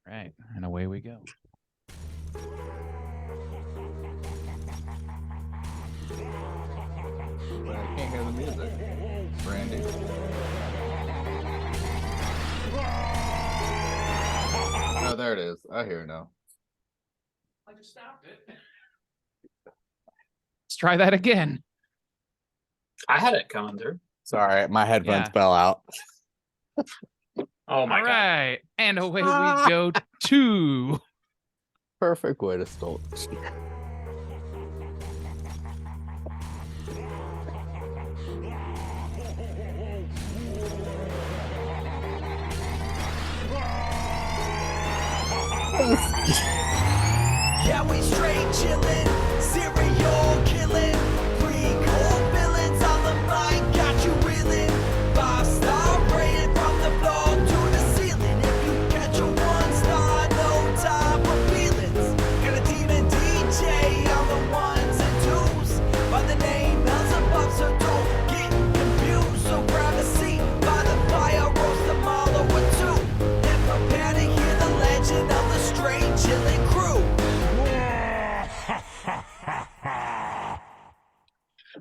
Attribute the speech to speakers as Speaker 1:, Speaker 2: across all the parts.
Speaker 1: right, and away we go.
Speaker 2: But I can't hear the music. Brandy. Oh, there it is. I hear it now.
Speaker 3: I just stopped it.
Speaker 1: Let's try that again.
Speaker 3: I had it coming through.
Speaker 2: Sorry, my headphones
Speaker 1: Yeah.
Speaker 2: fell out.
Speaker 3: Oh my
Speaker 1: All
Speaker 3: god.
Speaker 1: right, and away we go to.
Speaker 2: Perfect way to start.
Speaker 4: Yeah, we straight chillin', serial killing, pre-cold villains on the mic, got you reeling. 5-star rated from the floor to the ceiling. If you catch a 1-star, no time for feelings. Got a team and DJ on the ones and twos. By the name Beelzebub, so don't get confused. So grab a seat by the fire, roast them all over two, and prepare to hear the legend of the straight chillin' crew.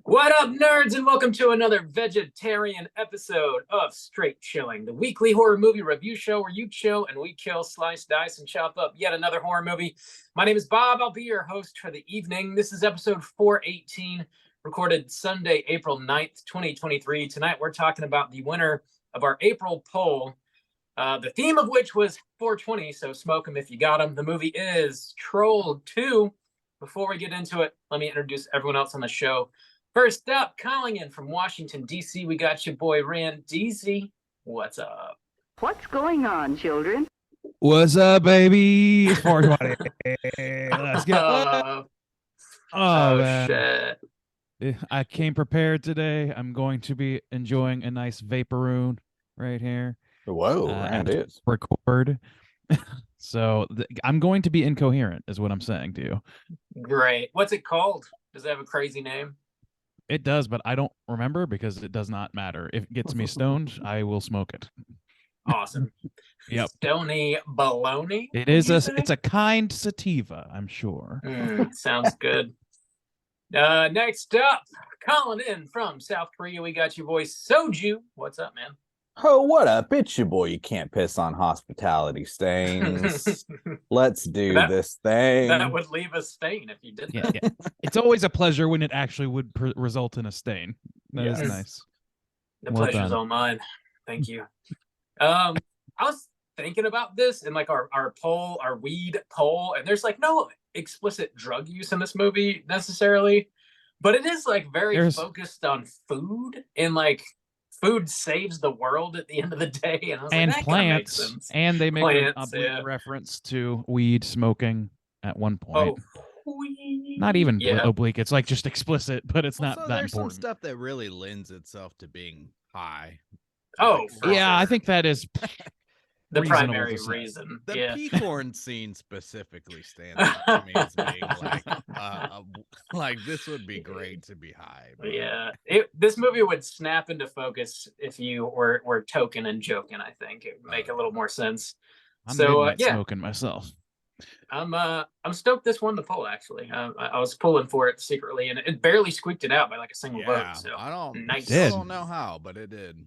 Speaker 3: What up, nerds, and welcome to another vegetarian episode of Straight Chilling, the weekly horror movie review show where you chill and we kill, slice, dice, and chop up yet another horror movie. My name is Bob. I'll be your host for the evening. This is episode 418, recorded Sunday, April 9th, 2023. Tonight, we're talking about the winner of our April poll, the theme of which was 420, so smoke them if you got them. The movie is Troll 2. Before we get into it, let me introduce everyone else on the show. First up, calling in from Washington, D.C., we got your boy, Rand Deasy. What's up?
Speaker 5: What's going on, children?
Speaker 1: What's up, baby? 420. Let's go.
Speaker 3: Oh,
Speaker 1: Man.
Speaker 3: shit.
Speaker 1: I came prepared today. I'm going to be enjoying a nice vaperoon right here.
Speaker 2: Whoa, and it is.
Speaker 1: Record. So I'm going to be incoherent, is what I'm saying to you.
Speaker 3: Great. What's it called? Does it have a crazy name?
Speaker 1: It does, but I don't remember because it does not matter. If it gets me stoned, I will smoke it.
Speaker 3: Awesome.
Speaker 1: Yep.
Speaker 3: Stony Baloney?
Speaker 1: It is it's a kind sativa, I'm sure.
Speaker 3: Sounds good. Next up, calling in from South Korea, we got your boy Soju. What's up, man?
Speaker 2: Oh, what up? It's your boy. You can't piss on hospitality stains. Let's do this thing.
Speaker 3: That would leave a stain if you did that.
Speaker 1: Yeah. It's always a pleasure when it actually would result in a stain. That is
Speaker 3: Yes.
Speaker 1: nice.
Speaker 3: The
Speaker 1: Well
Speaker 3: pleasure's
Speaker 1: done.
Speaker 3: all mine. Thank you. I was thinking about this in like our poll, our weed poll, and there's like no explicit drug use in this movie necessarily, but it is like very focused on food, and like food saves the world at the end of the day. And I was
Speaker 1: And
Speaker 3: like, that kinda makes
Speaker 1: plants.
Speaker 3: sense.
Speaker 1: And they make
Speaker 3: Plants,
Speaker 1: an oblique
Speaker 3: yeah.
Speaker 1: reference to weed smoking at one point.
Speaker 3: weed.
Speaker 1: Not even
Speaker 3: Yeah.
Speaker 1: oblique. It's like just explicit, but it's not
Speaker 6: Also,
Speaker 1: that
Speaker 6: there's
Speaker 1: important.
Speaker 6: some stuff that really lends itself to being high.
Speaker 3: Oh,
Speaker 6: Like,
Speaker 3: for
Speaker 1: Yeah, I
Speaker 3: sure.
Speaker 1: think that is
Speaker 3: The
Speaker 1: reasonable
Speaker 3: primary
Speaker 1: to say.
Speaker 3: reason.
Speaker 6: The
Speaker 3: Yeah.
Speaker 6: peacorn scene specifically stands out to me as being like this would be great to be high. but-
Speaker 3: Yeah, this movie would snap into focus if you were token and joking. I think it would make a little more sense.
Speaker 1: I'm
Speaker 3: So
Speaker 1: midnight
Speaker 3: yeah,
Speaker 1: smoking myself.
Speaker 3: I'm stoked this won the poll. Actually, I was pulling for it secretly, and it barely squeaked it out by like a single
Speaker 6: Yeah,
Speaker 3: vote. So
Speaker 6: I don't,
Speaker 3: nice.
Speaker 6: still don't know how, but it did.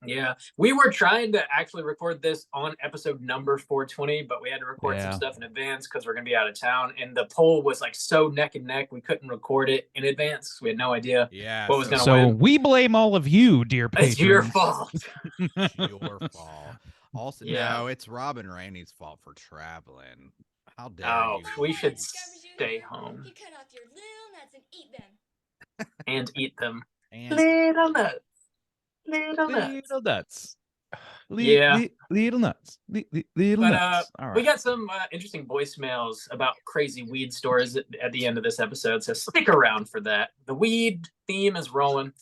Speaker 3: yeah, we were trying to actually record this on episode number 420, but we had to record some
Speaker 1: Yeah.
Speaker 3: stuff in advance because we're gonna be out of town, and the poll was like so neck and neck we couldn't record it in advance. We had no idea
Speaker 6: Yeah,
Speaker 3: what was gonna
Speaker 1: So
Speaker 3: win.
Speaker 1: we blame all of you, dear patrons.
Speaker 3: It's your fault.
Speaker 6: your fault. Also,
Speaker 3: Yeah.
Speaker 6: no, it's Robin Rainey's fault for traveling. How dare
Speaker 3: Oh,
Speaker 6: you?
Speaker 3: we should stay home
Speaker 7: You cut off your little nuts and eat them.
Speaker 3: and eat them.
Speaker 6: And
Speaker 3: Little nuts. Little nuts.
Speaker 1: Little nuts.
Speaker 3: Yeah.
Speaker 1: Little nuts. Little
Speaker 3: But
Speaker 1: nuts. All right.
Speaker 3: we got some interesting voicemails about crazy weed stores at the end of this episode, so stick around for that. The weed theme is rolling.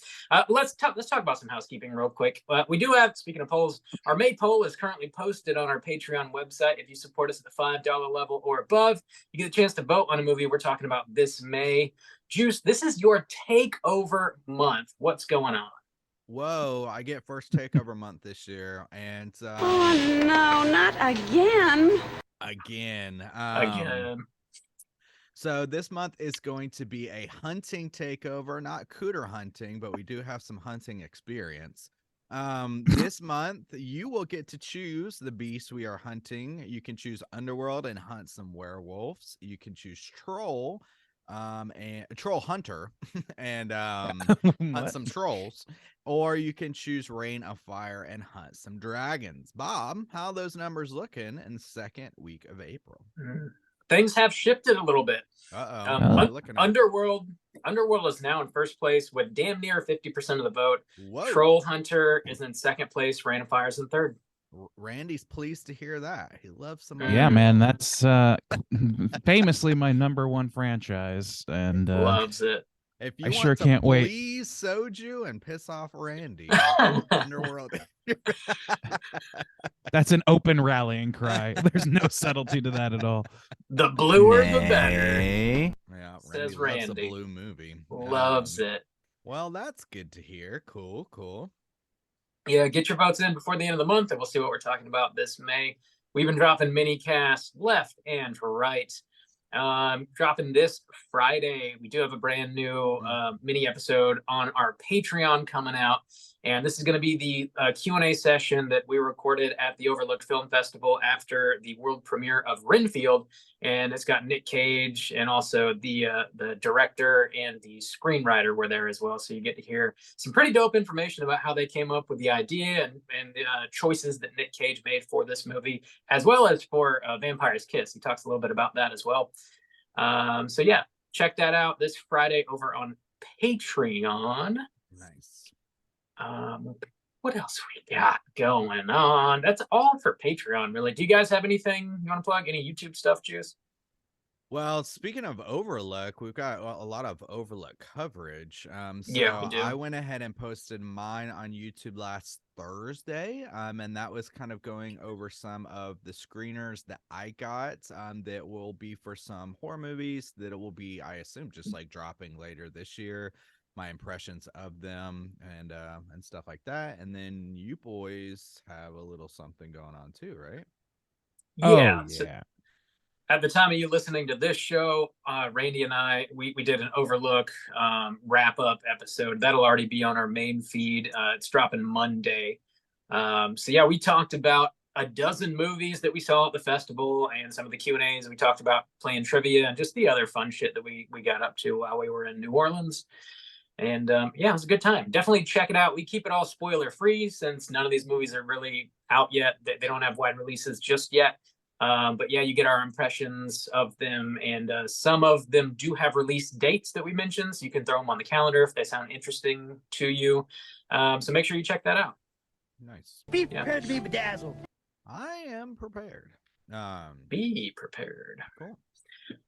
Speaker 3: Let's talk about some housekeeping real quick. We do have, speaking of polls, our May poll is currently posted on our Patreon website. If you support us at the $5 level or above, you get a chance to vote on a movie we're talking about this May. Juice, this is your takeover month. What's going on?
Speaker 6: whoa, I get first takeover month this year, and
Speaker 5: Oh, no, not again.
Speaker 6: again.
Speaker 3: Again.
Speaker 6: So this month is going to be a hunting takeover, not cooter hunting, but we do have some hunting experience. This month you will get to choose the beast we are hunting. You can choose Underworld and hunt some werewolves. You can choose Troll, and Troll Hunter and hunt
Speaker 1: What?
Speaker 6: some trolls, or you can choose Rain of Fire and hunt some dragons. Bob, how are those numbers looking in the second week of April?
Speaker 3: Things have shifted a little bit. Underworld is now in first place with damn near 50% of the vote.
Speaker 6: Whoa.
Speaker 3: Troll Hunter is in second place. Rain of Fire is in third.
Speaker 6: Randy's pleased to hear that. He loves some.
Speaker 1: Yeah, man, that's famously my #1 franchise, and
Speaker 3: Loves it.
Speaker 6: If you
Speaker 1: I
Speaker 6: want
Speaker 1: sure
Speaker 6: to
Speaker 1: can't wait.
Speaker 6: please Soju and piss off Randy, Underworld.
Speaker 1: That's an open rallying cry. There's no subtlety to that at all.
Speaker 3: The bluer the better.
Speaker 2: Nay.
Speaker 6: Yeah,
Speaker 3: Says
Speaker 6: loves
Speaker 3: Randy.
Speaker 6: a blue movie.
Speaker 3: Loves it.
Speaker 6: Well, that's good to hear. Cool.
Speaker 3: Yeah, get your votes in before the end of the month, and we'll see what we're talking about this May. We've been dropping mini casts left and right. Dropping this Friday, we do have a brand new mini episode on our Patreon coming out, and this is going to be the Q&A session that we recorded at the Overlooked Film Festival after the world premiere of Renfield, and it's got Nick Cage and also the director and the screenwriter were there as well, so you get to hear some pretty dope information about how they came up with the idea and the choices that Nick Cage made for this movie, as well as for Vampire's Kiss. He talks a little bit about that as well. So yeah, check that out this Friday over on Patreon.
Speaker 6: Nice.
Speaker 3: What else we got going on? That's all for Patreon, really. Do you guys have anything you want to plug? Any YouTube stuff, Juice?
Speaker 6: Well, speaking of Overlook, we've got a lot of Overlook coverage.
Speaker 3: Yeah, we do.
Speaker 6: I went ahead and posted mine on YouTube last Thursday, and that was kind of going over some of the screeners that I got that will be for some horror movies that it will be, I assume, just like dropping later this year. My impressions of them and stuff like that. And then you boys have a little something going on too, right?
Speaker 3: Yeah.
Speaker 1: Oh,
Speaker 3: So
Speaker 1: yeah.
Speaker 3: at the time of you listening to this show, Randy and I, we did an Overlook wrap-up episode. That'll already be on our main feed. It's dropping Monday. So yeah, we talked about a dozen movies that we saw at the festival and some of the Q&As. We talked about playing trivia and just the other fun shit that we got up to while we were in New Orleans. And yeah, it was a good time. Definitely check it out. We keep it all spoiler free since none of these movies are really out yet. They don't have wide releases just yet. But yeah, you get our impressions of them, and some of them do have release dates that we mentioned, so you can throw them on the calendar if they sound interesting to you. So make sure you check that out.
Speaker 6: Nice.
Speaker 8: Be prepared to be bedazzled.
Speaker 6: I am prepared.
Speaker 3: Be prepared.
Speaker 6: Cool.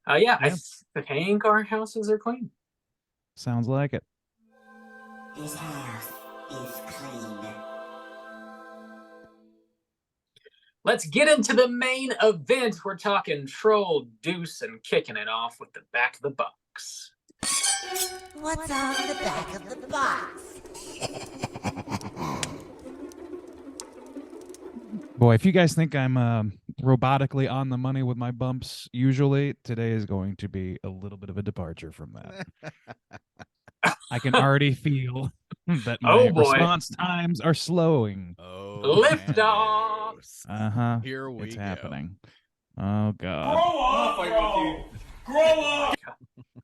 Speaker 3: Yeah,
Speaker 1: Yeah.
Speaker 3: I think our houses are clean.
Speaker 1: Sounds like it.
Speaker 9: His house is clean.
Speaker 3: Let's get into the main event. We're talking Troll Deuce and kicking it off with the back of the box.
Speaker 9: What's on the back of the box?
Speaker 1: Boy, if you guys think I'm robotically on the money with my bumps, usually today is going to be a little bit of a departure from that. I can already feel that my
Speaker 3: Oh, boy.
Speaker 1: response times are slowing.
Speaker 6: Oh,
Speaker 3: Lift off.
Speaker 1: Uh-huh.
Speaker 6: Here we
Speaker 1: It's
Speaker 6: go.
Speaker 1: happening. Oh, God.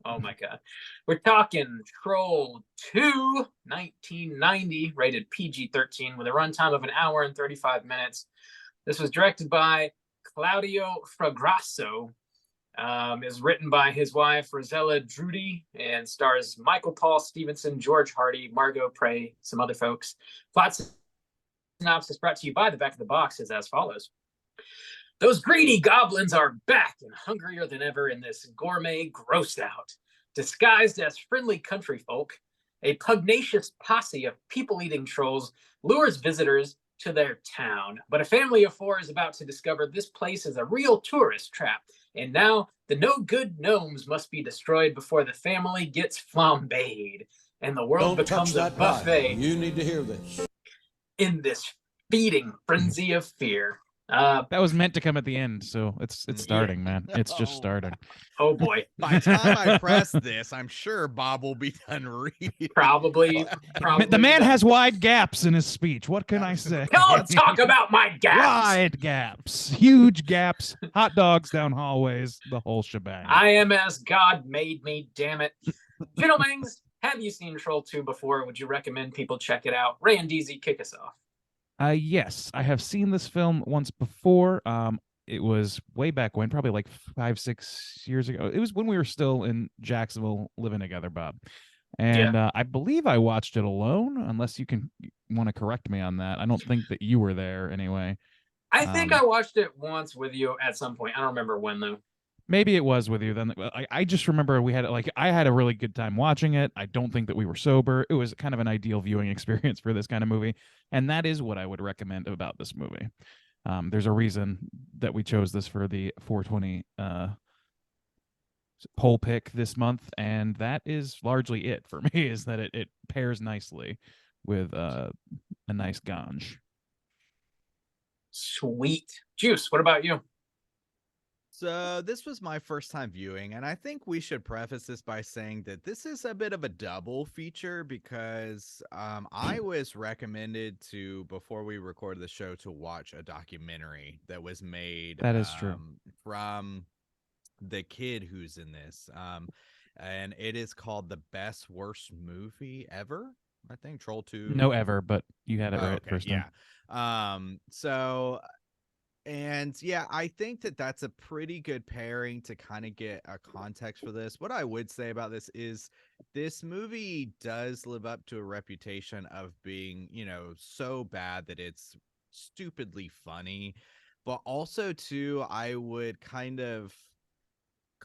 Speaker 3: Oh my God. We're talking Troll 2, 1990, rated PG-13 with a runtime of 1 hour and 35 minutes. This was directed by Claudio Fragrasso. Is written by his wife, Rosella Drudy, and stars Michael Paul Stevenson, George Hardy, Margot Prey, some other folks. Plot synopsis brought to you by The Back of the Box is as follows. Those greedy goblins are back and hungrier than ever in this gourmet grossed out. Disguised as friendly country folk, a pugnacious posse of people-eating trolls lures visitors to their town. But a family of 4 is about to discover this place is a real tourist trap. And now the no-good gnomes must be destroyed before the family gets flambéed. And the world becomes a buffet.
Speaker 10: You need to hear this.
Speaker 3: In this feeding frenzy of fear.
Speaker 1: That was meant to come at the end, so it's starting, man. It's just
Speaker 6: No.
Speaker 1: starting.
Speaker 3: Oh boy.
Speaker 6: By the time I press this, I'm sure Bob will be done reading.
Speaker 3: Probably.
Speaker 1: The man has wide gaps in his speech. What can I say?
Speaker 3: Don't talk about my gaps.
Speaker 1: Wide gaps, huge gaps, hot dogs down hallways, the whole shebang.
Speaker 3: I am as God made me, damn it. Fiddlebangs, have you seen Troll 2 before? Would you recommend people check it out? Ray and DZ, kick us off.
Speaker 1: Yes, I have seen this film once before. It was way back when, probably like 5-6 years ago. It was when we were still in Jacksonville living together, Bob. And I believe I watched it alone, unless you want to correct me on that. I don't think that you were there anyway.
Speaker 3: I think I watched it once with you at some point. I don't remember when, though.
Speaker 1: Maybe it was with you then. I just remember I had a really good time watching it. I don't think that we were sober. It was kind of an ideal viewing experience for this kind of movie. And that is what I would recommend about this movie. There's a reason that we chose this for the 420 poll pick this month. And that is largely it for me, is that it pairs nicely with a nice ganj.
Speaker 3: Sweet. Juice, what about you?
Speaker 6: So this was my first time viewing, and I think we should preface this by saying that this is a bit of a double feature because I was recommended to, before we recorded the show, to watch a documentary that was made.
Speaker 1: That is true.
Speaker 6: From the kid who's in this, and it is called The Best Worst Movie Ever. I think Troll 2.
Speaker 1: No ever, but you had it right
Speaker 6: Okay,
Speaker 1: first time.
Speaker 6: yeah. And yeah, I think that that's a pretty good pairing to kind of get a context for this. What I would say about this is this movie does live up to a reputation of being, so bad that it's stupidly funny. But also, too, I would kind of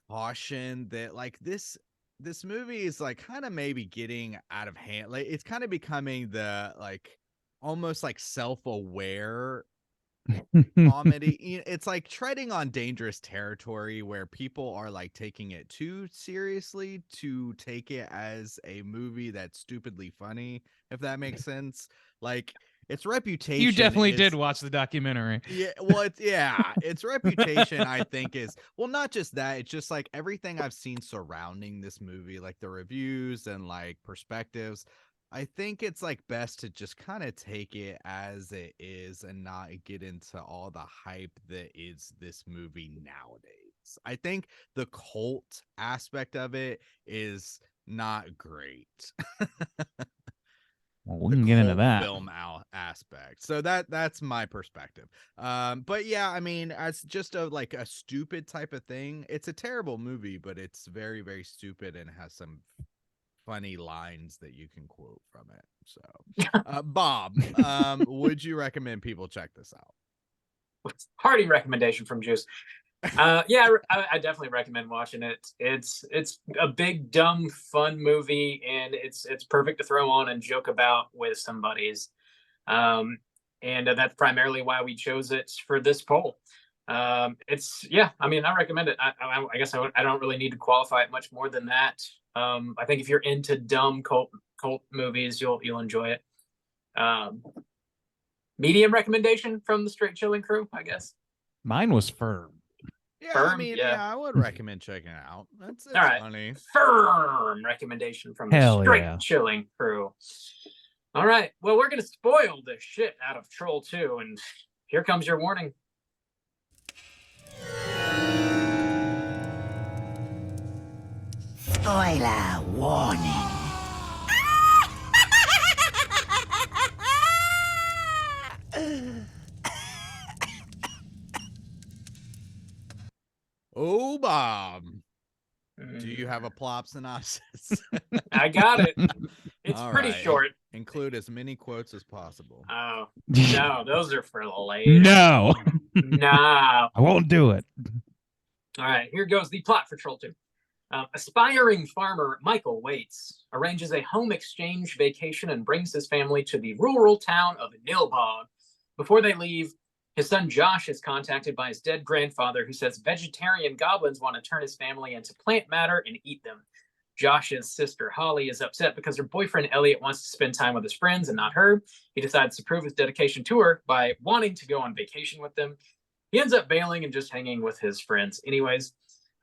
Speaker 6: caution that, like, this movie is, like, kind of maybe getting out of hand. Like, it's kind of becoming the, like, almost like self-aware comedy. It's like treading on dangerous territory where people are like taking it too seriously to take it as a movie that's stupidly funny, if that makes sense. Like, its reputation,
Speaker 1: You definitely did watch the documentary.
Speaker 6: Yeah, well, its reputation, I think, is, well, not just that, it's just like everything I've seen surrounding this movie, like the reviews and like perspectives. I think it's like best to just kind of take it as it is and not get into all the hype that is this movie nowadays. I think the cult aspect of it is not great.
Speaker 1: Well, we can get into that.
Speaker 6: Film aspect. So that's my perspective. But yeah, I mean, as just a stupid type of thing, it's a terrible movie, but it's very, very stupid and has some funny lines that you can quote from it. So Bob, would you recommend people check this out?
Speaker 3: Hearty recommendation from Juice. Yeah, I definitely recommend watching it. It's a big, dumb, fun movie, and it's perfect to throw on and joke about with some buddies. And that's primarily why we chose it for this poll. I recommend it. I guess I don't really need to qualify it much more than that. I think if you're into dumb cult movies, you'll enjoy it. Medium recommendation from the Straight Chilling crew, I guess.
Speaker 1: Mine was firm.
Speaker 6: Yeah,
Speaker 3: Firm,
Speaker 6: I mean,
Speaker 3: yeah.
Speaker 6: I would recommend checking it out. It's
Speaker 3: All right.
Speaker 6: funny.
Speaker 3: Firm recommendation from the
Speaker 1: Hell
Speaker 3: Straight
Speaker 1: yeah.
Speaker 3: Chilling crew. All right. Well, we're going to spoil the shit out of Troll 2, and here comes your warning.
Speaker 9: Spoiler warning.
Speaker 6: Oh, Bob, do you have a plot synopsis?
Speaker 3: I got it. It's
Speaker 6: All
Speaker 3: pretty
Speaker 6: right.
Speaker 3: short.
Speaker 6: Include as many quotes as possible.
Speaker 3: Oh, no, those are for later.
Speaker 1: No,
Speaker 3: No.
Speaker 1: I won't do it.
Speaker 3: All right, here goes the plot for Troll 2. Aspiring farmer Michael Waits arranges a home exchange vacation and brings his family to the rural town of Nilbog. Before they leave, his son Josh is contacted by his dead grandfather, who says vegetarian goblins want to turn his family into plant matter and eat them. Josh's sister Holly is upset because her boyfriend Elliot wants to spend time with his friends and not her. He decides to prove his dedication to her by wanting to go on vacation with them. He ends up bailing and just hanging with his friends. Anyways,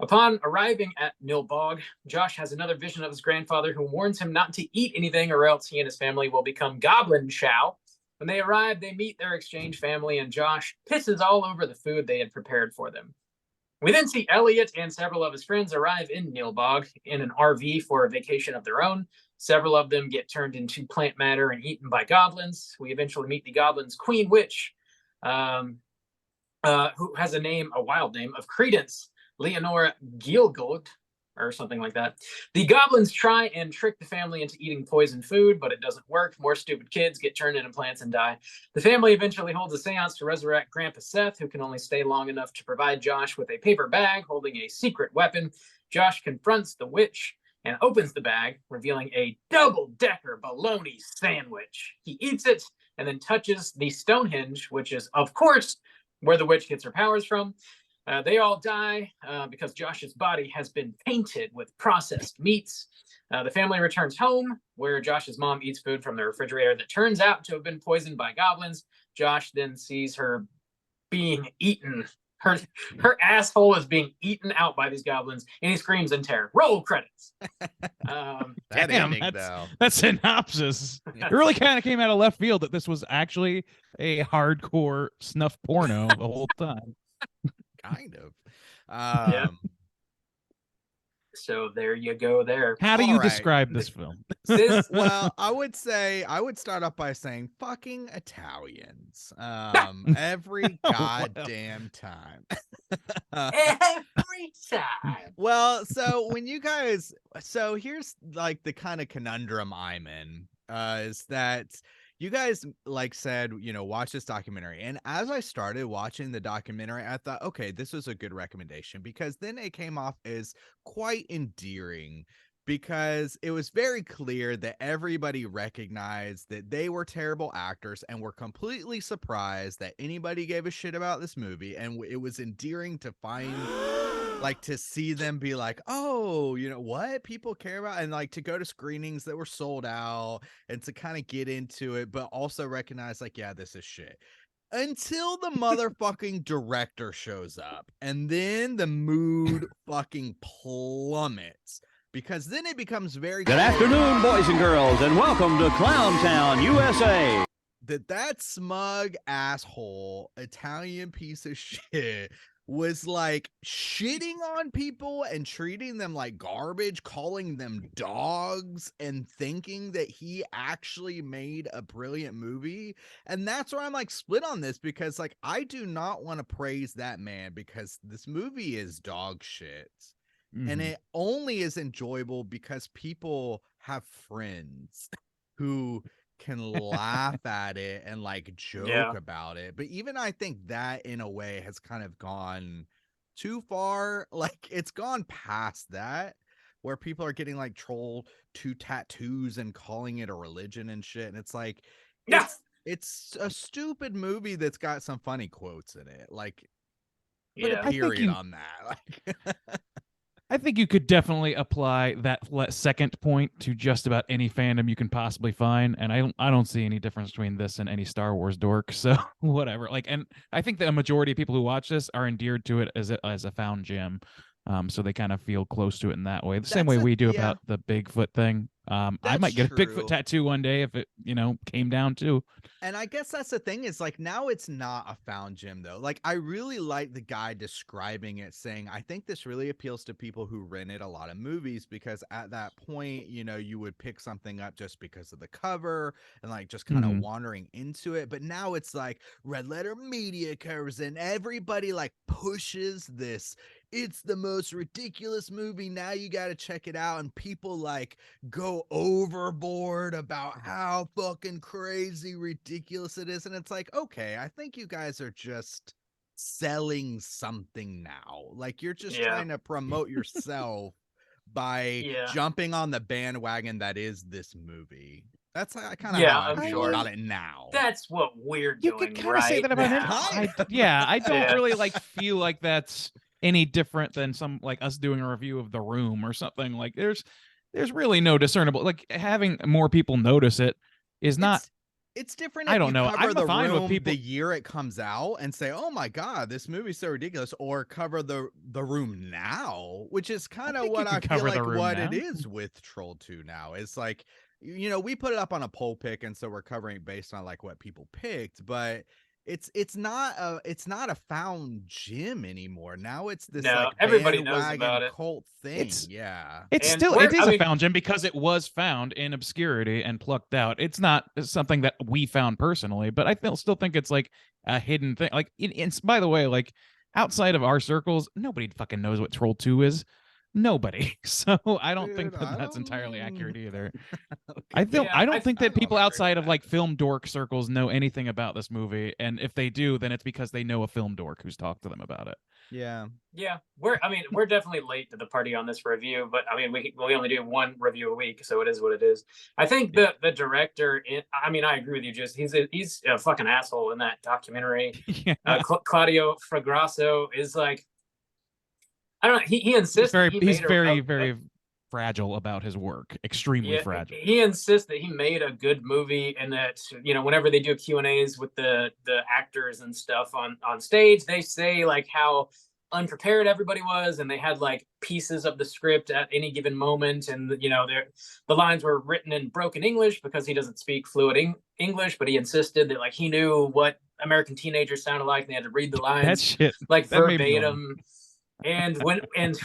Speaker 3: upon arriving at Nilbog, Josh has another vision of his grandfather who warns him not to eat anything or else he and his family will become goblin chow. When they arrive, they meet their exchange family and Josh pisses all over the food they had prepared for them. We then see Elliot and several of his friends arrive in Nilbog in an RV for a vacation of their own. Several of them get turned into plant matter and eaten by goblins. We eventually meet the goblins' queen witch, who has a wild name of Credence Leonora Gilgold, or something like that. The goblins try and trick the family into eating poisoned food, but it doesn't work. More stupid kids get turned into plants and die. The family eventually holds a seance to resurrect Grandpa Seth, who can only stay long enough to provide Josh with a paper bag holding a secret weapon. Josh confronts the witch and opens the bag, revealing a double-decker bologna sandwich. He eats it and then touches the Stonehenge, which is, of course, where the witch gets her powers from. They all die because Josh's body has been painted with processed meats. The family returns home, where Josh's mom eats food from the refrigerator that turns out to have been poisoned by goblins. Josh then sees her being eaten. Her asshole is being eaten out by these goblins, and he screams in terror. Roll credits.
Speaker 6: That
Speaker 1: Damn,
Speaker 6: ending, though.
Speaker 1: that synopsis. It really kind of came out of left field that this was actually a hardcore snuff porno the whole time.
Speaker 6: Kind of.
Speaker 3: Yeah. So there you go there.
Speaker 1: How do you
Speaker 6: All right.
Speaker 1: describe this film?
Speaker 6: Well, I would start off by saying fucking Italians. Every goddamn time.
Speaker 3: Every time.
Speaker 6: Well, so here's like the kind of conundrum I'm in, is that you guys said, watch this documentary. And as I started watching the documentary, I thought, okay, this was a good recommendation, because then it came off as quite endearing, because it was very clear that everybody recognized that they were terrible actors and were completely surprised that anybody gave a shit about this movie. And it was endearing to find to see them be like, oh, what people care about, and to go to screenings that were sold out and to kind of get into it, but also recognize yeah, this is shit. Until the motherfucking director shows up, and then the mood fucking plummets, because then it becomes very
Speaker 8: Good afternoon, boys and girls, and welcome to Clowntown, USA.
Speaker 6: That smug asshole Italian piece of shit was shitting on people and treating them like garbage, calling them dogs, and thinking that he actually made a brilliant movie. And that's where I'm split on this, because I do not want to praise that man, because this movie is dog shit. And it only is enjoyable because people have friends who can laugh at it and joke about it. But even I think that in a way has kind of gone too far. It's gone past that, where people are getting trolled to tattoos and calling it a religion and shit. And it's a stupid movie that's got some funny quotes in it. Put a period on that.
Speaker 1: I think you could definitely apply that second point to just about any fandom you can possibly find, and I don't see any difference between this and any Star Wars dork. So whatever. And I think that a majority of people who watch this are endeared to it as a found gem. So they kind of feel close to it in that way. The same way we do about the Bigfoot thing. I might get a Bigfoot tattoo one day if it, came down to.
Speaker 6: And I guess that's the thing, is now it's not a found gem though. I really like the guy describing it, saying, I think this really appeals to people who rented a lot of movies, because at that point, you would pick something up just because of the cover and just kind of wandering into it. But now it's Red Letter Media covers, and everybody pushes this. It's the most ridiculous movie. Now you got to check it out. And people go overboard about how fucking crazy ridiculous it is. And it's okay, I think you guys are just selling something now. You're just trying to promote yourself by jumping on the bandwagon that is this movie. That's kind of how I feel about it now.
Speaker 3: That's what we're
Speaker 1: You
Speaker 3: doing.
Speaker 1: could kind of say that about him. I don't really feel like that's any different than some us doing a review of The Room or something. There's really no discernible, having more people notice it is not
Speaker 6: It's different
Speaker 1: I
Speaker 6: if
Speaker 1: don't
Speaker 6: you
Speaker 1: know.
Speaker 6: cover
Speaker 1: I'm
Speaker 6: the
Speaker 1: fine with
Speaker 6: room
Speaker 1: people.
Speaker 6: the year it comes out and say, "Oh my god, this movie's so ridiculous," or cover the room now, which is kind of
Speaker 1: think you
Speaker 6: what
Speaker 1: can
Speaker 6: I feel
Speaker 1: cover the
Speaker 6: like
Speaker 1: room
Speaker 6: what it
Speaker 1: now.
Speaker 6: is with Troll 2 now. It's like, we put it up on a poll pick, and so we're covering it based on like what people picked, but it's not a found gem anymore. Now it's this
Speaker 3: No,
Speaker 6: like
Speaker 3: everybody knows
Speaker 6: bandwagon
Speaker 3: about it.
Speaker 6: cult thing.
Speaker 1: It's-
Speaker 6: yeah.
Speaker 1: It's
Speaker 3: And
Speaker 1: still
Speaker 3: we're-
Speaker 1: it is
Speaker 3: I
Speaker 1: a
Speaker 3: mean-
Speaker 1: found gem because it was found in obscurity and plucked out. It's not something that we found personally, but I still think it's like a hidden thing. Like, it's by the way, like outside of our circles, nobody fucking knows what Troll 2 is. Nobody. So I don't think
Speaker 6: Dude,
Speaker 1: that
Speaker 6: I
Speaker 1: that's
Speaker 6: don't-
Speaker 1: entirely accurate either.
Speaker 6: Okay.
Speaker 3: Yeah,
Speaker 1: I don't think
Speaker 6: I
Speaker 1: that people
Speaker 6: don't agree
Speaker 1: outside
Speaker 6: with
Speaker 1: of like film dork circles know anything about this movie, and if they do, then it's because they know a film dork who's talked to them about it.
Speaker 6: Yeah.
Speaker 3: Yeah, we're definitely late to the party on this review, but I mean, we only do one review a week, so it is what it is. I think the director, I agree with you, just he's a fucking asshole in that documentary.
Speaker 1: Yeah.
Speaker 3: Claudio Fragrasso is like, I don't know. He insists
Speaker 1: He's
Speaker 3: that
Speaker 1: very fragile about his work. Extremely fragile.
Speaker 3: He insists that he made a good movie, and that whenever they do Q&As with the actors and stuff on stage, they say like how unprepared everybody was, and they had like pieces of the script at any given moment, and the lines were written in broken English because he doesn't speak fluid English, but he insisted that like he knew what American teenagers sounded like, and they had to read the lines
Speaker 1: That shit
Speaker 3: like
Speaker 1: that made me
Speaker 3: verbatim. And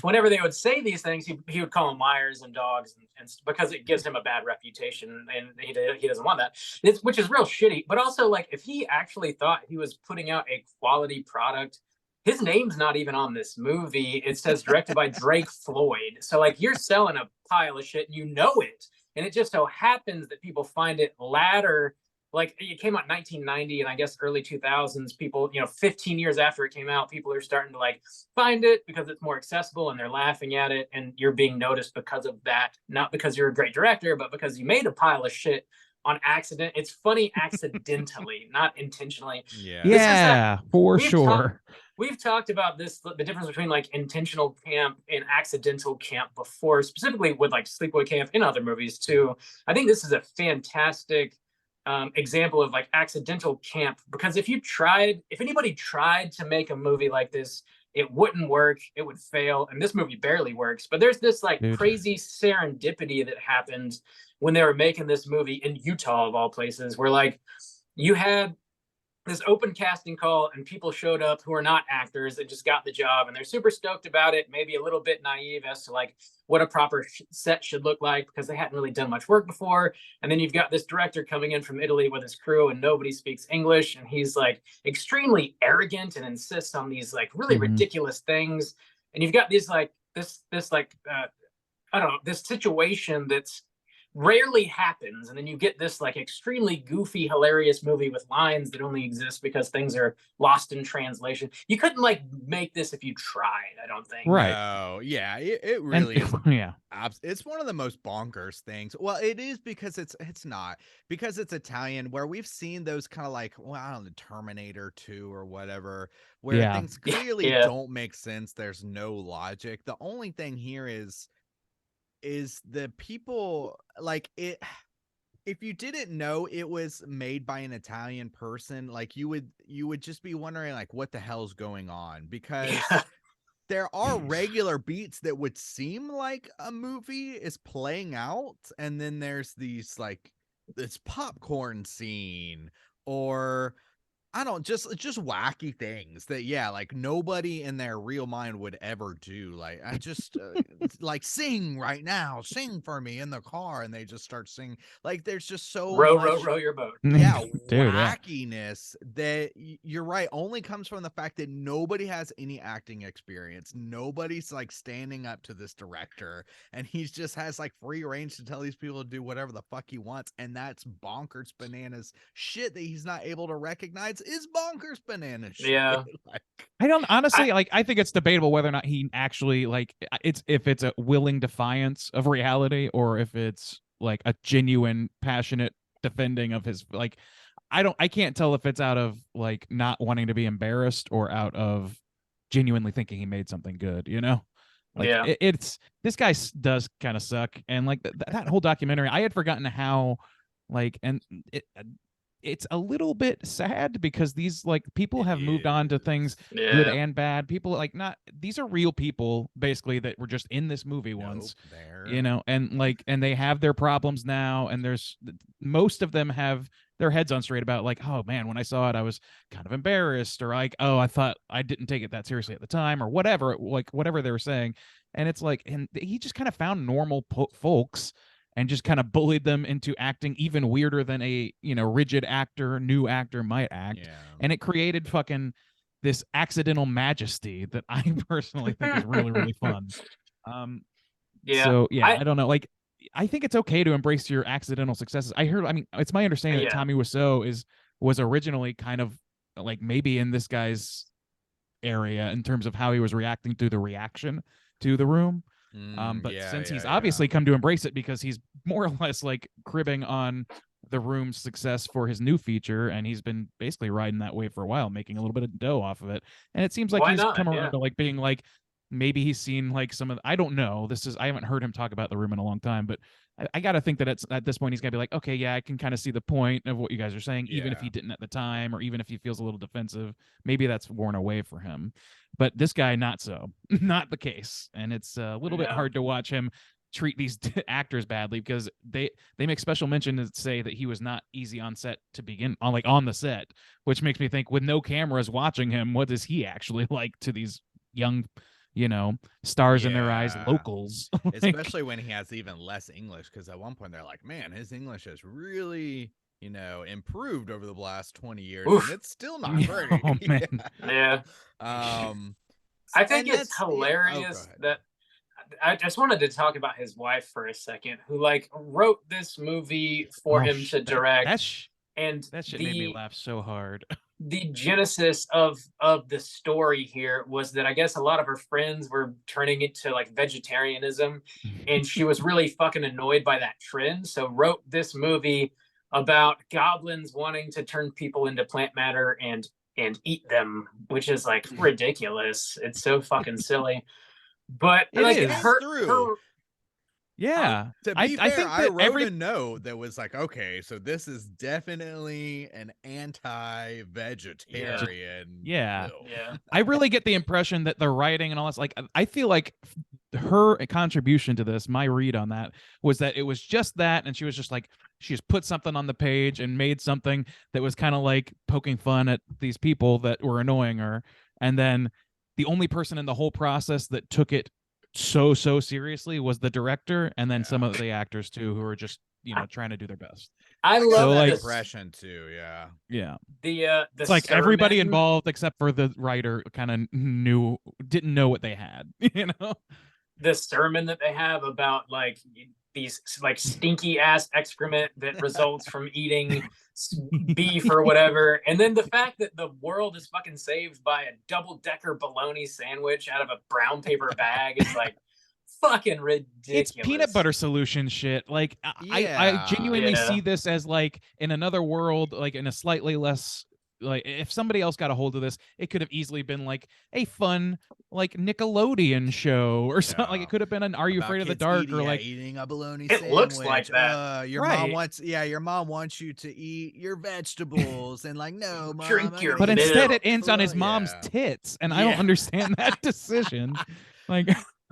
Speaker 3: whenever they would say these things, he would call them liars and dogs, and because it gives him a bad reputation, and he doesn't want that. Which is real shitty. But also, like, if he actually thought he was putting out a quality product, his name's not even on this movie. It says directed by Drake Floyd. So like, you're selling a pile of shit, and you know it. And it just so happens that people find it latter. Like, it came out in 1990, and I guess early 2000s, people, 15 years after it came out, people are starting to like find it because it's more accessible, and they're laughing at it, and you're being noticed because of that. Not because you're a great director, but because you made a pile of shit on accident. It's funny accidentally, not intentionally.
Speaker 6: Yeah.
Speaker 1: Yeah, for sure.
Speaker 3: We've talked about this, the difference between like intentional camp and accidental camp before, specifically with like Sleepaway Camp in other movies too. I think this is a fantastic example of like accidental camp, because if anybody tried to make a movie like this, it wouldn't work, it would fail, and this movie barely works. But there's this like crazy serendipity that happened when they were making this movie in Utah, of all places, where like you had this open casting call, and people showed up who are not actors that just got the job, and they're super stoked about it, maybe a little bit naive as to like what a proper set should look like, because they hadn't really done much work before. And then you've got this director coming in from Italy with his crew, and nobody speaks English, and he's like extremely arrogant and insists on these like really ridiculous things. And you've got these like this I don't know, this situation that's rarely happens, and then you get this like extremely goofy, hilarious movie with lines that only exist because things are lost in translation. You couldn't like make this if you tried, I don't think.
Speaker 1: Right.
Speaker 6: No, yeah, it really is.
Speaker 1: Yeah.
Speaker 6: It's one of the most bonkers things. Well, it is because it's not, because it's Italian, where we've seen those kind of like, well, I don't know, Terminator 2 or whatever, where things clearly don't make sense. There's no logic. The only thing here is the people like it. If you didn't know it was made by an Italian person, like you would just be wondering like what the hell's going on, because there are regular beats that would seem like a movie is playing out, and then there's these like this popcorn scene, or I don't, just wacky things that, like nobody in their real mind would ever do. Like, I just like sing right now, sing for me in the car, and they just start singing. Like, there's just so much,
Speaker 3: row your boat.
Speaker 6: yeah,
Speaker 1: Dude,
Speaker 6: wackiness that you're right, only comes from the fact that nobody has any acting experience. Nobody's like standing up to this director, and he just has like free range to tell these people to do whatever the fuck he wants, and that's bonkers bananas shit that he's not able to recognize is bonkers bananas shit.
Speaker 3: Yeah.
Speaker 6: Like,
Speaker 1: I don't honestly I think it's debatable whether or not he actually like if it's a willing defiance of reality, or if it's like a genuine passionate defending of his, like I can't tell if it's out of like not wanting to be embarrassed or out of genuinely thinking he made something good, you know? Like, it's this guy does kind of suck, and like that whole documentary, I had forgotten how like, and it's a little bit sad because these like people have moved on to things good and bad. People like not these are real people basically that were just in this movie once, you know, and like and they have their problems now, and there's most of them have their heads on straight about like, oh man, when I saw it I was kind of embarrassed, or like, oh, I thought I didn't take it that seriously at the time, or whatever, like whatever they were saying. And it's like, and he just kind of found normal folks and just kind of bullied them into acting even weirder than a, you know, rigid new actor might act. And it created fucking this accidental majesty that I personally think is really, really fun. So yeah, I don't know. Like, I think it's okay to embrace your accidental successes. I mean, it's my understanding that Tommy Wiseau was originally kind of like maybe in this guy's area in terms of how he was reacting to the reaction to The Room. But since he's obviously come to embrace it because he's more or less like cribbing on The Room's success for his new feature, and he's been basically riding that wave for a while, making a little bit of dough off of it. And it seems like he's come around to like being like, maybe he's seen like some of I don't know. I haven't heard him talk about The Room in a long time, but I got to think that at this point he's gonna be like, okay, yeah, I can kind of see the point of what you guys are saying, even if he didn't at the time, or even if he feels a little defensive. Maybe that's worn away for him. But this guy, not so, not the case, and it's a little bit hard to watch him treat these actors badly because they make special mention to say that he was not easy on set to begin on, like on the set, which makes me think with no cameras watching him, what is he actually like to these young, you know, stars in their eyes, locals. Like,
Speaker 6: especially when he has even less English, because at one point they're like, man, his English has really, you know, improved over the last 20 years. And it's still not great.
Speaker 1: Oh man.
Speaker 3: Yeah. I think it's hilarious that I just wanted to talk about his wife for a second, who like wrote this movie for him to direct. That
Speaker 1: shit made me laugh so hard.
Speaker 3: The genesis of the story here was that I guess a lot of her friends were turning it to like vegetarianism, and she was really fucking annoyed by that trend. So wrote this movie about goblins wanting to turn people into plant matter and eat them, which is like ridiculous. It's so fucking silly. But
Speaker 6: it
Speaker 3: like
Speaker 6: is
Speaker 3: her
Speaker 1: yeah,
Speaker 6: to be fair, I wrote a note that was like, okay, so this is definitely an anti-vegetarian.
Speaker 1: Yeah. I really get the impression that the writing and all this, like, I feel like her contribution to this, my read on that, was that it was just that, and she was just like, she just put something on the page and made something that was kind of like poking fun at these people that were annoying her, and then the only person in the whole process that took it so seriously was the director, and then some of the actors too, who were just, you know, trying to do their best.
Speaker 3: I love
Speaker 6: that
Speaker 3: like,
Speaker 6: impression too.
Speaker 1: Yeah.
Speaker 3: The
Speaker 1: it's like everybody involved except for the writer kind of didn't know what they had, you know.
Speaker 3: The sermon that they have about like these like stinky ass excrement that results from eating beef or whatever, and then the fact that the world is fucking saved by a double-decker bologna sandwich out of a brown paper bag is like fucking ridiculous.
Speaker 1: It's peanut butter solution shit. Like I genuinely see this as like in another world, like in a slightly less, like if somebody else got a hold of this, it could have easily been like a fun like Nickelodeon show or something. Like it could have been an Are You Afraid of the Dark or like
Speaker 6: eating a bologna
Speaker 3: it
Speaker 6: sandwich.
Speaker 3: Looks like that.
Speaker 6: Your mom wants you to eat your vegetables and like no mom,
Speaker 3: drink your
Speaker 1: but
Speaker 3: milk.
Speaker 1: Instead it ends on his mom's tits, and I don't understand that decision. Like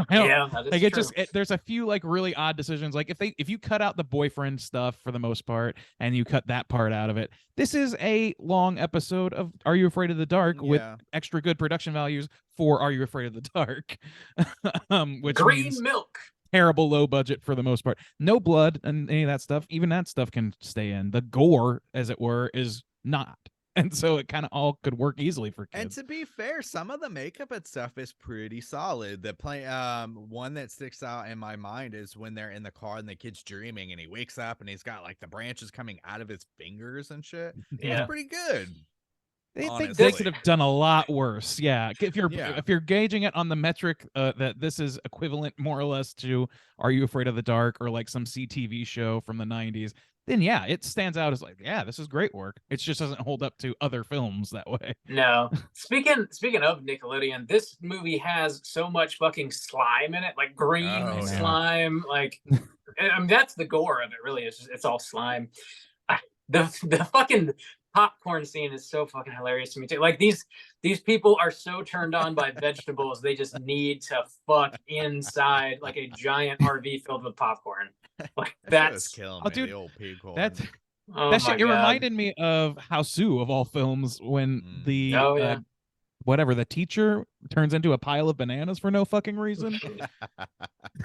Speaker 1: I don't, like it just there's a few like really odd decisions. Like if you cut out the boyfriend stuff for the most part and you cut that part out of it, this is a long episode of Are You Afraid of the Dark with extra good production values for Are You Afraid of the Dark, which
Speaker 3: green
Speaker 1: means
Speaker 3: milk,
Speaker 1: terrible low budget for the most part, no blood and any of that stuff. Even that stuff can stay in. The gore, as it were, is not. And so it kind of all could work easily for kids.
Speaker 6: And to be fair, some of the makeup and stuff is pretty solid. The one that sticks out in my mind is when they're in the car and the kid's dreaming and he wakes up and he's got like the branches coming out of his fingers and shit. It's pretty good.
Speaker 1: They could have done a lot worse. Yeah. If you're gauging it on the metric that this is equivalent more or less to Are You Afraid of the Dark or like some CTV show from the 90s, then yeah, it stands out as like, yeah, this is great work. It just doesn't hold up to other films that way.
Speaker 3: No. Speaking of Nickelodeon, this movie has so much fucking slime in it, like green slime. Like, I mean, that's the gore of it. Really, it's all slime. The fucking popcorn scene is so fucking hilarious to me too. Like these people are so turned on by vegetables, they just need to fuck inside like a giant RV filled with popcorn. Like
Speaker 6: That shit was
Speaker 3: that's
Speaker 6: killing
Speaker 1: Oh,
Speaker 6: me.
Speaker 1: dude,
Speaker 6: The old pig corn.
Speaker 1: That's
Speaker 3: oh
Speaker 1: that
Speaker 3: my
Speaker 1: shit. It
Speaker 3: God.
Speaker 1: reminded me of Houseu of all films when the
Speaker 3: Oh yeah.
Speaker 1: whatever the teacher turns into a pile of bananas for no fucking reason.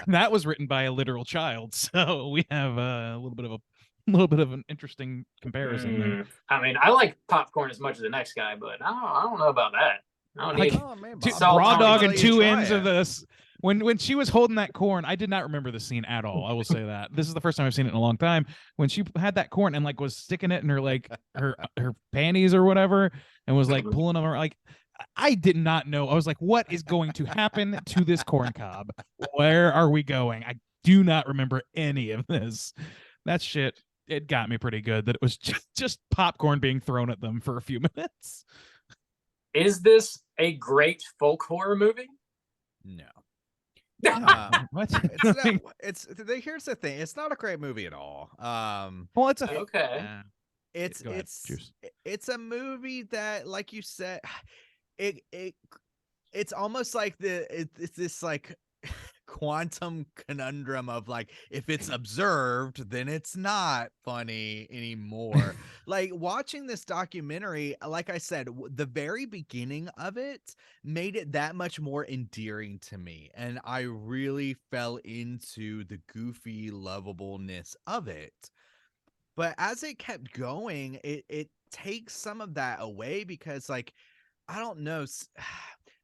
Speaker 1: That was written by a literal child, so we have a little bit of an interesting comparison there.
Speaker 3: I mean, I like popcorn as much as the next guy, but I don't know about that. I don't
Speaker 1: Like,
Speaker 3: need
Speaker 6: Oh, man,
Speaker 1: Two,
Speaker 6: Bob,
Speaker 3: salt
Speaker 1: raw
Speaker 3: on
Speaker 1: dog
Speaker 3: it.
Speaker 1: and
Speaker 6: until you
Speaker 1: two
Speaker 6: try
Speaker 1: ends of
Speaker 6: it.
Speaker 1: this. When she was holding that corn, I did not remember the scene at all. I will say that. This is the first time I've seen it in a long time. When she had that corn and like was sticking it in her like her panties or whatever, and was like pulling them, like I did not know. I was like, what is going to happen to this corn cob? Where are we going? I do not remember any of this. That shit, it got me pretty good that it was just popcorn being thrown at them for a few minutes.
Speaker 3: Is this a great folk horror movie?
Speaker 6: No.
Speaker 1: What?
Speaker 6: It's not, here's the thing. It's not a great movie at all.
Speaker 1: Well, it's a
Speaker 3: Okay.
Speaker 6: It's
Speaker 1: Go ahead,
Speaker 6: it's
Speaker 1: Juice.
Speaker 6: it's a movie that, like you said, it's almost like it's this like quantum conundrum of like, if it's observed, then it's not funny anymore. Like watching this documentary, like I said, the very beginning of it made it that much more endearing to me, and I really fell into the goofy lovableness of it. But as it kept going, it takes some of that away, because like, I don't know,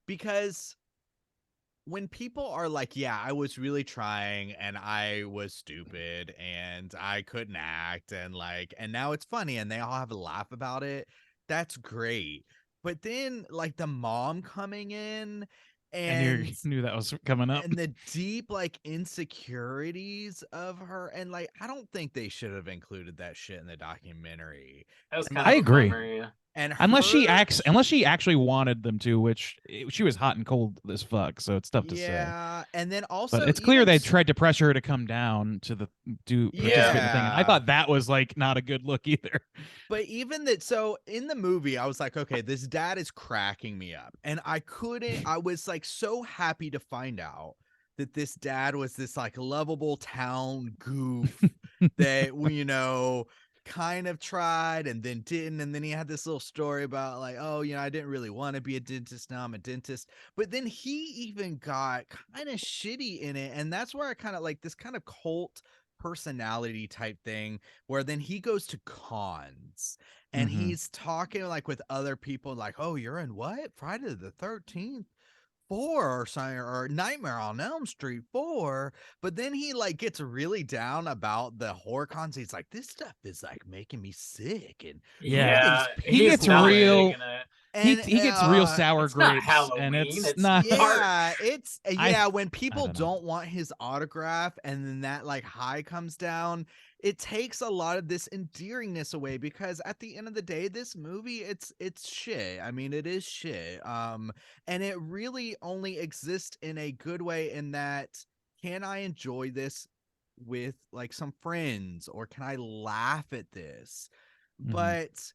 Speaker 6: because when people are like, yeah, I was really trying and I was stupid and I couldn't act, and like, and now it's funny and they all have a laugh about it, that's great. But then like the mom coming in
Speaker 1: And
Speaker 6: and
Speaker 1: you knew that was coming up.
Speaker 6: and the deep like insecurities of her, and like, I don't think they should have included that shit in the documentary.
Speaker 3: That was
Speaker 6: And,
Speaker 3: kind
Speaker 1: I
Speaker 3: of a
Speaker 1: agree.
Speaker 3: bummer, yeah.
Speaker 6: and
Speaker 1: Unless she
Speaker 6: her-
Speaker 1: actually wanted them to, which she was hot and cold as fuck, so it's tough to say.
Speaker 6: yeah, and then also
Speaker 1: But it's clear
Speaker 6: even
Speaker 1: they
Speaker 6: s-
Speaker 1: tried to pressure her to come down to participate in the thing. And I
Speaker 6: Yeah.
Speaker 1: thought that was like not a good look either.
Speaker 6: But even that, so in the movie, I was like, okay, this dad is cracking me up. And I was like so happy to find out that this dad was this like lovable town goof that, kind of tried and then didn't. And then he had this little story about like, oh, I didn't really want to be a dentist. Now I'm a dentist. But then he even got kind of shitty in it. And that's where I kind of like this kind of cult personality type thing, where then he goes to cons and
Speaker 1: Mhm.
Speaker 6: he's talking like with other people like, oh, you're in what? Friday the 13th 4 or something, or Nightmare on Elm Street 4. But then he like gets really down about the horror cons. He's like, this stuff is like making me sick. And
Speaker 3: Yeah,
Speaker 1: he
Speaker 3: he's
Speaker 1: gets
Speaker 3: not
Speaker 1: real-
Speaker 3: digging it.
Speaker 1: He gets real sour
Speaker 3: it's not
Speaker 1: grapes,
Speaker 3: Halloween,
Speaker 1: and it's
Speaker 3: it's
Speaker 1: not.
Speaker 6: yeah, it's
Speaker 1: I-
Speaker 6: when people
Speaker 1: don't know.
Speaker 6: don't want his autograph and then that like high comes down, it takes a lot of this endearingness away, because at the end of the day, this movie, it's shit. I mean, it is shit. And it really only exists in a good way in that, can I enjoy this with like some friends, or can I laugh at this?
Speaker 1: Mhm.
Speaker 6: But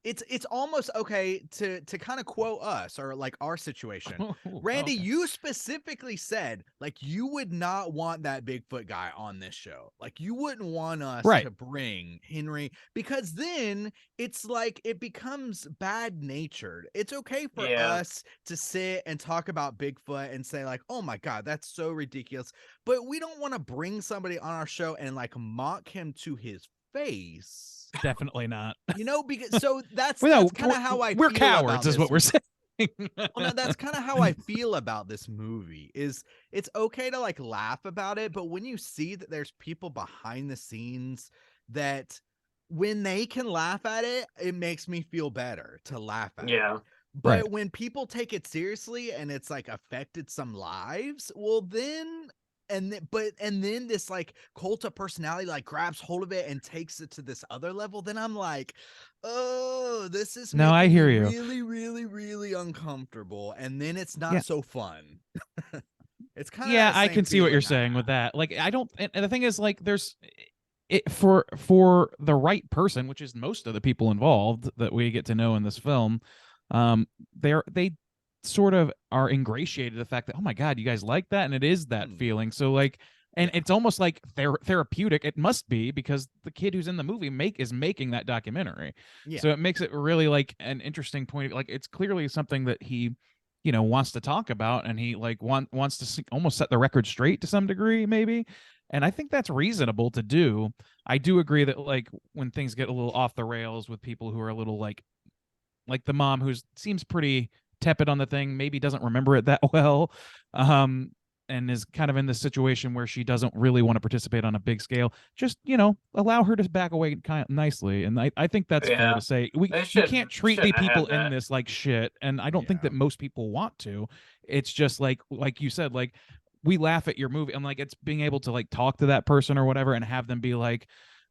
Speaker 6: it's almost okay to kind of quote us, or like our situation. Randy,
Speaker 1: Okay.
Speaker 6: you specifically said like you would not want that Bigfoot guy on this show. Like you wouldn't want us
Speaker 1: Right.
Speaker 6: to bring Henry, because then it's like it becomes bad natured. It's okay for
Speaker 3: Yeah.
Speaker 6: us to sit and talk about Bigfoot and say like, oh my God, that's so ridiculous. But we don't want to bring somebody on our show and like mock him to his face.
Speaker 1: Definitely not.
Speaker 6: Because so that's
Speaker 1: Well,
Speaker 6: kind of how I
Speaker 1: we're
Speaker 6: feel
Speaker 1: cowards,
Speaker 6: about
Speaker 1: is
Speaker 6: this
Speaker 1: what we're
Speaker 6: movie.
Speaker 1: saying.
Speaker 6: Well, no, that's kind of how I feel about this movie. Is it's okay to like laugh about it, but when you see that there's people behind the scenes that when they can laugh at it, it makes me feel better to laugh at it.
Speaker 3: Yeah.
Speaker 6: But
Speaker 1: Right.
Speaker 6: when people take it seriously and it's like affected some lives, well then and then this like cult of personality like grabs hold of it and takes it to this other level, then I'm like, oh, this is
Speaker 1: No, I
Speaker 6: making
Speaker 1: hear
Speaker 6: me
Speaker 1: you.
Speaker 6: really, really, really uncomfortable, and then it's not
Speaker 1: Yeah.
Speaker 6: so fun. It's kind of
Speaker 1: Yeah, I can see what you're saying with that. Like, I don't. And the thing is, like, there's for the right person, which is most of the people involved that we get to know in this film, they sort of are ingratiated the fact that, oh my god, you guys like that, and it is that feeling. So like, and it's almost like therapeutic. It must be, because the kid who's in the movie is making that documentary.
Speaker 6: Yeah.
Speaker 1: So it makes it really like an interesting point. Like, it's clearly something that he, wants to talk about, and he like wants to almost set the record straight to some degree, maybe. And I think that's reasonable to do. I do agree that like when things get a little off the rails with people who are a little like the mom, who seems pretty tepid on the thing, maybe doesn't remember it that well, and is kind of in this situation where she doesn't really want to participate on a big scale, just allow her to back away kind of nicely. And I think that's fair to say. You can't treat the people in this like shit, and I don't think that most people want to. It's just like you said, like, we laugh at your movie, and like, it's being able to like talk to that person or whatever and have them be like,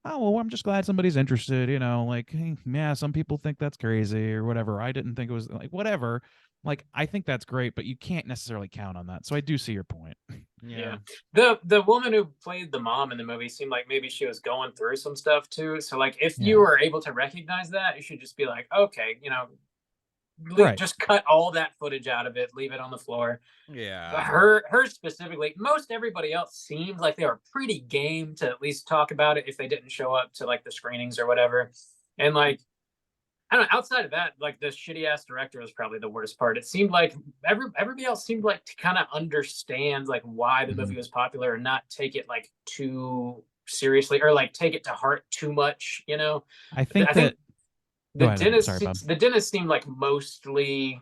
Speaker 1: oh, well, I'm just glad somebody's interested, like, hey, yeah, some people think that's crazy or whatever. I didn't think it was, like, whatever. Like, I think that's great, but you can't necessarily count on that. So I do see your point.
Speaker 3: Yeah. The woman who played the mom in the movie seemed like maybe she was going through some stuff too. So like, if you were able to recognize that, you should just be like, okay, just cut all that footage out of it, leave it on the floor.
Speaker 6: Yeah.
Speaker 3: But her specifically, most everybody else seemed like they were pretty game to at least talk about it if they didn't show up to like the screenings or whatever. And like, I don't know, outside of that, like, the shitty ass director was probably the worst part. It seemed like everybody else seemed like to kind of understand like why the movie was popular and not take it like too seriously or like take it to heart too much,
Speaker 1: I think
Speaker 3: the dentist seemed like mostly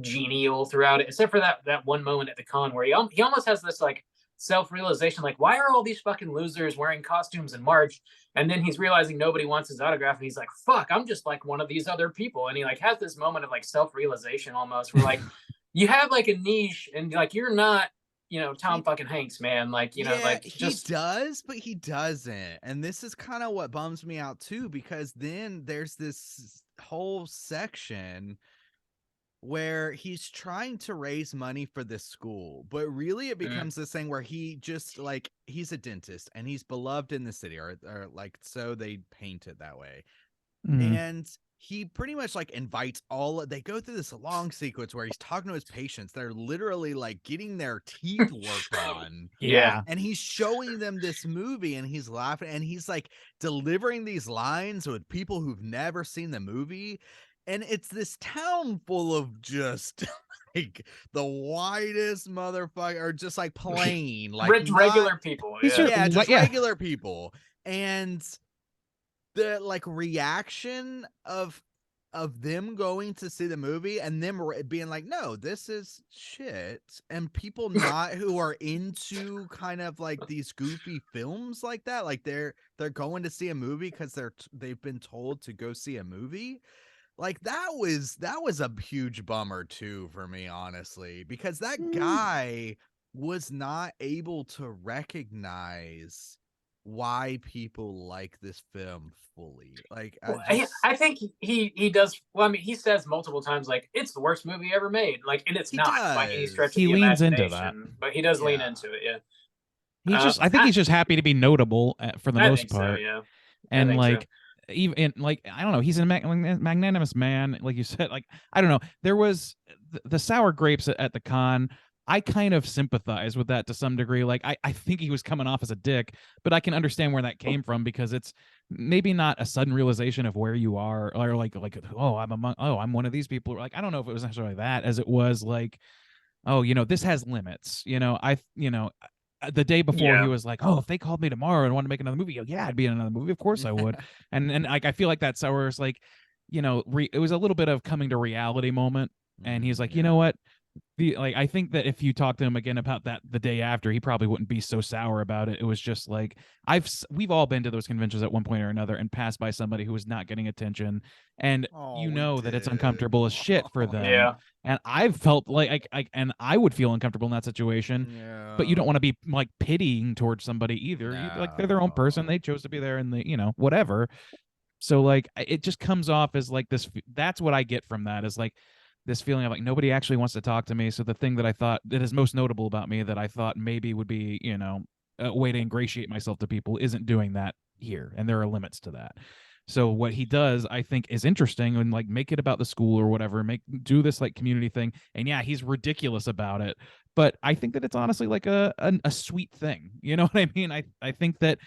Speaker 3: genial throughout it, except for that one moment at the con where he almost has this like self-realization, like, why are all these fucking losers wearing costumes in March? And then he's realizing nobody wants his autograph, and he's like, fuck, I'm just like one of these other people. And he like has this moment of like self-realization almost, where like you have like a niche, and like you're not Tom fucking Hanks, man. Like, like, just...
Speaker 6: he does, but he doesn't. And this is kind of what bums me out too, because then there's this whole section where he's trying to raise money for this school, but really it becomes this thing where he just like, he's a dentist and he's beloved in the city, or like, so they paint it that way. And he pretty much like invites they go through this long sequence where he's talking to his patients. They're literally like getting their teeth worked on.
Speaker 3: Yeah.
Speaker 6: And he's showing them this movie, and he's laughing, and he's like delivering these lines with people who've never seen the movie. And it's this town full of just like the whitest motherfucker, or just like plain, like
Speaker 3: regular people.
Speaker 6: Regular people. And the like reaction of them going to see the movie and them being like, no, this is shit, and people not who are into kind of like these goofy films like that, like they're going to see a movie because they've been told to go see a movie. Like, that was a huge bummer too for me, honestly, because that guy was not able to recognize why people like this film fully. Like,
Speaker 3: I think he does. Well, I mean, he says multiple times like, it's the worst movie ever made. Like, and it's not by any stretch of the
Speaker 1: leans into
Speaker 3: imagination,
Speaker 1: that,
Speaker 3: but he does lean into it.
Speaker 1: Yeah. I think he's just happy to be notable for the most part.
Speaker 3: So, yeah.
Speaker 1: And like, so. Even like, I don't know, he's a magnanimous man, like you said. Like, I don't know, there was the sour grapes at the con. I kind of sympathize with that to some degree. Like, I think he was coming off as a dick, but I can understand where that came from, because it's maybe not a sudden realization of where you are, or like I'm one of these people. Like, I don't know if it was necessarily that, as it was like, oh, this has limits. The day before, he was like, oh, if they called me tomorrow and wanted to make another movie, I'd be in another movie. Of course I would. and like, I feel like that's sour is like, it was a little bit of coming to reality moment. And he's like, you know what? I think that if you talk to him again about that the day after, he probably wouldn't be so sour about it. It was just like, we've all been to those conventions at one point or another and passed by somebody who was not getting attention, and that it's uncomfortable as shit for them.
Speaker 3: Yeah.
Speaker 1: And I've felt like and I would feel uncomfortable in that situation.
Speaker 6: Yeah.
Speaker 1: But you don't want to be like pitying towards somebody either. Like, they're their own person. They chose to be there, and whatever. So like, it just comes off as like this. That's what I get from that, is like this feeling of like, nobody actually wants to talk to me. So the thing that I thought that is most notable about me, that I thought maybe would be, way to ingratiate myself to people isn't doing that here, and there are limits to that. So what he does, I think, is interesting, and like make it about the school or whatever, do this like community thing. And yeah, he's ridiculous about it, but I think that it's honestly like a sweet thing. You know what I mean? I think that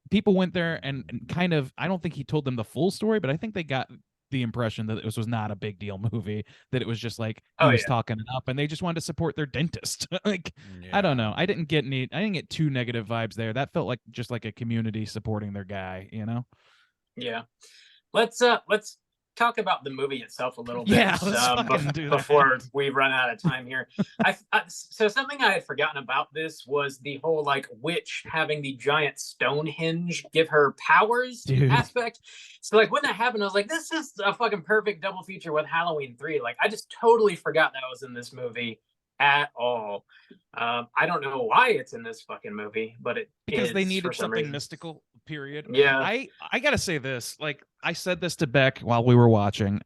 Speaker 1: people went there and kind of, I don't think he told them the full story, but I think they got the impression that this was not a big deal movie, that it was just like he was talking it up, and they just wanted to support their dentist. Like, I don't know. I didn't get too negative vibes there. That felt like just like a community supporting their guy, you know?
Speaker 3: Yeah. Let's talk about the movie itself a little bit.
Speaker 1: Yeah, let's fucking do that.
Speaker 3: Before we run out of time here. So something I had forgotten about this was the whole like witch having the giant Stonehenge give her powers aspect. So like when that happened, I was like, this is a fucking perfect double feature with Halloween 3. Like I just totally forgot that was in this movie at all. I don't know why it's in this fucking movie, but
Speaker 1: because they needed something mystical, period. Yeah. I gotta say this, like I said this to Beck while we were watching.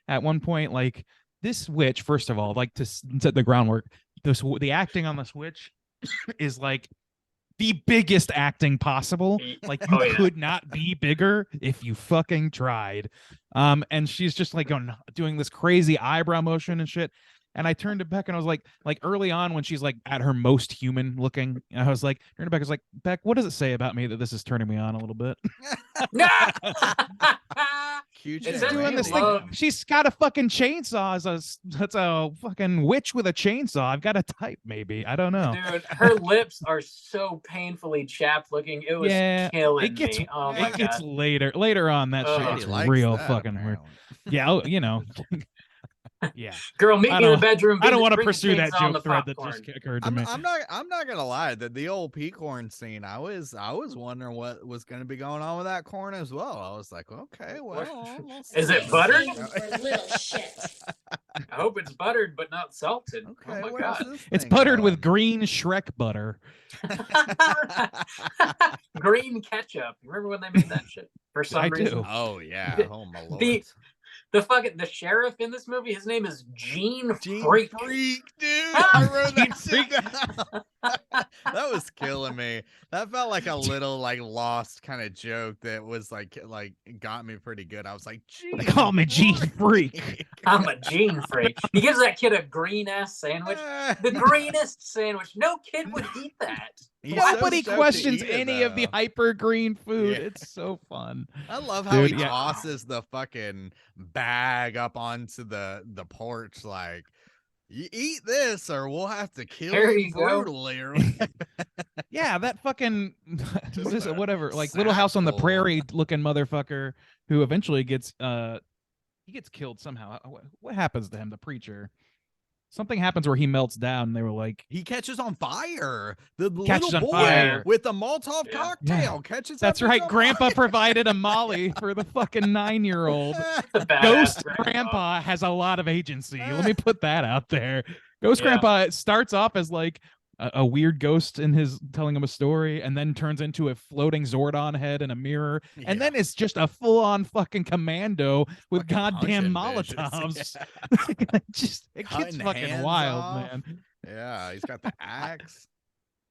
Speaker 1: At one point, like this witch, first of all, like to set the groundwork, the acting on this witch is like the biggest acting possible. Like you could not be bigger if you fucking tried. And she's just like doing this crazy eyebrow motion and shit. And I turned to Beck and I was like early on when she's like at her most human looking, I was like, turned to Beck, I was like, Beck, what does it say about me that this is turning me on a little bit?
Speaker 6: Cute.
Speaker 1: She's doing this thing. She's got a fucking chainsaw. That's a fucking witch with a chainsaw. I've got a type, maybe. I don't know.
Speaker 3: Dude, her lips are so painfully chapped looking. It was killing me. Oh my God.
Speaker 1: It gets later on. That shit is real fucking weird. Yeah, you know. Yeah,
Speaker 3: girl, meet me in the bedroom.
Speaker 1: I don't want to pursue that joke thread that just occurred to me.
Speaker 6: I'm not gonna lie. The old pea corn scene, I was wondering what was gonna be going on with that corn as well. I was like, okay, well,
Speaker 3: is it buttered?
Speaker 7: Little shit.
Speaker 3: I hope it's buttered but not salted. Okay, oh my God,
Speaker 1: it's buttered with green Shrek butter.
Speaker 3: Green ketchup. Remember when they made that shit for some reason?
Speaker 6: Oh yeah. Oh my Lord.
Speaker 3: The sheriff in this movie, his name is Gene Freak.
Speaker 6: Dude. I wrote that that was killing me. That felt like a little like lost kind of joke that was like got me pretty good. I was like,
Speaker 1: they call me Gene Freak.
Speaker 3: I'm a Gene Freak. He gives that kid a green ass sandwich. The greenest sandwich. No kid would eat that.
Speaker 1: Nobody questions any of the hyper green food. Yeah. It's so fun.
Speaker 6: I love how he tosses the fucking bag up onto the porch like, you eat this or we'll have to kill you brutally.
Speaker 1: Yeah, that fucking whatever, like Little House on the Prairie looking motherfucker who eventually gets killed somehow. What happens to him? The preacher. Something happens where he melts down, and they were like,
Speaker 6: he catches on fire. The little boy with the Molotov cocktail catches.
Speaker 1: That's right. Grandpa provided a Molly for the fucking 9-year-old. Ghost Grandpa has a lot of agency. Let me put that out there. Ghost Grandpa starts off as like a weird ghost in his telling him a story, and then turns into a floating Zordon head in a mirror, and then it's just a full-on fucking commando with goddamn Molotovs. It gets fucking wild, man.
Speaker 6: Yeah, he's got the axe.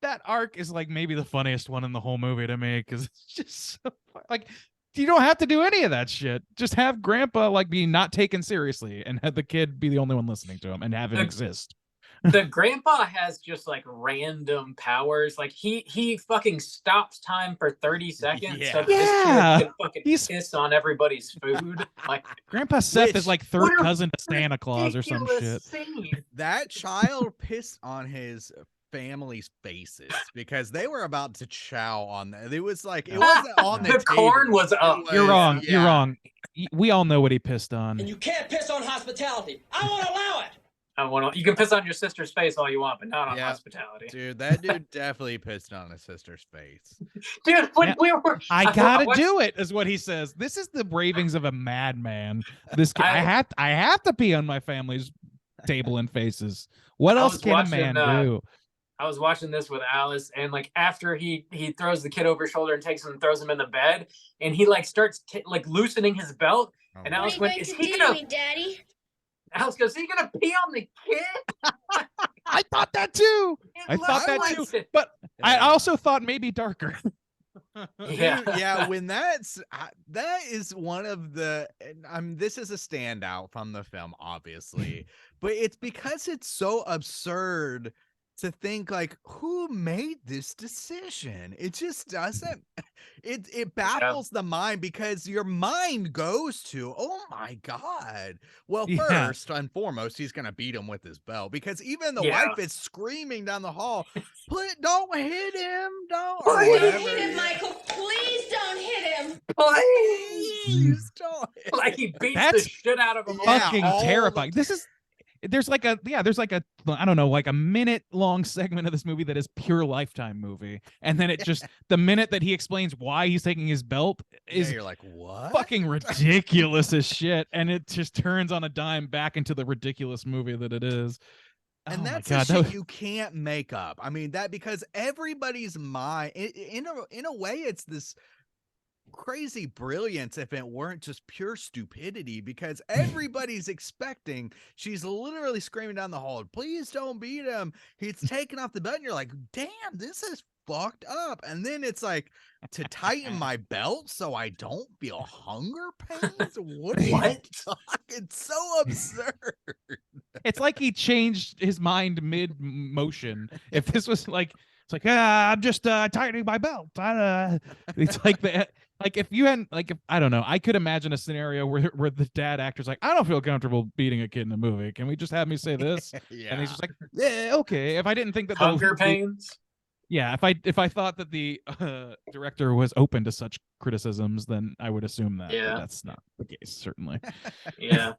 Speaker 1: That arc is like maybe the funniest one in the whole movie to me, because it's just so like you don't have to do any of that shit. Just have Grandpa like be not taken seriously, and have the kid be the only one listening to him, and have him exist.
Speaker 3: The grandpa has just like random powers. Like he fucking stops time for 30 seconds so that this kid can fucking piss on everybody's food. Like
Speaker 1: Grandpa Seth is like third cousin to Santa Claus or some shit.
Speaker 6: That child pissed on his family's faces because they were about to chow on that. It was like it wasn't on the table.
Speaker 3: Corn was up.
Speaker 1: You're wrong. You're wrong. We all know what he pissed on.
Speaker 10: And you can't piss on hospitality. I won't allow it.
Speaker 3: You can piss on your sister's face all you want, but not on hospitality.
Speaker 6: Dude, that dude definitely pissed on his sister's face.
Speaker 3: Dude, when we were...
Speaker 1: I gotta do it, is what he says. This is the ravings of a madman. This I have to pee on my family's table and faces. What else can a man do?
Speaker 3: I was watching this with Alice, and like after he throws the kid over his shoulder and takes him and throws him in the bed, and he like starts like loosening his belt, and Alice went, "Is he gonna, Daddy?" Alice goes, "Is he gonna pee on the kid?"
Speaker 1: I thought that too. I thought that too. But I also thought maybe darker.
Speaker 3: Yeah.
Speaker 6: Dude, yeah, when that is one of the this is a standout from the film, obviously, but it's because it's so absurd to think like, who made this decision? It just doesn't. It baffles the mind, because your mind goes to, oh my god. Well,
Speaker 1: Yeah.
Speaker 6: first and foremost, he's gonna beat him with his belt, because even the
Speaker 3: Yeah.
Speaker 6: wife is screaming down the hall, don't hit him, don't,
Speaker 3: Please.
Speaker 6: or
Speaker 7: Don't
Speaker 6: whatever.
Speaker 7: hit him, Michael. Please don't hit him.
Speaker 6: Please don't hit
Speaker 3: Like he beats the
Speaker 1: That's
Speaker 3: shit out of him.
Speaker 6: Yeah,
Speaker 1: Fucking
Speaker 6: all the
Speaker 1: terrifying. There's like a I don't know, like a minute long segment of this movie that is pure Lifetime movie, and then it just the minute that he explains why he's taking his belt is
Speaker 6: you're like, what?
Speaker 1: fucking ridiculous as shit, and it just turns on a dime back into the ridiculous movie that it is.
Speaker 6: And
Speaker 1: Oh my
Speaker 6: that's
Speaker 1: God,
Speaker 6: the
Speaker 1: that
Speaker 6: shit
Speaker 1: was-
Speaker 6: you can't make up. I mean, that because everybody's mind, in a way, it's this crazy brilliance if it weren't just pure stupidity, because everybody's expecting, she's literally screaming down the hall, please don't beat him, he's taking off the belt, and you're like, damn, this is fucked up. And then it's like, to tighten my belt so I don't feel hunger pains. What are you talking? It's so absurd.
Speaker 1: It's like he changed his mind mid motion. If this was like, it's like, I'm just tightening my belt. It's like that. Like if you hadn't, like, if I don't know, I could imagine a scenario where the dad actor's like, I don't feel comfortable beating a kid in a movie. Can we just have me say this?
Speaker 6: Yeah.
Speaker 1: And he's just like, yeah, okay. If I didn't think that
Speaker 3: Hunger pains.
Speaker 1: Yeah, if I thought that the director was open to such criticisms, then I would assume that.
Speaker 3: Yeah.
Speaker 1: But that's not the case, certainly.
Speaker 3: Yeah.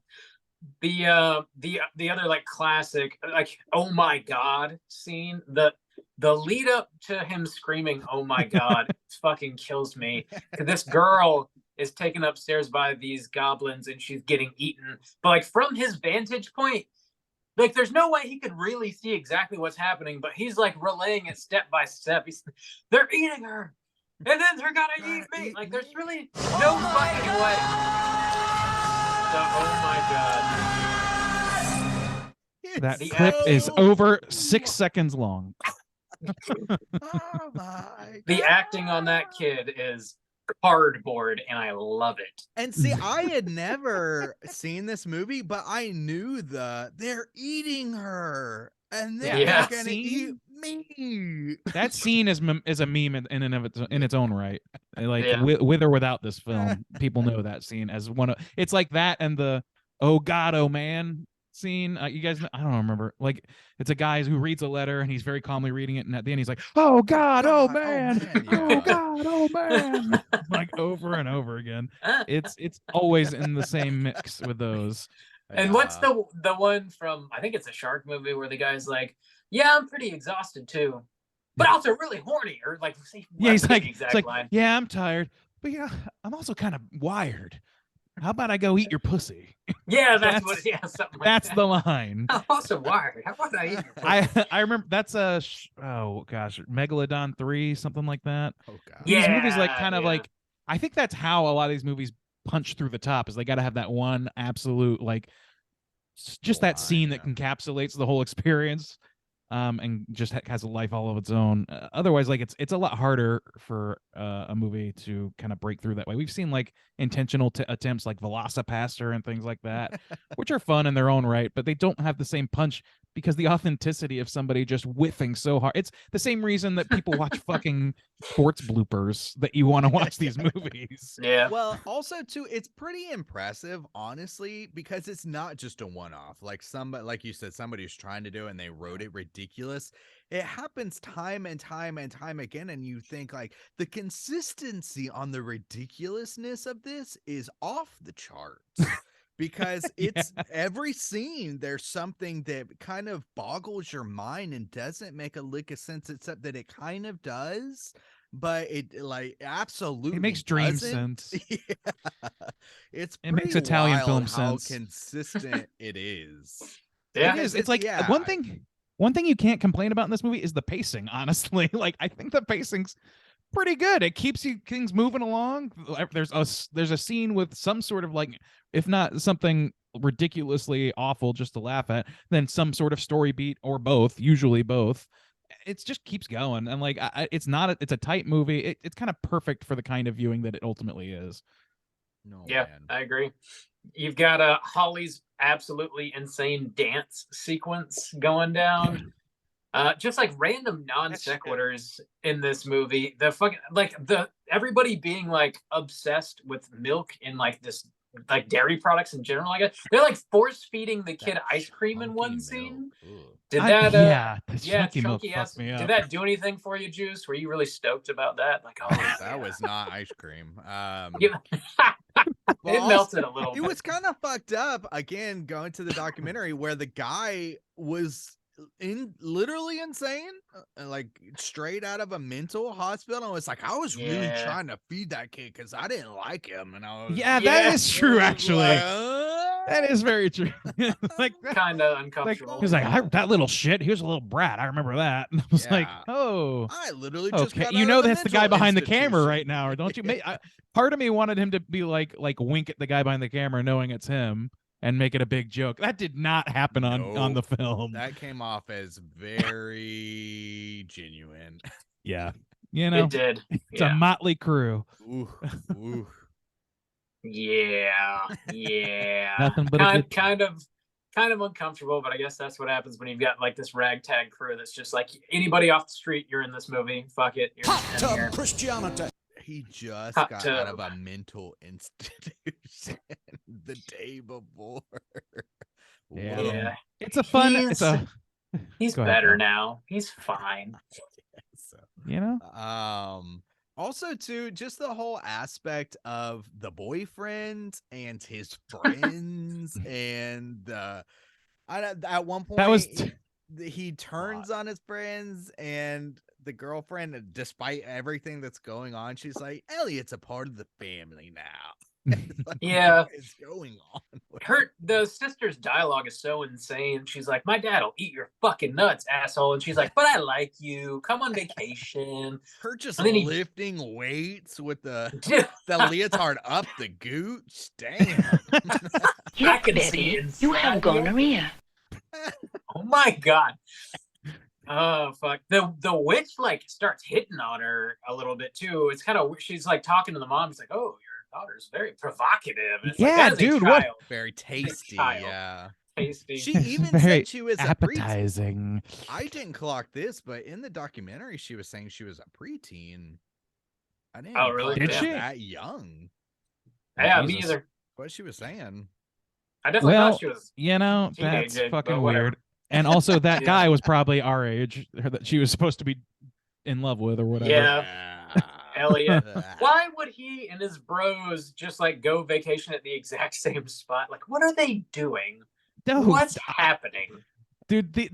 Speaker 3: The other like classic, like, oh my god scene, the lead up to him screaming oh my god fucking kills me. This girl is taken upstairs by these goblins and she's getting eaten, but like from his vantage point, like there's no way he could really see exactly what's happening, but he's like relaying it step by step. They're eating her and then they're gonna eat me. Like there's really no fucking way. Oh my god.
Speaker 1: That
Speaker 3: The
Speaker 1: clip is
Speaker 3: acting-
Speaker 1: over 6 seconds long.
Speaker 6: Oh my
Speaker 3: The
Speaker 6: God.
Speaker 3: acting on that kid is cardboard, and I love it.
Speaker 6: And see, I had never seen this movie, but I knew they're eating her, and they're
Speaker 3: Yeah.
Speaker 6: gonna eat me.
Speaker 1: That scene is a meme in its own right. Like
Speaker 3: Yeah.
Speaker 1: with or without this film, people know that scene as one of. It's like that and the "Oh God, oh man" scene. You guys, I don't remember. Like it's a guy who reads a letter and he's very calmly reading it, and at the end he's like, "Oh God, oh man,
Speaker 6: yeah.
Speaker 1: oh God, oh man," like over and over again. It's always in the same mix with those.
Speaker 3: And what's the one from, I think it's a shark movie where the guy's like, yeah, I'm pretty exhausted too, but also really horny, or like,
Speaker 1: Yeah, he's
Speaker 3: I forget
Speaker 1: like,
Speaker 3: the
Speaker 1: it's
Speaker 3: exact
Speaker 1: like,
Speaker 3: line.
Speaker 1: yeah, I'm tired, but yeah, I'm also kind of wired. How about I go eat your pussy?
Speaker 3: Yeah, that's what. Yeah, something like
Speaker 1: That's
Speaker 3: that.
Speaker 1: the line.
Speaker 3: I'm also wired. How about I eat your pussy?
Speaker 1: I remember that's a oh gosh, Megalodon 3, something like that.
Speaker 6: Oh God.
Speaker 1: These movies like
Speaker 3: Yeah,
Speaker 1: kind of
Speaker 3: yeah.
Speaker 1: like, I think that's how a lot of these movies punch through the top, is they got to have that one absolute like just that
Speaker 6: Line,
Speaker 1: scene that
Speaker 6: yeah.
Speaker 1: encapsulates the whole experience. And just has a life all of its own. Otherwise, like it's a lot harder for a movie to kind of break through that way. We've seen like intentional attempts like Velocipaster and things like that, which are fun in their own right, but they don't have the same punch because the authenticity of somebody just whiffing so hard. It's the same reason that people watch fucking sports bloopers, that you want to watch these movies.
Speaker 3: Yeah.
Speaker 6: Well, also too, it's pretty impressive, honestly, because it's not just a one-off. Like somebody, like you said, somebody who's trying to do it and they wrote it ridiculous. It happens time and time and time again, and you think like the consistency on the ridiculousness of this is off the charts. Because it's every scene, there's something that kind of boggles your mind and doesn't make a lick of sense, except that it kind of does, but it like absolutely
Speaker 1: makes dream
Speaker 6: doesn't.
Speaker 1: sense.
Speaker 6: Yeah. It's
Speaker 1: It makes
Speaker 6: pretty
Speaker 1: Italian film
Speaker 6: wild how
Speaker 1: sense.
Speaker 6: consistent it is.
Speaker 3: Yeah.
Speaker 1: It is. It's like
Speaker 6: yeah.
Speaker 1: one thing you can't complain about in this movie is the pacing, honestly. Like I think the pacing's pretty good. It keeps things moving along. There's a scene with some sort of like, if not something ridiculously awful just to laugh at, then some sort of story beat or both, usually both. It just keeps going, and like it's a tight movie. It's kind of perfect for the kind of viewing that it ultimately is.
Speaker 6: No,
Speaker 3: Yeah,
Speaker 6: man.
Speaker 3: I agree. You've got Holly's absolutely insane dance sequence going down. Just like random non sequiturs in this movie. The fucking everybody being like obsessed with milk and like this like dairy products in general. I guess they're like force feeding the kid ice cream in one scene. Did that?
Speaker 1: This
Speaker 3: yeah,
Speaker 1: chunky milk
Speaker 3: chunky
Speaker 1: fucked
Speaker 3: ass.
Speaker 1: me up.
Speaker 3: Did that do anything for you, Juice? Were you really stoked about that? Like, oh,
Speaker 6: That was not ice cream.
Speaker 3: Yeah.
Speaker 6: Well,
Speaker 3: It melted a little
Speaker 6: It
Speaker 3: bit.
Speaker 6: was kind of fucked up. Again, going to the documentary where the guy was literally insane, like straight out of a mental hospital. And it's like I was really
Speaker 3: Yeah.
Speaker 6: trying to feed that kid because I didn't like him, and I was
Speaker 1: Yeah, that is true.
Speaker 6: I was
Speaker 1: Actually,
Speaker 6: like,
Speaker 1: that is very true. Like that.
Speaker 3: Kind of
Speaker 1: Like,
Speaker 3: uncomfortable.
Speaker 1: he was like, that little shit. He was a little brat. I remember that. And I was like,
Speaker 6: Yeah.
Speaker 1: oh,
Speaker 6: I literally just
Speaker 1: okay.
Speaker 6: got
Speaker 1: You
Speaker 6: out
Speaker 1: know
Speaker 6: of a
Speaker 1: that's the guy
Speaker 6: mental
Speaker 1: behind the camera
Speaker 6: institution.
Speaker 1: right now, or don't you? Part of me wanted him to be like wink at the guy behind the camera, knowing it's him, and make it a big joke. That did not happen on the film.
Speaker 6: That came off as very genuine.
Speaker 1: Yeah, you know,
Speaker 3: It did.
Speaker 1: it's a motley crew.
Speaker 6: Ooh, ooh.
Speaker 3: Yeah.
Speaker 1: Nothing but a good
Speaker 3: kind of uncomfortable, but I guess that's what happens when you've got like this ragtag crew that's just like anybody off the street, you're in this movie. Fuck it. You're just in here.
Speaker 4: Christianity.
Speaker 6: He just
Speaker 3: Hot
Speaker 6: got
Speaker 3: tub.
Speaker 6: out of a mental institution the day before.
Speaker 1: Yeah.
Speaker 6: Whoa.
Speaker 3: Yeah.
Speaker 1: It's a fun. It's a.
Speaker 3: He's
Speaker 1: Go ahead,
Speaker 3: better
Speaker 1: Paul.
Speaker 3: now. He's fine.
Speaker 6: So,
Speaker 1: You know.
Speaker 6: also too, just the whole aspect of the boyfriend and his friends and at one point
Speaker 1: That was.
Speaker 6: he turns on his friends and the girlfriend, despite everything that's going on, she's like, Elliot's a part of the family now. Like,
Speaker 3: Yeah.
Speaker 6: what is going on?
Speaker 3: The sister's dialogue is so insane. She's like, my dad'll eat your fucking nuts, asshole. And she's like, but I like you. Come on vacation.
Speaker 6: Her just
Speaker 3: And then he-
Speaker 6: lifting weights with the leotard up the gooch. Damn.
Speaker 3: I can see it.
Speaker 5: You have gonorrhea.
Speaker 3: Oh my god. Oh fuck. The witch like starts hitting on her a little bit too. It's kind of she's like talking to the mom. It's like, oh, your daughter's very provocative. And it's like,
Speaker 1: Yeah,
Speaker 3: that is a
Speaker 1: dude, what-
Speaker 3: child.
Speaker 6: Very tasty.
Speaker 3: child.
Speaker 6: Yeah.
Speaker 3: Tasty.
Speaker 6: She even
Speaker 1: Very
Speaker 6: said she was a preteen.
Speaker 1: appetizing.
Speaker 6: I didn't clock this, but in the documentary, she was saying she was a preteen. I didn't.
Speaker 3: Oh,
Speaker 6: even
Speaker 3: really?
Speaker 6: clock
Speaker 1: Did
Speaker 6: that
Speaker 1: she?
Speaker 6: That young?
Speaker 3: Yeah, me
Speaker 1: Jesus.
Speaker 3: either.
Speaker 6: What she was saying?
Speaker 3: I definitely
Speaker 1: Well,
Speaker 3: thought she was.
Speaker 1: you know,
Speaker 3: Teenage
Speaker 1: that's
Speaker 3: age, but
Speaker 1: fucking
Speaker 3: whatever.
Speaker 1: weird. And also, that
Speaker 3: Yeah.
Speaker 1: guy was probably our age, that she was supposed to be in love with, or whatever.
Speaker 3: Yeah. Elliot. Why would he and his bros just like go vacation at the exact same spot? Like, what are they doing?
Speaker 1: Dude,
Speaker 3: What's happening?
Speaker 1: dude,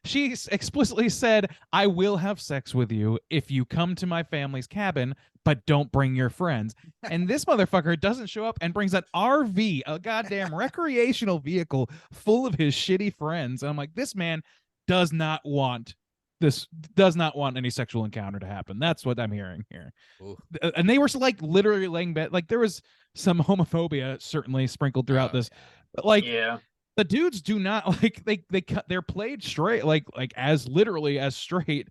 Speaker 1: she explicitly said, I will have sex with you if you come to my family's cabin, but don't bring your friends. And this motherfucker doesn't show up and brings an RV, a goddamn recreational vehicle full of his shitty friends. And I'm like, this man does not want any sexual encounter to happen. That's what I'm hearing here.
Speaker 6: Ooh.
Speaker 1: And they were like literally laying bed. Like there was some homophobia certainly sprinkled throughout this, but like
Speaker 3: Yeah.
Speaker 1: the dudes do not like they're played straight, like as literally as straight,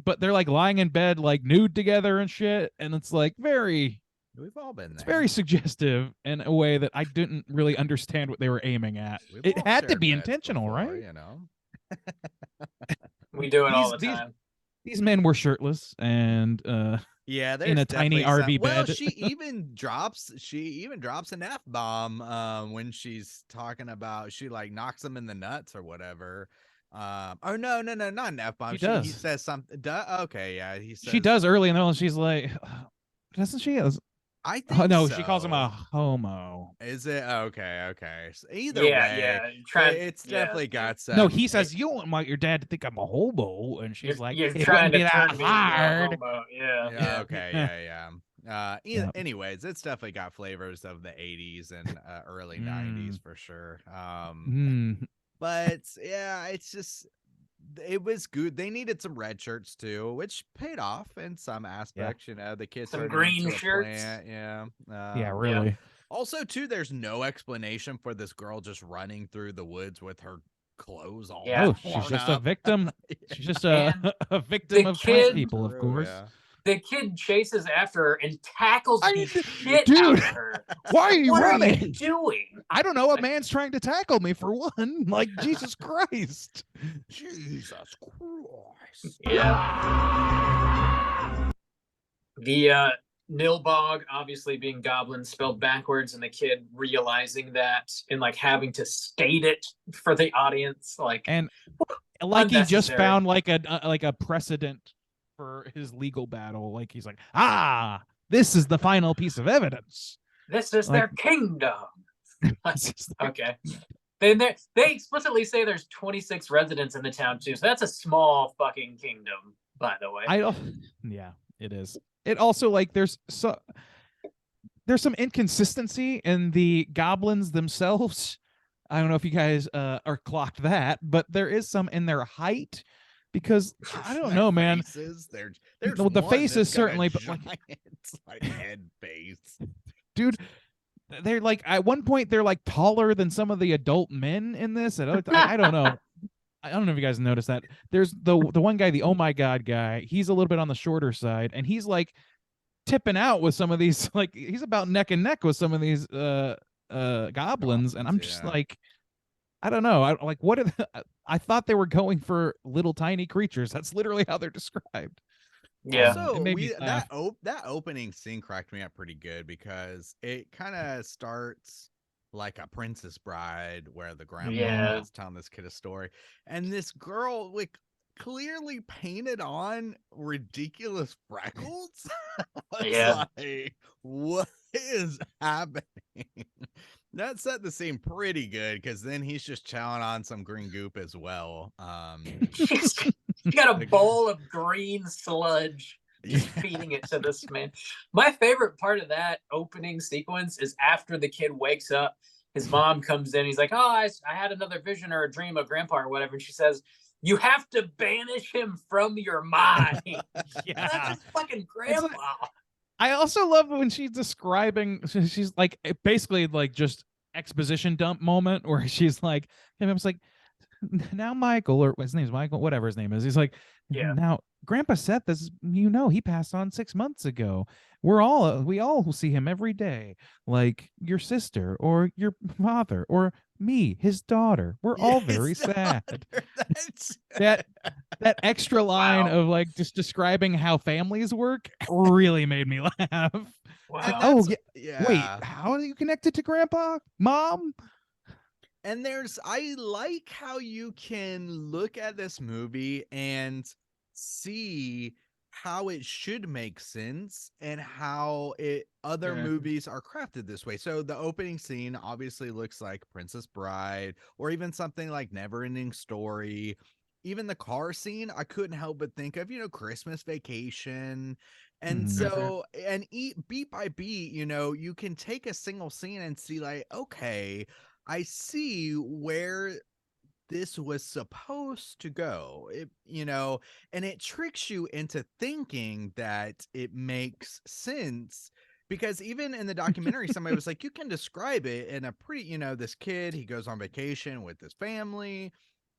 Speaker 1: but they're like lying in bed like nude together and shit, and it's like very,
Speaker 6: We've all been there.
Speaker 1: it's very suggestive in a way that I didn't really understand what they were aiming at.
Speaker 6: We've
Speaker 1: It
Speaker 6: all
Speaker 1: had to
Speaker 6: shared
Speaker 1: be
Speaker 6: beds
Speaker 1: intentional,
Speaker 6: before,
Speaker 1: right?
Speaker 6: You know.
Speaker 3: We do it all the
Speaker 1: These-
Speaker 3: time.
Speaker 1: These men were shirtless and
Speaker 6: Yeah, there's
Speaker 1: in a tiny
Speaker 6: definitely
Speaker 1: RV
Speaker 6: Well,
Speaker 1: bed.
Speaker 6: she even drops an F-bomb when she's talking about, she like knocks them in the nuts or whatever. Oh no, not an F-bomb.
Speaker 1: She
Speaker 6: He
Speaker 1: does.
Speaker 6: says something. Okay, yeah, he says
Speaker 1: she does early in the middle. She's like, doesn't she?
Speaker 6: I
Speaker 1: Oh,
Speaker 6: think
Speaker 1: no,
Speaker 6: so.
Speaker 1: she calls him a homo.
Speaker 6: Is it okay? So either
Speaker 3: Yeah,
Speaker 6: way,
Speaker 3: yeah.
Speaker 6: it's definitely got some.
Speaker 1: No, he says you don't want your dad to think I'm a hobo, and she's like,
Speaker 3: you're
Speaker 1: it
Speaker 3: trying
Speaker 1: wouldn't be
Speaker 3: to
Speaker 1: that
Speaker 3: turn me into a
Speaker 1: hard.
Speaker 3: homo. Yeah.
Speaker 6: Yeah, okay, yeah.
Speaker 1: Yep.
Speaker 6: Anyways, it's definitely got flavors of the 80s and early 90s for sure.
Speaker 1: Mm.
Speaker 6: But yeah, it's just it was good. They needed some red shirts too, which paid off in some aspects. You know, the kids
Speaker 3: Some
Speaker 6: turned
Speaker 3: green
Speaker 6: into a
Speaker 3: shirts.
Speaker 6: plant, yeah.
Speaker 1: Yeah, really.
Speaker 6: Also, too, there's no explanation for this girl just running through the woods with her clothes all
Speaker 3: Yeah.
Speaker 1: Oh, she's
Speaker 6: torn
Speaker 1: just a
Speaker 6: up.
Speaker 1: victim. She's just
Speaker 3: And
Speaker 1: a victim
Speaker 3: the
Speaker 1: of plant
Speaker 3: kid-
Speaker 1: people, of
Speaker 6: True,
Speaker 1: course.
Speaker 6: yeah.
Speaker 3: The kid chases after her and tackles
Speaker 1: I
Speaker 3: the
Speaker 1: mean,
Speaker 3: shit out
Speaker 1: dude,
Speaker 3: of her.
Speaker 1: why are you
Speaker 3: What are
Speaker 1: running?
Speaker 3: you doing?
Speaker 1: I don't know. A man's trying to tackle me for one. Like, Jesus Christ.
Speaker 6: Jesus Christ.
Speaker 3: Yeah. The Nilbog obviously being goblin spelled backwards, and the kid realizing that and like having to state it for the audience, like
Speaker 1: And like he just
Speaker 3: unnecessary.
Speaker 1: found like a precedent for his legal battle. Like he's like, this is the final piece of evidence.
Speaker 3: This is
Speaker 1: like-
Speaker 3: their kingdom.
Speaker 1: This is the-
Speaker 3: Okay. They explicitly say there's 26 residents in the town too, so that's a small fucking kingdom, by the way.
Speaker 1: Yeah, it is. It also like there's some inconsistency in the goblins themselves. I don't know if you guys are clocked that, but there is some in their height because I don't know, man.
Speaker 6: Faces, there's
Speaker 1: Well, the
Speaker 6: one
Speaker 1: faces
Speaker 6: that's got a
Speaker 1: certainly, but like,
Speaker 6: giant, head face.
Speaker 1: dude, they're like at one point they're like taller than some of the adult men in this. And I don't know. I don't know if you guys noticed that. There's the one guy, the oh my god guy. He's a little bit on the shorter side, and he's like tipping out with some of these. Like he's about neck and neck with some of these goblins, and I'm just
Speaker 6: yeah.
Speaker 1: like, I don't know. I thought they were going for little tiny creatures. That's literally how they're described.
Speaker 3: Yeah.
Speaker 6: Also,
Speaker 1: It made me laugh.
Speaker 6: that opening scene cracked me up pretty good because it kind of starts like a Princess Bride, where the grandma
Speaker 3: Yeah.
Speaker 6: is telling this kid a story, and this girl like clearly painted on ridiculous freckles. It's
Speaker 3: Yeah.
Speaker 6: like, what is happening? That set the scene pretty good because then he's just chowing on some green goop as well.
Speaker 3: You got a bowl of green sludge, just feeding it to this man. My favorite part of that opening sequence is after the kid wakes up, his mom comes in, he's like, oh, I had another vision or a dream of grandpa or whatever, and she says, you have to banish him from your mind.
Speaker 1: Yeah.
Speaker 3: That's his fucking grandpa.
Speaker 1: I also love when she's describing. She's like basically like just exposition dump moment where she's like, and I was like, now Michael, or his name's Michael, whatever his name is. He's like,
Speaker 3: Yeah.
Speaker 1: now Grandpa Seth is, he passed on 6 months ago. We all see him every day, like your sister or your father or me, his daughter. We're all very sad. That extra line
Speaker 3: Wow.
Speaker 1: of like just describing how families work really made me laugh.
Speaker 3: Wow.
Speaker 1: Oh yeah.
Speaker 6: Yeah.
Speaker 1: Wait, how are you connected to Grandpa, Mom?
Speaker 6: And I like how you can look at this movie and see how it should make sense and how other
Speaker 3: Yeah.
Speaker 6: movies are crafted this way. So the opening scene obviously looks like Princess Bride or even something like Neverending Story. Even the car scene, I couldn't help but think of, Christmas Vacation. And
Speaker 1: Mhm.
Speaker 6: so, and beat by beat, you can take a single scene and see like, okay, I see where this was supposed to go. And it tricks you into thinking that it makes sense. Because even in the documentary, somebody was like, you can describe it in a pretty, this kid, he goes on vacation with his family,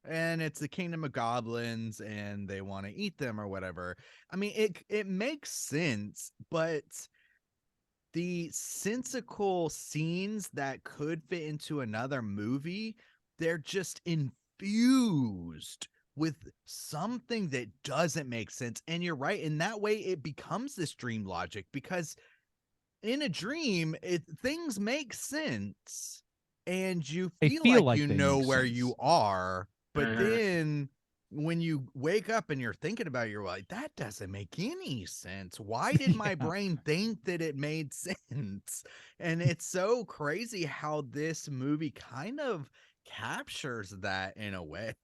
Speaker 6: and it's the kingdom of goblins, and they want to eat them or whatever. I mean, it makes sense, but the sensical scenes that could fit into another movie, they're just infused with something that doesn't make sense. And you're right, in that way it becomes this dream logic, because in a dream things make sense and you feel like you
Speaker 1: they
Speaker 6: know
Speaker 1: make
Speaker 6: where
Speaker 1: sense.
Speaker 6: you are, but
Speaker 3: Mhm.
Speaker 6: then when you wake up and you're thinking about it, you're like, that doesn't make any sense. Why did my
Speaker 1: Yeah.
Speaker 6: brain think that it made sense? And it's so crazy how this movie kind of captures that in a way.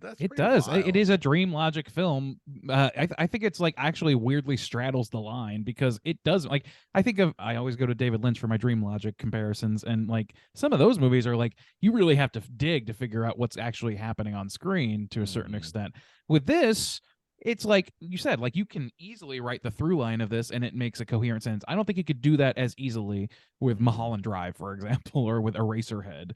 Speaker 6: That's
Speaker 1: It
Speaker 6: pretty
Speaker 1: does. It
Speaker 6: wild.
Speaker 1: is a dream logic film. I think it's like actually weirdly straddles the line because it doesn't like. I always go to David Lynch for my dream logic comparisons, and like some of those movies are like you really have to dig to figure out what's actually happening on screen to a certain extent. With this, it's like you said, like you can easily write the through line of this and it makes a coherent sense. I don't think you could do that as easily with Mulholland Drive, for example, or with Eraserhead.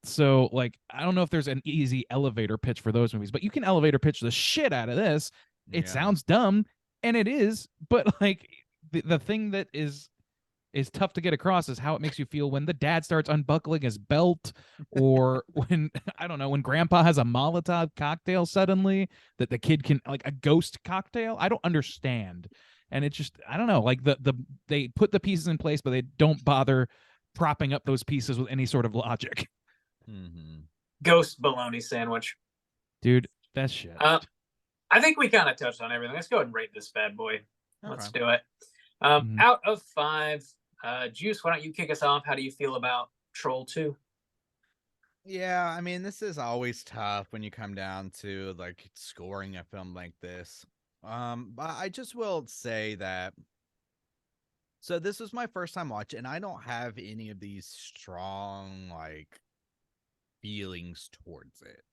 Speaker 1: So like I don't know if there's an easy elevator pitch for those movies, but you can elevator pitch the shit out of this. It sounds dumb, and it is, but like the thing that is tough to get across is how it makes you feel when the dad starts unbuckling his belt, or when I don't know, when grandpa has a Molotov cocktail suddenly that the kid can, like a ghost cocktail. I don't understand. And it's just I don't know, like they put the pieces in place, but they don't bother propping up those pieces with any sort of logic.
Speaker 3: Ghost bologna sandwich.
Speaker 1: Dude, that's shit.
Speaker 3: I think we kind of touched on everything. Let's go ahead and rate this bad boy. Let's do it. Out of 5, Juice, why don't you kick us off? How do you feel about Troll 2?
Speaker 6: Yeah, I mean, this is always tough when you come down to like scoring a film like this. But I just will say that. So this was my first time watching, and I don't have any of these strong like feelings towards it.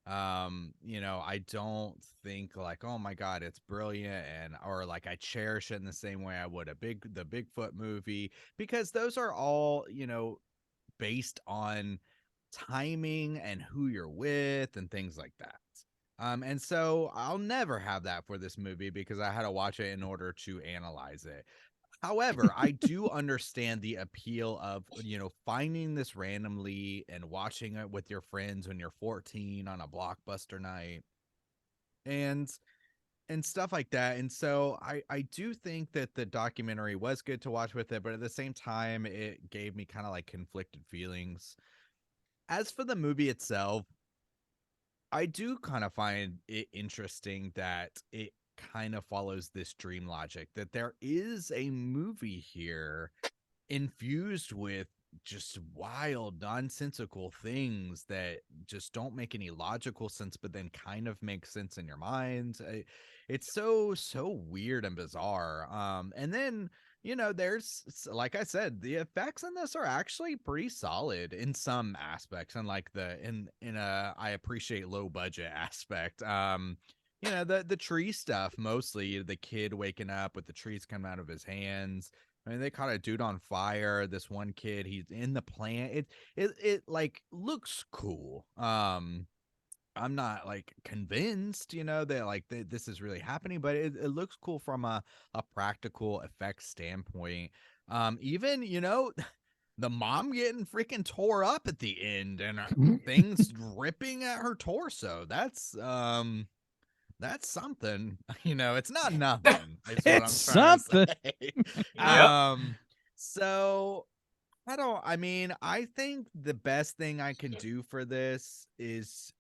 Speaker 6: I don't think like, oh my god, it's brilliant, and or like I cherish it in the same way I would the Bigfoot movie, because those are all, based on timing and who you're with and things like that. And so I'll never have that for this movie because I had to watch it in order to analyze it. However, I do understand the appeal of, finding this randomly and watching it with your friends when you're 14 on a blockbuster night and stuff like that. And so I do think that the documentary was good to watch with it, but at the same time, it gave me kind of like conflicted feelings. As for the movie itself, I do kind of find it interesting that it kind of follows this dream logic, that there is a movie here infused with just wild, nonsensical things that just don't make any logical sense, but then kind of make sense in your mind. It's so weird and bizarre. And then, there's, like I said, the effects in this are actually pretty solid in some aspects, and like I appreciate low budget aspect. The tree stuff, mostly the kid waking up with the trees coming out of his hands. I mean, they caught a dude on fire. This one kid, he's in the plant. It like looks cool. I'm not like convinced, that like this is really happening, but it looks cool from a practical effects standpoint. Even, the mom getting freaking tore up at the end and things ripping at her torso. That's something, it's not nothing.
Speaker 1: It's something.
Speaker 6: So I think the best thing I can do for this is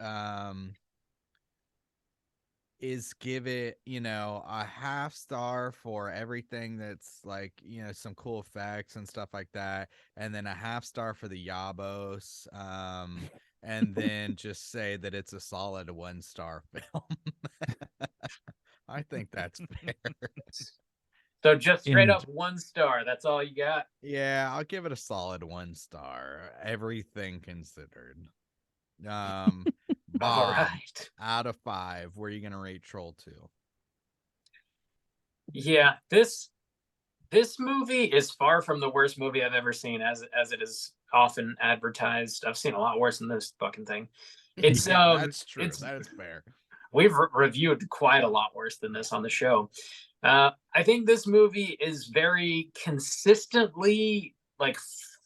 Speaker 6: give it, a half star for everything that's like, some cool effects and stuff like that. And then a half star for the Yabos. And then just say that it's a solid 1-star film. I think that's fair.
Speaker 3: So just straight up 1 star. That's all you got?
Speaker 6: Yeah, I'll give it a solid 1 star. Everything considered.
Speaker 3: All right.
Speaker 6: Out of 5, where are you gonna rate Troll 2?
Speaker 3: Yeah, this movie is far from the worst movie I've ever seen, as it is often advertised. I've seen a lot worse than this fucking thing. It's
Speaker 6: that's true. That is fair.
Speaker 3: We've reviewed quite a lot worse than this on the show. I think this movie is very consistently like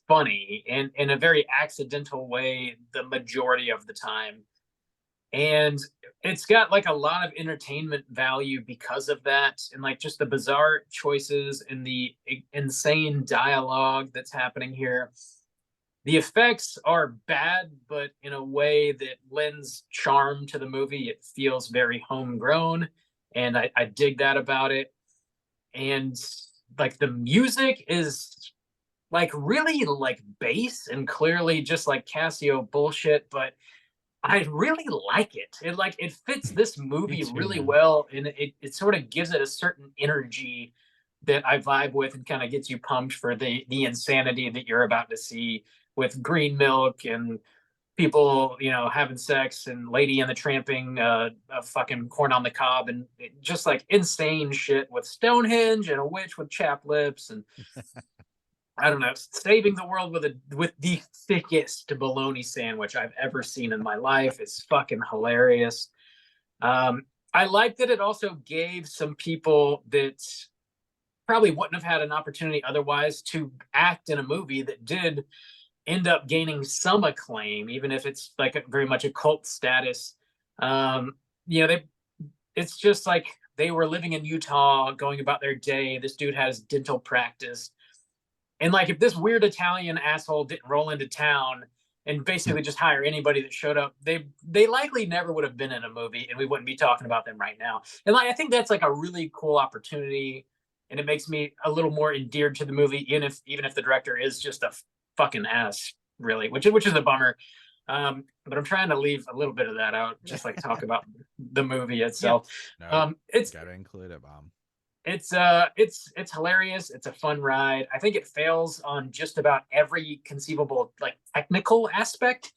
Speaker 3: funny and in a very accidental way the majority of the time. And it's got like a lot of entertainment value because of that, and like just the bizarre choices and the insane dialogue that's happening here. The effects are bad, but in a way that lends charm to the movie. It feels very homegrown, and I dig that about it. And like the music is like really like base and clearly just like Casio bullshit, but I really like it. It fits this movie
Speaker 1: too,
Speaker 3: really
Speaker 1: man.
Speaker 3: well, and it sort of gives it a certain energy that I vibe with, and kind of gets you pumped for the insanity that you're about to see with green milk and people, having sex, and Lady and the Tramping, fucking Corn on the Cob, and just like insane shit with Stonehenge and a witch with chapped lips, and I don't know, saving the world with the thickest bologna sandwich I've ever seen in my life. It's fucking hilarious. I like that it also gave some people that probably wouldn't have had an opportunity otherwise to act in a movie that did end up gaining some acclaim, even if it's like very much a cult status. It's just like they were living in Utah, going about their day. This dude has dental practice. And like, if this weird Italian asshole didn't roll into town and basically just hire anybody that showed up, they likely never would have been in a movie, and we wouldn't be talking about them right now. And like, I think that's like a really cool opportunity, and it makes me a little more endeared to the movie, even if the director is just a fucking ass, really, which is a bummer. But I'm trying to leave a little bit of that out, just like talk about the movie itself.
Speaker 6: No,
Speaker 3: It's
Speaker 6: gotta include it, Bob.
Speaker 3: it's hilarious. It's a fun ride. I think it fails on just about every conceivable like technical aspect.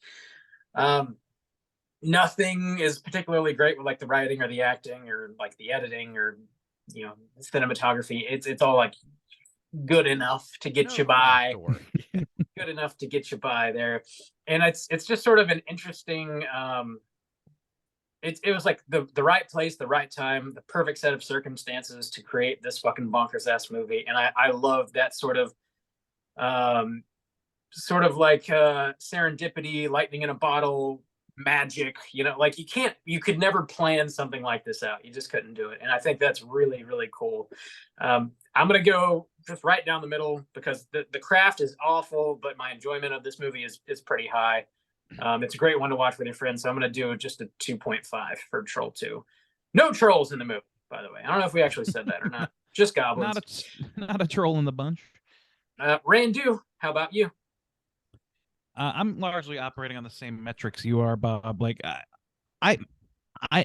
Speaker 3: Nothing is particularly great with like the writing or the acting or like the editing or cinematography. It's all like good enough to get you by. Good enough to get you by there. And it's just sort of an interesting it was like the right place, the right time, the perfect set of circumstances to create this fucking bonkers ass movie. And I love that sort of like serendipity, lightning in a bottle magic, like you could never plan something like this out. You just couldn't do it. And I think that's really, really cool. I'm going to go just right down the middle because the craft is awful, but my enjoyment of this movie is pretty high. It's a great one to watch with your friends. So I'm going to do just a 2.5 for Troll 2. No trolls in the movie, by the way. I don't know if we actually said that or not. Just goblins.
Speaker 1: Not a troll in the bunch.
Speaker 3: Randu, how about you?
Speaker 1: I'm largely operating on the same metrics you are, Bob. Like, I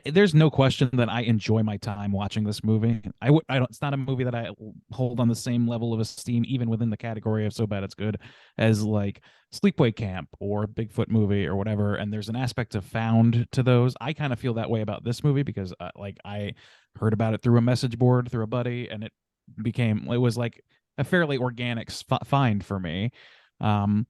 Speaker 1: there's no question that I enjoy my time watching this movie. It's not a movie that I hold on the same level of esteem, even within the category of so bad it's good, as like Sleepaway Camp or Bigfoot movie or whatever. And there's an aspect of found to those. I kind of feel that way about this movie because like I heard about it through a message board through a buddy, and it was like a fairly organic find for me. And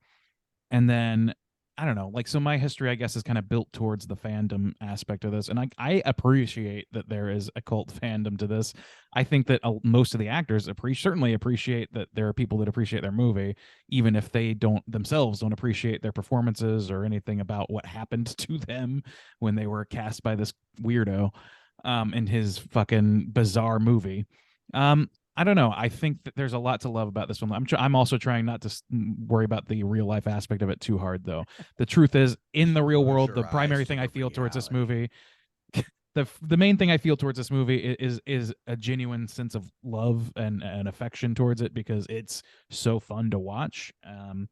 Speaker 1: then I don't know, like, so my history, I guess, is kind of built towards the fandom aspect of this. And I appreciate that there is a cult fandom to this. I think that most of the actors certainly appreciate that there are people that appreciate their movie, even if they don't appreciate their performances or anything about what happened to them when they were cast by this weirdo in his fucking bizarre movie. I don't know. I think that there's a lot to love about this one. I'm also trying not to worry about the real life aspect of it too hard, though. The truth is, in the real world, the primary thing I feel towards this movie, the main thing I feel towards this movie is a genuine sense of love and affection towards it, because it's so fun to watch, and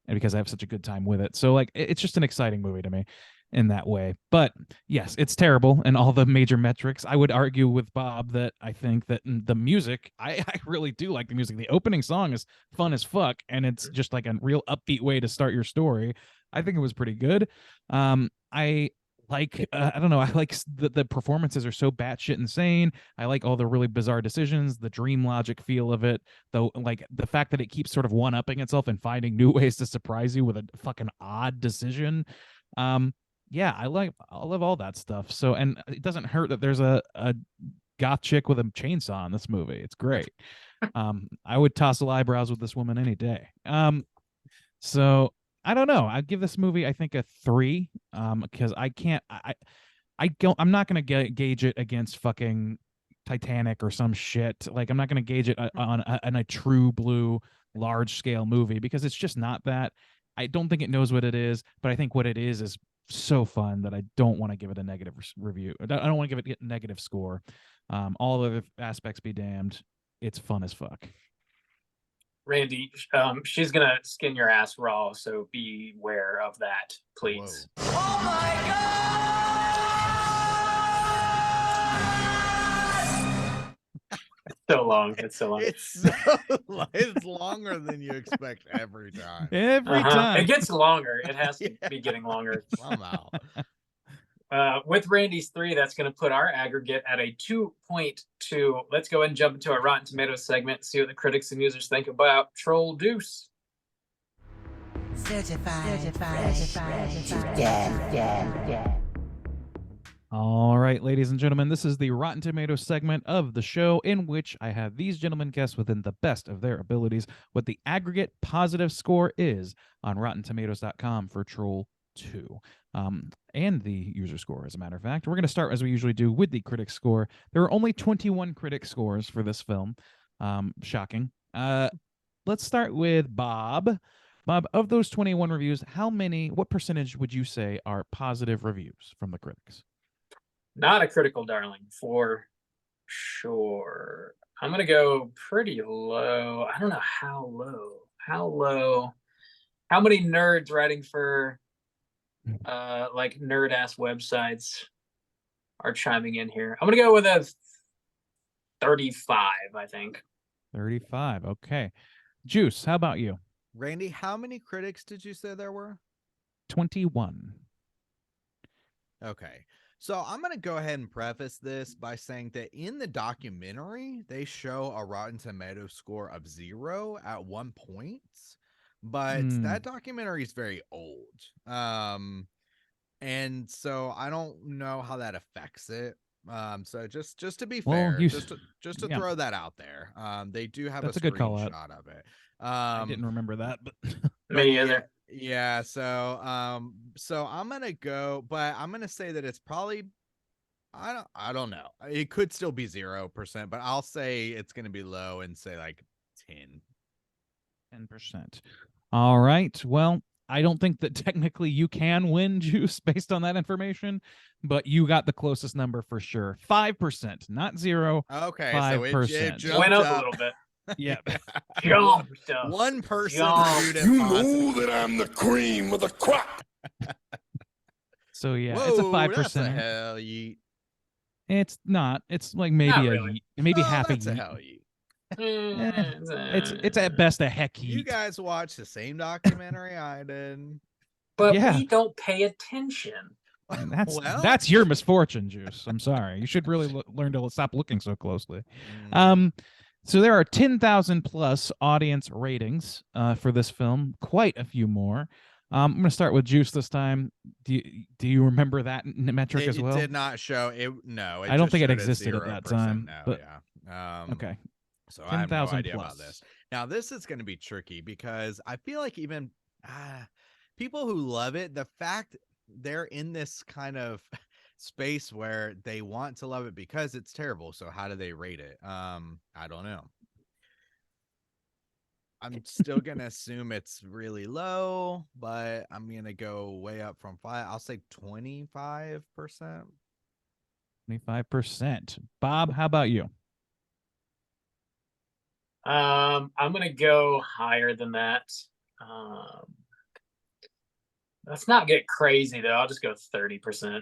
Speaker 1: because I have such a good time with it. So like, it's just an exciting movie to me in that way. But yes, it's terrible in all the major metrics. I would argue with Bob that I think that the music, I really do like the music. The opening song is fun as fuck, and it's just like a real upbeat way to start your story. I think it was pretty good. I like I don't know, I like the performances are so batshit insane. I like all the really bizarre decisions, the dream logic feel of it, though, like the fact that it keeps sort of one-upping itself and finding new ways to surprise you with a fucking odd decision. Yeah, I love all that stuff. So, and it doesn't hurt that there's a goth chick with a chainsaw in this movie. It's great. I would toss eyebrows with this woman any day. So I don't know. I'd give this movie, I think, a 3. Because I'm not gonna gauge it against fucking Titanic or some shit. Like, I'm not gonna gauge it on a true blue large scale movie, because it's just not that. I don't think it knows what it is, but I think what it is so fun that I don't want to give it a negative review. I don't want to give it a negative score. All other aspects be damned. It's fun as fuck.
Speaker 3: Randy, she's gonna skin your ass raw, so beware of that, please.
Speaker 4: Oh my
Speaker 3: It's so long. It's so long.
Speaker 6: It's longer than you expect every time.
Speaker 1: Every time.
Speaker 3: It gets longer. It has to
Speaker 6: Yeah.
Speaker 3: be getting longer.
Speaker 6: Somehow.
Speaker 3: With Randy's 3, that's going to put our aggregate at a 2.2. Let's go ahead and jump into our Rotten Tomatoes segment, see what the critics and users think about Troll Deuce.
Speaker 9: Certified fresh to death.
Speaker 1: All right, ladies and gentlemen, this is the Rotten Tomatoes segment of the show in which I have these gentlemen guess within the best of their abilities what the aggregate positive score is on RottenTomatoes.com for Troll 2. And the user score, as a matter of fact. We're going to start, as we usually do, with the critic score. There are only 21 critic scores for this film. Shocking. Let's start with Bob. Bob, of those 21 reviews, what percentage would you say are positive reviews from the critics?
Speaker 3: Not a critical darling, for sure. I'm going to go pretty low. I don't know how low. How low? How many nerds writing for like nerd ass websites are chiming in here? I'm gonna go with a 35, I think.
Speaker 1: 35. Okay. Juice, how about you?
Speaker 6: Randy, how many critics did you say there were?
Speaker 1: 21.
Speaker 6: Okay. So I'm going to go ahead and preface this by saying that in the documentary, they show a Rotten Tomatoes score of 0 at one point, but that documentary is very old. And so I don't know how that affects it. So just to be fair, just to throw that out there. They do have
Speaker 1: That's
Speaker 6: a
Speaker 1: a good call out.
Speaker 6: screenshot of it.
Speaker 1: I didn't remember that, but
Speaker 3: Me either.
Speaker 6: Yeah, so I'm gonna go, but I'm gonna say that it's probably I don't know. It could still be 0%, but I'll say it's gonna be low and say like
Speaker 1: 10%. All right. Well, I don't think that technically you can win, Juice, based on that information, but you got the closest number for sure. 5%, not 0.
Speaker 6: Okay,
Speaker 1: 5%.
Speaker 6: so it jumped
Speaker 3: Went up
Speaker 6: up
Speaker 3: a little bit.
Speaker 1: Yeah.
Speaker 6: One person
Speaker 3: Jump.
Speaker 6: viewed it
Speaker 11: You
Speaker 6: positive.
Speaker 11: know that I'm the cream of the crop.
Speaker 1: So yeah,
Speaker 6: Whoa,
Speaker 1: it's a
Speaker 6: that's a
Speaker 1: 5%.
Speaker 6: hell yeet.
Speaker 1: It's not. It's like maybe
Speaker 3: Not
Speaker 1: a
Speaker 3: really.
Speaker 1: yeet, maybe
Speaker 6: Oh,
Speaker 1: half a
Speaker 6: that's a
Speaker 1: yeet.
Speaker 6: hell yeet.
Speaker 1: It's at best a heck yeet.
Speaker 6: You guys watched the same documentary I did.
Speaker 3: But
Speaker 1: Yeah.
Speaker 3: we don't pay attention.
Speaker 1: And
Speaker 6: Well-
Speaker 1: that's your misfortune, Juice. I'm sorry. You should really learn to stop looking so closely. So there are 10,000 plus audience ratings for this film. Quite a few more. I'm going to start with Juice this time. Do you remember that metric as well?
Speaker 6: It did not show it. No,
Speaker 1: I don't
Speaker 6: just
Speaker 1: think it
Speaker 6: showed
Speaker 1: existed at that time,
Speaker 6: now,
Speaker 1: but-
Speaker 6: yeah.
Speaker 1: Okay.
Speaker 6: So I have no
Speaker 1: 10,000
Speaker 6: idea about
Speaker 1: plus.
Speaker 6: this. Now this is going to be tricky because I feel like even people who love it, the fact they're in this kind of space where they want to love it because it's terrible. So how do they rate it? I don't know. I'm still gonna assume it's really low, but I'm gonna go way up from 5. I'll say 25%.
Speaker 1: 25%. Bob, how about you?
Speaker 3: I'm gonna go higher than that. Let's not get crazy though. I'll just go 30%.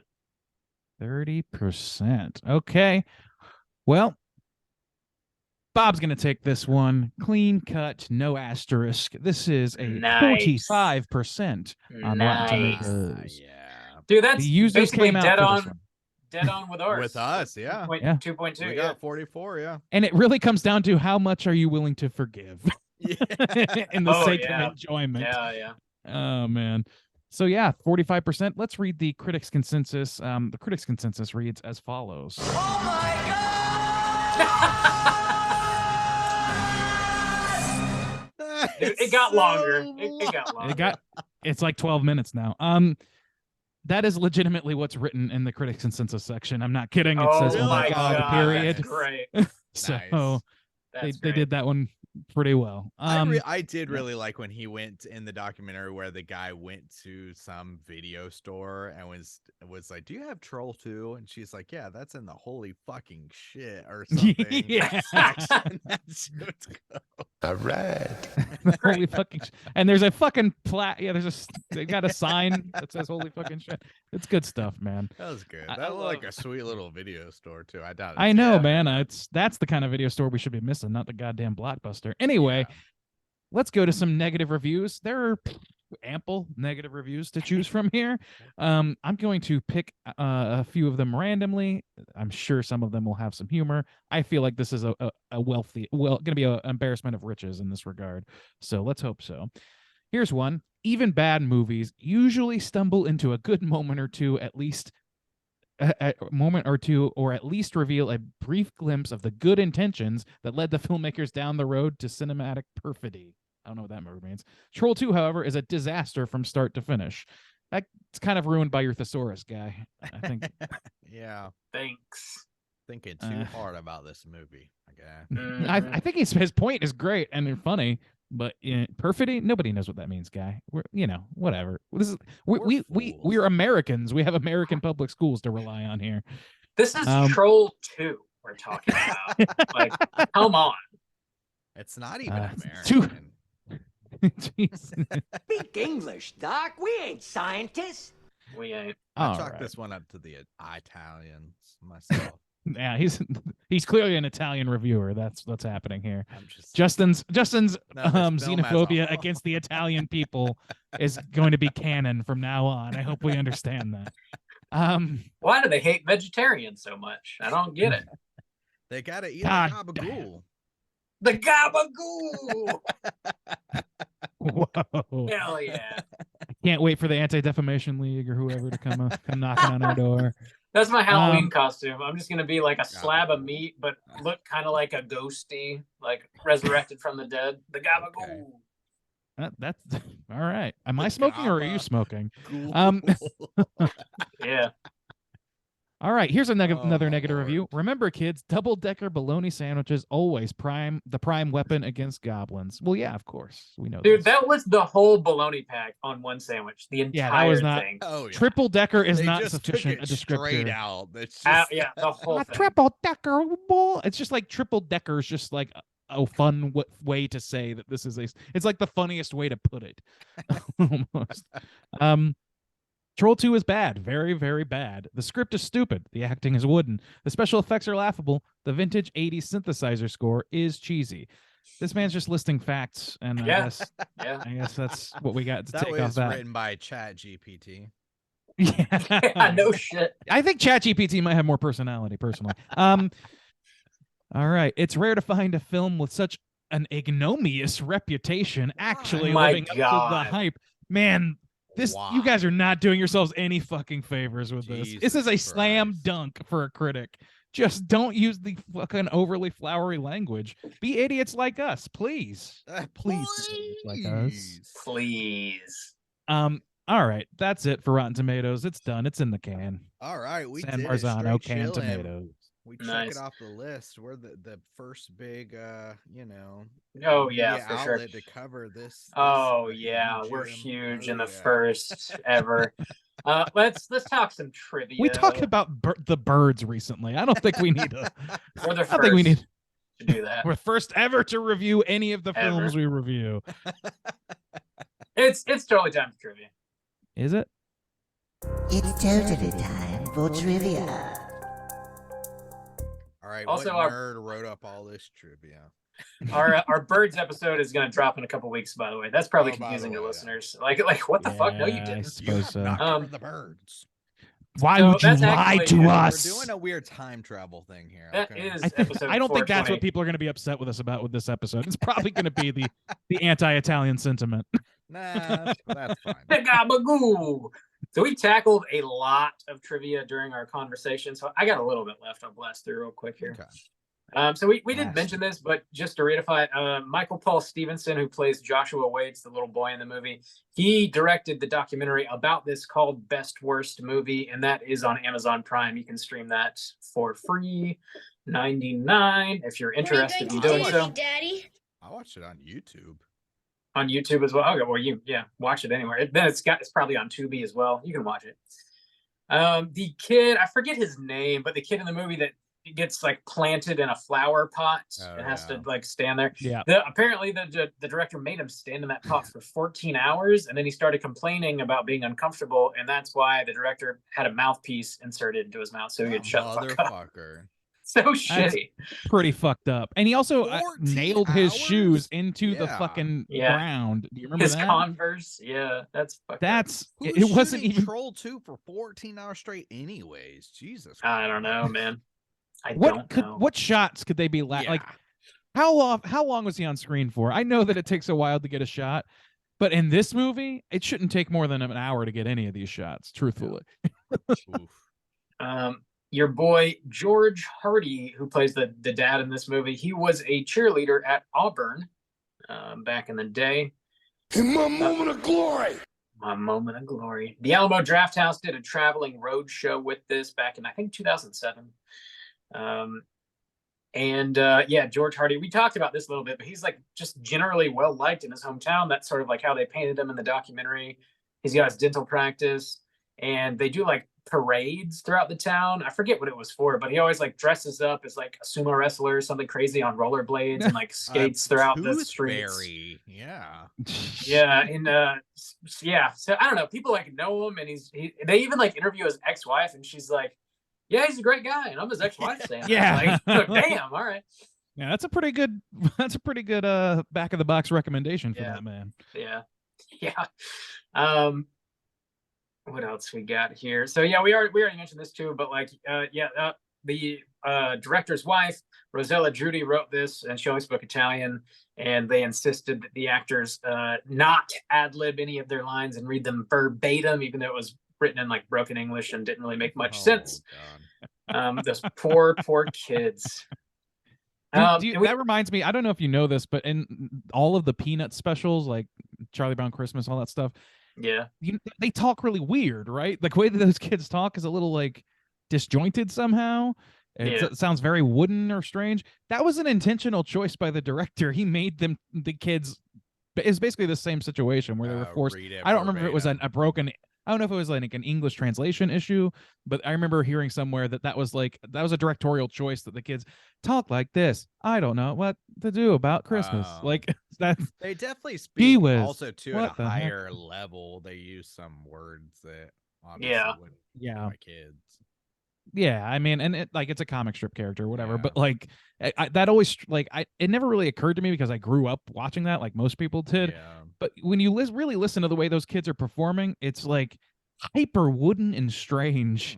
Speaker 1: 30%. Okay. Well, Bob's going to take this one. Clean cut, no asterisk. This is a
Speaker 3: Nice.
Speaker 1: 45% on Rotten
Speaker 3: Nice.
Speaker 1: Tomatoes.
Speaker 6: Yeah.
Speaker 3: Dude, that's
Speaker 1: The users
Speaker 3: basically
Speaker 1: came out
Speaker 3: dead
Speaker 1: for
Speaker 3: on,
Speaker 1: this one.
Speaker 3: dead on with ours.
Speaker 6: With us, yeah.
Speaker 1: Yeah.
Speaker 3: 2.2.
Speaker 6: We
Speaker 3: Yeah.
Speaker 6: got 44, yeah.
Speaker 1: And it really comes down to how much are you willing to forgive
Speaker 6: Yeah.
Speaker 1: in the
Speaker 3: Oh,
Speaker 1: sake
Speaker 3: yeah.
Speaker 1: of enjoyment.
Speaker 3: Yeah.
Speaker 1: Oh, man. So, yeah, 45%. Let's read the critics' consensus. The critics' consensus reads as follows.
Speaker 4: Oh my god!
Speaker 3: Dude, it got longer. It got longer.
Speaker 1: It's like 12 minutes now. That is legitimately what's written in the critics' consensus section. I'm not kidding. It says,
Speaker 3: oh
Speaker 1: "Oh my god!" period.
Speaker 3: That's great.
Speaker 1: So
Speaker 6: Nice.
Speaker 1: they
Speaker 3: That's great.
Speaker 1: did that one pretty well.
Speaker 6: I did really like when he went in the documentary where the guy went to some video store and was like, "Do you have Troll 2?" And she's like, "Yeah, that's in the holy fucking shit or something."
Speaker 1: Yeah.
Speaker 6: section." That's so cool.
Speaker 11: All right.
Speaker 1: Holy fucking and there's a fucking they got a sign that says holy fucking shit. It's good stuff, man.
Speaker 6: That was good.
Speaker 3: I
Speaker 6: That looked like
Speaker 3: love-
Speaker 6: a sweet little video store too. I doubt.
Speaker 1: I know,
Speaker 3: Yeah.
Speaker 1: man. That's the kind of video store we should be missing, not the goddamn Blockbuster. Anyway, let's go to some negative reviews. There are ample negative reviews to choose from here. I'm going to pick a few of them randomly. I'm sure some of them will have some humor. I feel like this is a going to be an embarrassment of riches in this regard. So let's hope so. Here's one. Even bad movies usually stumble into a good moment or two, at least a moment or two, or at least reveal a brief glimpse of the good intentions that led the filmmakers down the road to cinematic perfidy. I don't know what that word means. Troll 2, however, is a disaster from start to finish. That's kind of ruined by your thesaurus guy, I think.
Speaker 6: Yeah.
Speaker 3: Thanks.
Speaker 6: Thinking too hard about this movie. Okay.
Speaker 1: I think his point is great and funny, but perfidy, nobody knows what that means, guy. We're whatever. This is we're Americans. We have American public schools to rely on here.
Speaker 3: This is Troll 2 we're talking about. Like, come on.
Speaker 6: It's not even
Speaker 1: American.
Speaker 10: Speak English, Doc. We ain't scientists.
Speaker 3: We ain't.
Speaker 6: I chalk this one up to the Italians myself.
Speaker 1: Yeah, he's clearly an Italian reviewer. That's what's happening here. Justin's xenophobia against the Italian people is going to be canon from now on. I hope we understand that.
Speaker 3: Why do they hate vegetarians so much? I don't get it.
Speaker 6: They gotta eat the gabagool.
Speaker 3: The gabagool.
Speaker 1: Whoa!
Speaker 3: Hell yeah!
Speaker 1: I can't wait for the Anti-Defamation League or whoever to come knocking on our door.
Speaker 3: That's my Halloween costume. I'm just gonna be like a slab of meat, but look kind of like a ghosty, like resurrected from the dead. The gabagool.
Speaker 1: That's all right. Am I smoking or are you smoking?
Speaker 3: Yeah.
Speaker 1: All right, here's another negative review. Remember, kids, double-decker bologna sandwiches always the prime weapon against goblins. Well, yeah, of course. We know
Speaker 3: Dude,
Speaker 1: this.
Speaker 3: that was the whole bologna pack on one sandwich. The entire
Speaker 1: that was not,
Speaker 3: thing.
Speaker 6: Oh, yeah.
Speaker 1: Triple-decker is
Speaker 6: They
Speaker 1: not
Speaker 6: just
Speaker 1: sufficient
Speaker 6: took
Speaker 1: a
Speaker 6: it straight
Speaker 1: descriptor.
Speaker 6: out. It's just...
Speaker 3: Yeah, the whole
Speaker 1: A
Speaker 3: thing.
Speaker 1: triple-decker ball. It's just like triple-decker is just like a fun way to say that this is it's like the funniest way to put it. Almost. Troll 2 is bad. Very, very bad. The script is stupid. The acting is wooden. The special effects are laughable. The vintage 80s synthesizer score is cheesy. This man's just listing facts, and I guess that's what we got to take off that.
Speaker 6: That was written by ChatGPT.
Speaker 3: Yeah, no shit.
Speaker 1: I think ChatGPT might have more personality, personally. All right. It's rare to find a film with such an ignominious reputation actually living up to the hype. Man, you guys are not doing yourselves any fucking favors with this. This is a slam dunk for a critic. Just don't use the fucking overly flowery language. Be idiots like us, please. Please be idiots like us.
Speaker 3: Please.
Speaker 1: All right, that's it for Rotten Tomatoes. It's done. It's in the can.
Speaker 6: All right, we
Speaker 1: San
Speaker 6: did
Speaker 1: Marzano
Speaker 6: it.
Speaker 1: canned
Speaker 6: Straight chillin'.
Speaker 1: tomatoes.
Speaker 6: We check
Speaker 3: Nice.
Speaker 6: it off the list. We're the first big
Speaker 3: Oh yeah,
Speaker 6: media
Speaker 3: for sure.
Speaker 6: outlet to cover this.
Speaker 3: Oh yeah, we're huge and the first ever. Let's talk some trivia.
Speaker 1: We talked about the birds recently. I don't think we need to.
Speaker 3: We're the
Speaker 1: I think we
Speaker 3: first
Speaker 1: need
Speaker 3: to do that.
Speaker 1: We're first ever to review any of the films we review.
Speaker 3: It's totally time for trivia.
Speaker 1: Is it?
Speaker 9: It's totally time for trivia.
Speaker 6: All right.
Speaker 3: Also,
Speaker 6: what
Speaker 3: our-
Speaker 6: nerd wrote up all this trivia?
Speaker 3: Our birds episode is going to drop in a couple weeks. By the way, that's probably
Speaker 6: Oh, by the
Speaker 3: confusing to
Speaker 6: way,
Speaker 3: listeners. Like what the fuck? No, you
Speaker 1: I
Speaker 3: didn't.
Speaker 1: suppose so.
Speaker 6: Not covered the birds.
Speaker 1: Why
Speaker 3: So
Speaker 1: would you
Speaker 3: that's
Speaker 1: lie
Speaker 3: actually-
Speaker 1: to
Speaker 3: We're
Speaker 1: us?
Speaker 6: We're doing a weird time travel thing here.
Speaker 3: That
Speaker 6: okay?
Speaker 3: is
Speaker 1: I
Speaker 3: episode.
Speaker 1: don't think that's
Speaker 3: 420.
Speaker 1: what people are going to be upset with us about with this episode. It's probably going to be the anti-Italian sentiment.
Speaker 6: Nah, that's fine.
Speaker 3: The gabagoo. So we tackled a lot of trivia during our conversation. So I got a little bit left. I'll blast through real quick here.
Speaker 6: Okay.
Speaker 3: So we did mention this, but just to reiterate, Michael Paul Stevenson, who plays Joshua Waits, the little boy in the movie, he directed the documentary about this called Best Worst Movie, and that is on Amazon Prime. You can stream that for free, $99 if you're interested in doing so.
Speaker 7: Daddy?
Speaker 6: I watched it on YouTube.
Speaker 3: On YouTube as well. Okay, well, watch it anywhere. Then it's probably on Tubi as well. You can watch it. The kid, I forget his name, but the kid in the movie that gets like planted in a flower pot and has to like stand there.
Speaker 1: Yeah.
Speaker 3: Apparently the director made him stand in that pot for 14 hours, and then he started complaining about being uncomfortable, and that's why the director had a mouthpiece inserted into his mouth so he could shut the fuck up. So shitty.
Speaker 1: Pretty fucked up. And he also
Speaker 6: 14
Speaker 1: nailed his
Speaker 6: hours?
Speaker 1: shoes into the
Speaker 6: Yeah.
Speaker 1: fucking
Speaker 3: Yeah.
Speaker 1: ground. Do you remember
Speaker 3: His
Speaker 1: that?
Speaker 3: Converse. Yeah, that's fucked up.
Speaker 1: That's
Speaker 6: Who's
Speaker 1: it wasn't
Speaker 6: shooting
Speaker 1: even
Speaker 6: Troll 2 for 14 hours straight anyways? Jesus.
Speaker 3: I don't know, man. I
Speaker 1: what
Speaker 3: don't
Speaker 1: could
Speaker 3: know.
Speaker 1: what shots could they be like how long was he on screen for? I know that it takes a while to get a shot, but in this movie, it shouldn't take more than an hour to get any of these shots, truthfully.
Speaker 3: Your boy George Hardy, who plays the dad in this movie, he was a cheerleader at Auburn back in the day.
Speaker 11: In my moment of glory.
Speaker 3: My moment of glory. The Alamo Drafthouse did a traveling road show with this back in, I think, 2007. Yeah, George Hardy, we talked about this a little bit, but he's like just generally well liked in his hometown. That's sort of like how they painted him in the documentary. He's got his dental practice, and they do like parades throughout the town. I forget what it was for, but he always like dresses up as like a sumo wrestler or something crazy on rollerblades and like skates throughout the streets.
Speaker 6: Yeah.
Speaker 3: Yeah, and yeah. So I don't know. People like know him, and they even like interview his ex-wife, and she's like, "Yeah, he's a great guy," and I'm his ex-wife saying,
Speaker 1: Yeah.
Speaker 3: like, damn, all right.
Speaker 1: Yeah, that's a pretty good back of the box recommendation for that man.
Speaker 3: Yeah. Yeah. What else we got here? So yeah, we already mentioned this too, but like the director's wife, Rosella Drudy, wrote this, and she only spoke Italian, and they insisted that the actors not ad-lib any of their lines and read them verbatim, even though it was written in like broken English and didn't really make much sense. Those poor kids.
Speaker 1: That reminds me, I don't know if you know this, but in all of the Peanut specials, like Charlie Brown Christmas, all that stuff,
Speaker 3: yeah,
Speaker 1: they talk really weird, right? The way that those kids talk is a little like disjointed somehow. It sounds very wooden or strange. That was an intentional choice by the director. He made the kids. It's basically the same situation where they were forced. I don't remember if it was a broken. I don't know if it was like an English translation issue, but I remember hearing somewhere that was a directorial choice that the kids talk like this. I don't know what to do about Christmas. Like that.
Speaker 6: They definitely speak also to at a
Speaker 1: the heck?
Speaker 6: higher level. They use some words that obviously wouldn't my kids.
Speaker 1: Yeah, I mean, and it's a comic strip character or whatever, but like that always it never really occurred to me because I grew up watching that like most people did.
Speaker 6: Yeah.
Speaker 1: But when you really listen to the way those kids are performing, it's like hyper wooden and strange,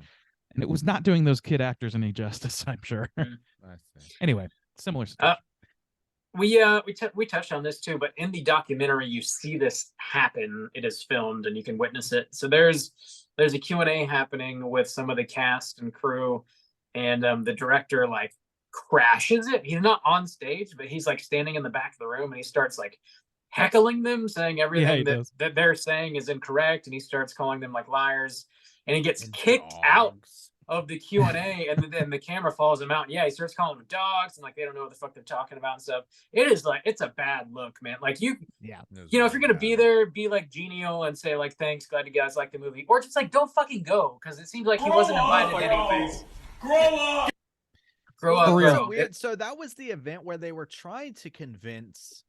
Speaker 1: and it was not doing those kid actors any justice, I'm sure. Anyway, similar stuff.
Speaker 3: We touched on this too, but in the documentary, you see this happen. It is filmed, and you can witness it. So there's a Q&A happening with some of the cast and crew, and the director like crashes it. He's not on stage, but he's like standing in the back of the room, and he starts like heckling them, saying everything that they're saying is incorrect, and he starts calling them like liars, and he gets kicked out of the Q&A, and then the camera follows him out. And yeah, he starts calling them dogs, and like they don't know what the fuck they're talking about and stuff. It is like, it's a bad look, man. Like you know, if you're gonna be there, be like genial and say like, thanks, glad you guys like the movie, or just like don't fucking go, because it seems like he wasn't invited anyways. Grow up.
Speaker 6: Weird. So that was the event where they were trying to convince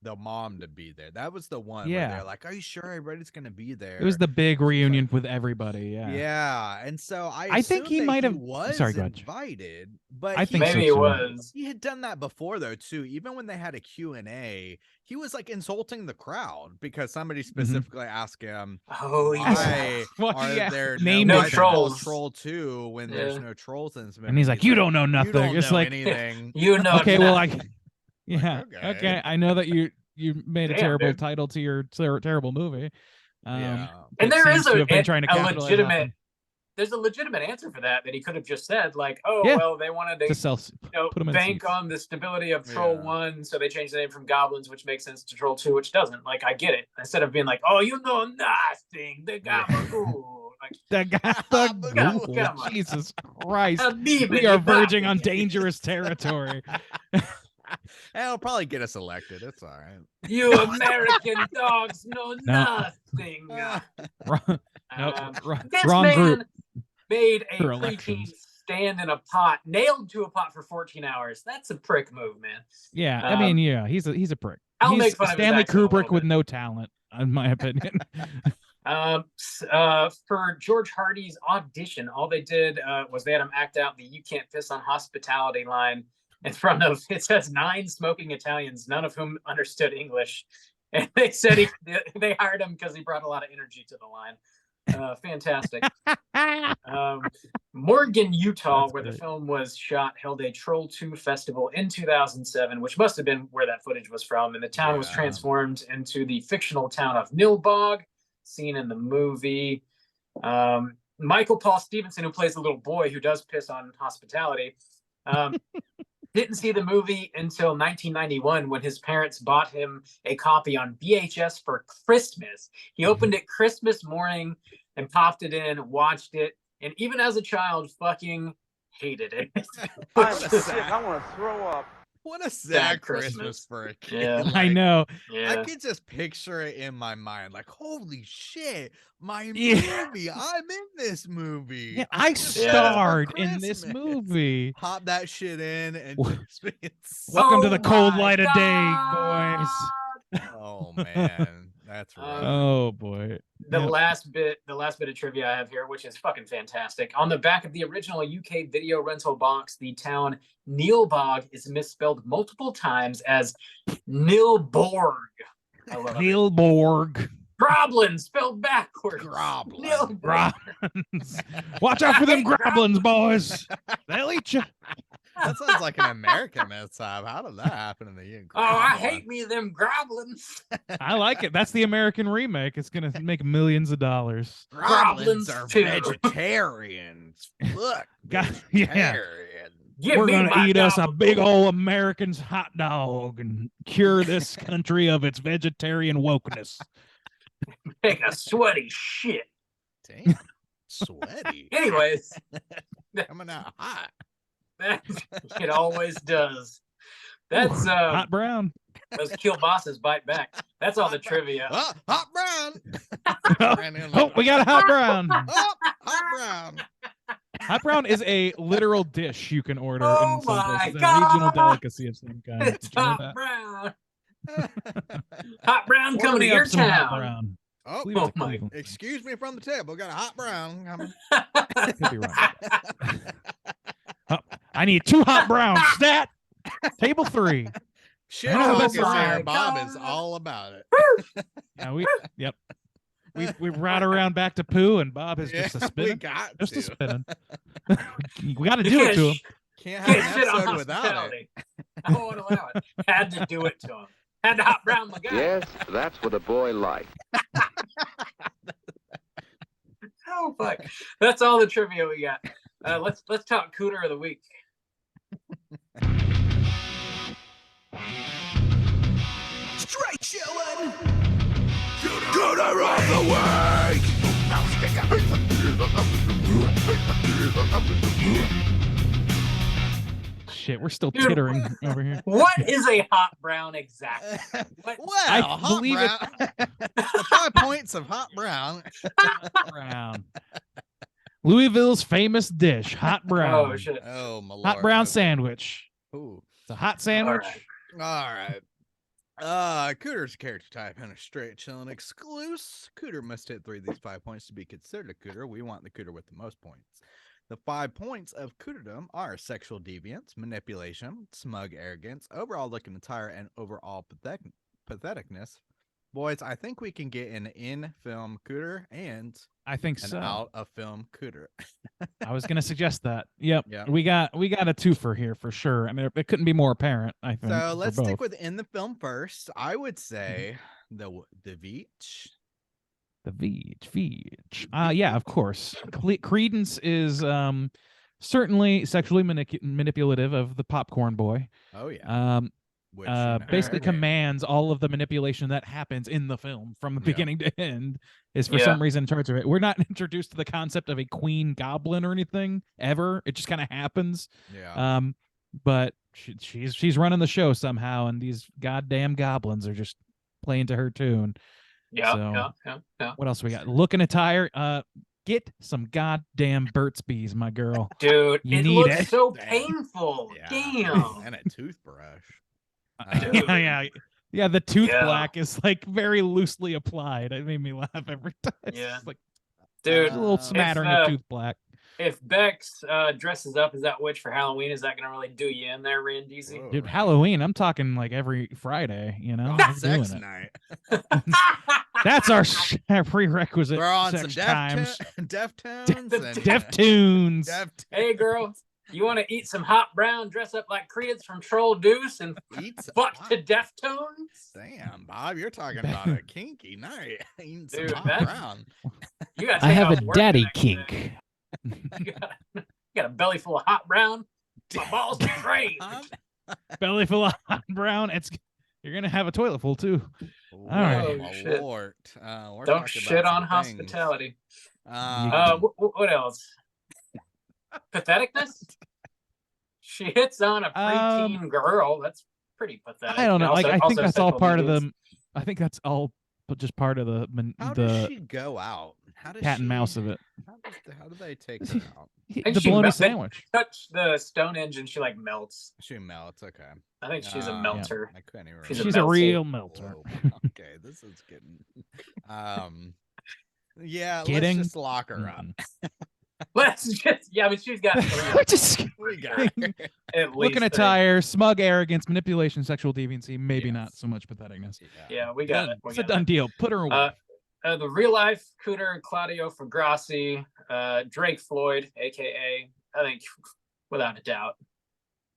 Speaker 6: the mom to be there. That was the one where they're like, are you sure everybody's gonna be there?
Speaker 1: It was the big reunion with everybody. Yeah.
Speaker 6: And so
Speaker 1: I think he might have
Speaker 6: was invited, but
Speaker 1: I think
Speaker 3: maybe
Speaker 1: so
Speaker 3: it was.
Speaker 6: He had done that before though too. Even when they had a Q&A, he was like insulting the crowd because somebody specifically asked him, why are there
Speaker 3: no trolls?
Speaker 6: Troll 2 when there's no trolls in this movie?
Speaker 1: And he's like, you don't know nothing.
Speaker 6: You don't
Speaker 1: it's
Speaker 6: know
Speaker 1: like
Speaker 6: anything.
Speaker 3: You know.
Speaker 1: Okay,
Speaker 3: nothing.
Speaker 1: well, yeah. Okay. I know that you made a terrible title to your terrible movie.
Speaker 3: And there is a legitimate answer for that he could have just said like, well, they wanted to bank on the stability of Troll 1, so they changed the name from Goblins, which makes sense, to Troll 2, which doesn't. Like, I get it. Instead of being like, oh, you know nothing, the Gabagool.
Speaker 1: Like, come on. Jesus Christ. We are verging on dangerous territory.
Speaker 6: It'll probably get us elected. It's all right.
Speaker 3: You American dogs know nothing.
Speaker 1: Wrong
Speaker 3: This
Speaker 1: group.
Speaker 3: man made a preteen stand in a pot, nailed to a pot for 14 hours. That's a prick move, man.
Speaker 1: Yeah, I mean, yeah, he's a prick.
Speaker 3: I'll
Speaker 1: He's
Speaker 3: make fun of his
Speaker 1: Stanley
Speaker 3: accent a
Speaker 1: Kubrick
Speaker 3: little
Speaker 1: with
Speaker 3: bit.
Speaker 1: no talent, in my opinion.
Speaker 3: For George Hardy's audition, all they did was they had him act out the "You can't piss on hospitality" line in front of, it says 9 smoking Italians, none of whom understood English. And they said they hired him because he brought a lot of energy to the line. Fantastic. Morgan, Utah, where the film was shot, held a Troll 2 festival in 2007, which must have been where that footage was from. And the town was transformed into the fictional town of Nilbog, seen in the movie. Michael Paul Stevenson, who plays the little boy who does piss on hospitality, didn't see the movie until 1991 when his parents bought him a copy on VHS for Christmas. He opened it Christmas morning and popped it in, watched it, and even as a child, fucking hated it.
Speaker 11: I'm sick. I want to throw up.
Speaker 6: What a sad Christmas
Speaker 3: Christmas.
Speaker 6: for a kid.
Speaker 3: Yeah.
Speaker 1: I know.
Speaker 3: Yeah.
Speaker 6: I could just picture it in my mind, like, holy shit, my
Speaker 1: Yeah.
Speaker 6: movie. I'm in this movie.
Speaker 1: Yeah, I
Speaker 6: Just for
Speaker 1: starred in this
Speaker 6: Christmas.
Speaker 1: movie.
Speaker 6: Pop that shit in and
Speaker 1: Wha-
Speaker 6: just be
Speaker 1: Welcome to the cold
Speaker 3: my
Speaker 1: light of day,
Speaker 3: God.
Speaker 1: boys.
Speaker 6: Oh man, that's right.
Speaker 1: Oh boy.
Speaker 3: The
Speaker 1: Yep.
Speaker 3: last bit of trivia I have here, which is fucking fantastic. On the back of the original UK video rental box, the town Nilbog is misspelled multiple times as Nilborg. I love it.
Speaker 1: Nilborg.
Speaker 3: Groblin spelled backwards.
Speaker 6: Groblin.
Speaker 3: Nilborg.
Speaker 1: Groblins. Watch out for them groblins, boys. They'll eat you.
Speaker 6: That sounds like an American mishap. How did that happen in the UK?
Speaker 3: Oh, I hate me them groblins.
Speaker 1: I like it. That's the American remake. It's gonna make millions of dollars.
Speaker 6: Groblins
Speaker 3: Groblins
Speaker 6: are
Speaker 3: too.
Speaker 6: vegetarians. Look,
Speaker 1: Yeah.
Speaker 6: vegetarian.
Speaker 3: Give
Speaker 1: We're
Speaker 3: me
Speaker 1: gonna
Speaker 3: my
Speaker 1: eat us a
Speaker 3: gobbledygook.
Speaker 1: big old American's hot dog and cure this country of its vegetarian wokeness.
Speaker 3: Take a sweaty shit.
Speaker 6: Damn, sweaty.
Speaker 3: Anyways,
Speaker 6: Coming out hot.
Speaker 3: it always does. That's
Speaker 1: Hot brown.
Speaker 3: those kielbasa's bite back. That's all the trivia.
Speaker 6: Oh, hot brown.
Speaker 1: Oh, we got a hot brown.
Speaker 6: Oh, hot brown.
Speaker 1: Hot brown is a literal dish you can order
Speaker 3: Oh
Speaker 1: in some
Speaker 3: my
Speaker 1: places. It's a regional
Speaker 3: God.
Speaker 1: delicacy of some kind.
Speaker 3: It's
Speaker 1: Did you know
Speaker 3: hot
Speaker 1: that?
Speaker 3: brown. Hot brown
Speaker 1: Order
Speaker 3: coming to
Speaker 1: me up
Speaker 3: your
Speaker 1: some hot
Speaker 3: town.
Speaker 1: brown.
Speaker 6: Oh,
Speaker 1: Leave it to
Speaker 3: Oh my-
Speaker 1: Cleveland.
Speaker 6: excuse me from the table. Got a hot brown coming.
Speaker 1: Could be wrong. Oh, I need 2 hot browns. Stat. Table 3.
Speaker 6: Shit,
Speaker 1: Oh
Speaker 6: Hawk is
Speaker 3: my
Speaker 6: here. Bob is
Speaker 3: God.
Speaker 6: all about it.
Speaker 1: Yeah, yep. We ride around back to poo, and Bob is just a
Speaker 6: we
Speaker 1: spinning.
Speaker 6: got
Speaker 1: Just a
Speaker 6: to.
Speaker 1: spinning. We got to
Speaker 3: You
Speaker 1: do it
Speaker 3: can't
Speaker 1: to him.
Speaker 3: sh-
Speaker 6: Can't have
Speaker 3: Can't shit
Speaker 6: an
Speaker 3: on
Speaker 6: episode without it.
Speaker 3: hospitality. I won't allow it. Had to do it to him. Had to hot brown my guy.
Speaker 11: Yes, that's what a boy likes.
Speaker 3: Oh fuck. That's all the trivia we got. Let's talk cooter of the week.
Speaker 4: Straight chillin'.
Speaker 11: Gooder of the week!
Speaker 1: Shit, we're still
Speaker 3: Dude.
Speaker 1: tittering over here.
Speaker 3: What is a hot brown exactly? What?
Speaker 6: Well,
Speaker 1: I
Speaker 6: hot
Speaker 1: believe it-
Speaker 6: brown. The 5 points of hot brown.
Speaker 1: Brown. Louisville's famous dish, hot brown.
Speaker 3: Oh shit.
Speaker 6: Oh my lord.
Speaker 1: Hot brown
Speaker 6: Okay.
Speaker 1: sandwich.
Speaker 6: Ooh.
Speaker 1: It's a hot sandwich.
Speaker 3: All right.
Speaker 6: All right. Cooter's a character type and a straight chilling exclusive. Cooter must hit 3 of these 5 points to be considered a cooter. We want the cooter with the most points. The 5 points of cooterdom are sexual deviance, manipulation, smug arrogance, overall looking attire, and overall patheticness. Boys, I think we can get an in-film cooter and
Speaker 1: I think
Speaker 6: an
Speaker 1: so.
Speaker 6: out-of-film cooter.
Speaker 1: I was gonna suggest that. Yep.
Speaker 6: Yeah.
Speaker 1: We got a twofer here for sure. I mean, it couldn't be more apparent. I think.
Speaker 6: So
Speaker 1: for
Speaker 6: let's
Speaker 1: both.
Speaker 6: stick with in the film first. I would say the Veach.
Speaker 1: The Veach. Yeah, of course. Credence is certainly sexually manipulative of the popcorn boy.
Speaker 6: Oh yeah. Which, you know,
Speaker 1: Basically
Speaker 6: okay.
Speaker 1: commands all of the manipulation that happens in the film from the
Speaker 6: Yeah.
Speaker 1: beginning to end is for
Speaker 3: Yeah.
Speaker 1: some reason in charge of it. We're not introduced to the concept of a queen goblin or anything ever. It just kind of happens.
Speaker 6: Yeah.
Speaker 1: But she's running the show somehow, and these goddamn goblins are just playing to her tune.
Speaker 3: Yeah,
Speaker 1: So-
Speaker 3: yeah.
Speaker 1: What else we got? Look and attire. Get some goddamn Burt's Bees, my girl.
Speaker 3: Dude,
Speaker 1: You
Speaker 3: it
Speaker 1: need
Speaker 3: looks
Speaker 1: it.
Speaker 3: so
Speaker 6: Damn.
Speaker 3: painful.
Speaker 6: Yeah.
Speaker 3: Damn.
Speaker 6: And a toothbrush.
Speaker 1: Yeah. The tooth
Speaker 3: Yeah.
Speaker 1: black is like very loosely applied. It made me laugh every time. It's
Speaker 3: Yeah.
Speaker 1: just like
Speaker 3: Dude,
Speaker 1: a little smattering of tooth black.
Speaker 3: if Bex dresses up as that witch for Halloween, is that going to really do you in there, Randeezy?
Speaker 6: Whoa,
Speaker 1: Dude,
Speaker 6: right.
Speaker 1: Halloween, I'm talking like every Friday, you know?
Speaker 6: Oh,
Speaker 1: We're
Speaker 6: sex
Speaker 1: doing it.
Speaker 6: night.
Speaker 1: That's our prerequisite
Speaker 6: Throw on some
Speaker 1: sex times.
Speaker 6: Deftones. and,
Speaker 1: Deftoons.
Speaker 3: Hey, girl, you want to eat some hot brown, dress up like Credence from Troll Deuce, and
Speaker 6: Eat some
Speaker 3: fuck
Speaker 6: hot-
Speaker 3: to Deftones?
Speaker 6: Damn, Bob, you're talking about a kinky night. Eating some
Speaker 3: Dude,
Speaker 6: hot
Speaker 3: that's-
Speaker 6: brown.
Speaker 3: You got to
Speaker 1: I
Speaker 3: take
Speaker 1: have
Speaker 3: off
Speaker 1: a
Speaker 3: work
Speaker 1: daddy
Speaker 3: the next day.
Speaker 1: kink.
Speaker 3: You got a belly full of hot brown. My balls are trained.
Speaker 1: Belly full of hot brown. You're gonna have a toilet full too.
Speaker 6: All
Speaker 1: right.
Speaker 6: my
Speaker 3: Shit.
Speaker 6: Lord. We're
Speaker 3: Don't
Speaker 6: talking
Speaker 3: shit
Speaker 6: about
Speaker 3: on
Speaker 6: some things.
Speaker 3: hospitality.
Speaker 6: Um,
Speaker 3: What else? Patheticness? She hits on a preteen girl. That's pretty pathetic.
Speaker 1: I don't know.
Speaker 3: And
Speaker 1: Like
Speaker 3: also-
Speaker 1: I think
Speaker 3: also
Speaker 1: that's all
Speaker 3: sexual
Speaker 1: part of
Speaker 3: deviance.
Speaker 1: the. I think that's all, but just part of the
Speaker 6: how
Speaker 1: the
Speaker 6: does she go out? How does
Speaker 1: cat and
Speaker 6: she-
Speaker 1: mouse of it.
Speaker 6: How do they take her out?
Speaker 3: I think
Speaker 1: The
Speaker 3: she
Speaker 1: bologna
Speaker 3: melt- they
Speaker 1: sandwich.
Speaker 3: Touch the Stonehenge and she like melts.
Speaker 6: She melts. Okay.
Speaker 3: I think she's a
Speaker 6: Yeah.
Speaker 3: melter.
Speaker 6: I couldn't even
Speaker 3: She's
Speaker 1: She's
Speaker 3: a
Speaker 1: a
Speaker 3: melter.
Speaker 1: real melter.
Speaker 6: Whoa, okay, this is getting. Yeah,
Speaker 1: Getting-
Speaker 6: let's just lock her up.
Speaker 3: Let's just, yeah, I mean, she's got
Speaker 1: Just
Speaker 6: We got her.
Speaker 3: at least
Speaker 1: looking at
Speaker 3: three.
Speaker 1: tire, smug arrogance, manipulation, sexual deviancy. Maybe not
Speaker 6: Yes.
Speaker 1: so much patheticness.
Speaker 3: Yeah, we got it. We
Speaker 1: It's a
Speaker 3: got
Speaker 1: done
Speaker 3: it.
Speaker 1: deal. Put her away.
Speaker 3: The real life Cooter, Claudio Fagrassi, Drake Floyd, aka, I think, without a doubt.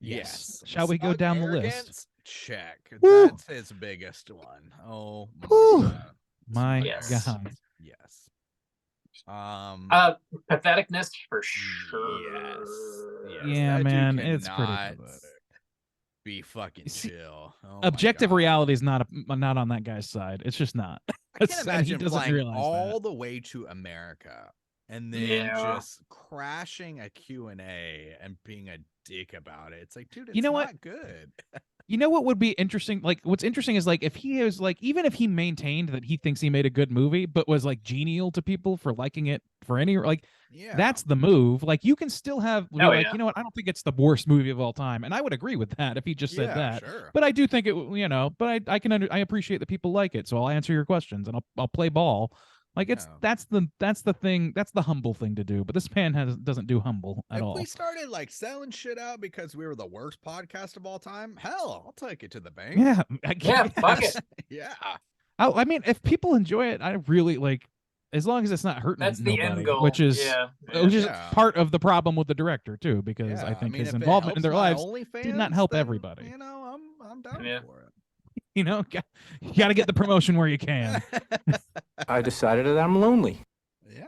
Speaker 6: Yes.
Speaker 1: Shall we go
Speaker 6: Smug
Speaker 1: down the
Speaker 6: arrogance?
Speaker 1: list?
Speaker 6: Check.
Speaker 1: Woo.
Speaker 6: That's his biggest one. Oh my
Speaker 1: Woo.
Speaker 6: God.
Speaker 1: My
Speaker 3: Yes.
Speaker 1: God.
Speaker 6: Yes.
Speaker 3: Patheticness for sure.
Speaker 6: Yes.
Speaker 1: Yeah,
Speaker 6: that dude
Speaker 1: man, it's pretty
Speaker 6: cannot
Speaker 1: pathetic.
Speaker 6: Be fucking
Speaker 1: See,
Speaker 6: chill. Oh my
Speaker 1: Objective
Speaker 6: God.
Speaker 1: reality is not on that guy's side. It's just not.
Speaker 6: I can
Speaker 1: And
Speaker 6: imagine
Speaker 1: he doesn't
Speaker 6: flying
Speaker 1: realize
Speaker 6: all
Speaker 1: that.
Speaker 6: the way to America and then
Speaker 3: Yeah.
Speaker 6: just crashing a Q&A and being a dick about it. It's like, dude, it's
Speaker 1: You know
Speaker 6: not
Speaker 1: what?
Speaker 6: good.
Speaker 1: You know what would be interesting? Like, what's interesting is like if he is like, even if he maintained that he thinks he made a good movie, but was like genial to people for liking it for any like,
Speaker 6: Yeah.
Speaker 1: that's the move. Like, you can still have be
Speaker 3: Oh,
Speaker 1: like,
Speaker 3: yeah.
Speaker 1: you know what? I don't think it's the worst movie of all time, and I would agree with that if he just said
Speaker 6: Yeah,
Speaker 1: that.
Speaker 6: sure.
Speaker 1: But I do think it, you know. But I appreciate that people like it, so I'll answer your questions and I'll play ball. Like it's
Speaker 6: Yeah.
Speaker 1: that's the thing. That's the humble thing to do. But this man doesn't do humble at
Speaker 6: If
Speaker 1: all.
Speaker 6: we started like selling shit out because we were the worst podcast of all time, hell, I'll take it to the bank.
Speaker 1: Yeah,
Speaker 3: Yeah, fuck it.
Speaker 6: Yeah.
Speaker 1: I mean, if people enjoy it, I really like. As long as it's not hurting
Speaker 3: That's the
Speaker 1: nobody,
Speaker 3: end goal.
Speaker 1: which is
Speaker 3: yeah.
Speaker 1: which is
Speaker 6: Yeah.
Speaker 1: part of the problem with the director too, because I
Speaker 6: Yeah,
Speaker 1: think
Speaker 6: mean,
Speaker 1: his
Speaker 6: if it
Speaker 1: involvement in their
Speaker 6: helps my
Speaker 1: lives did not
Speaker 6: OnlyFans,
Speaker 1: help
Speaker 6: then,
Speaker 1: everybody.
Speaker 6: You know, I'm down
Speaker 3: Yeah.
Speaker 6: for it.
Speaker 1: You know, you got to get the promotion where you can.
Speaker 12: I decided that I'm lonely.
Speaker 6: Yeah.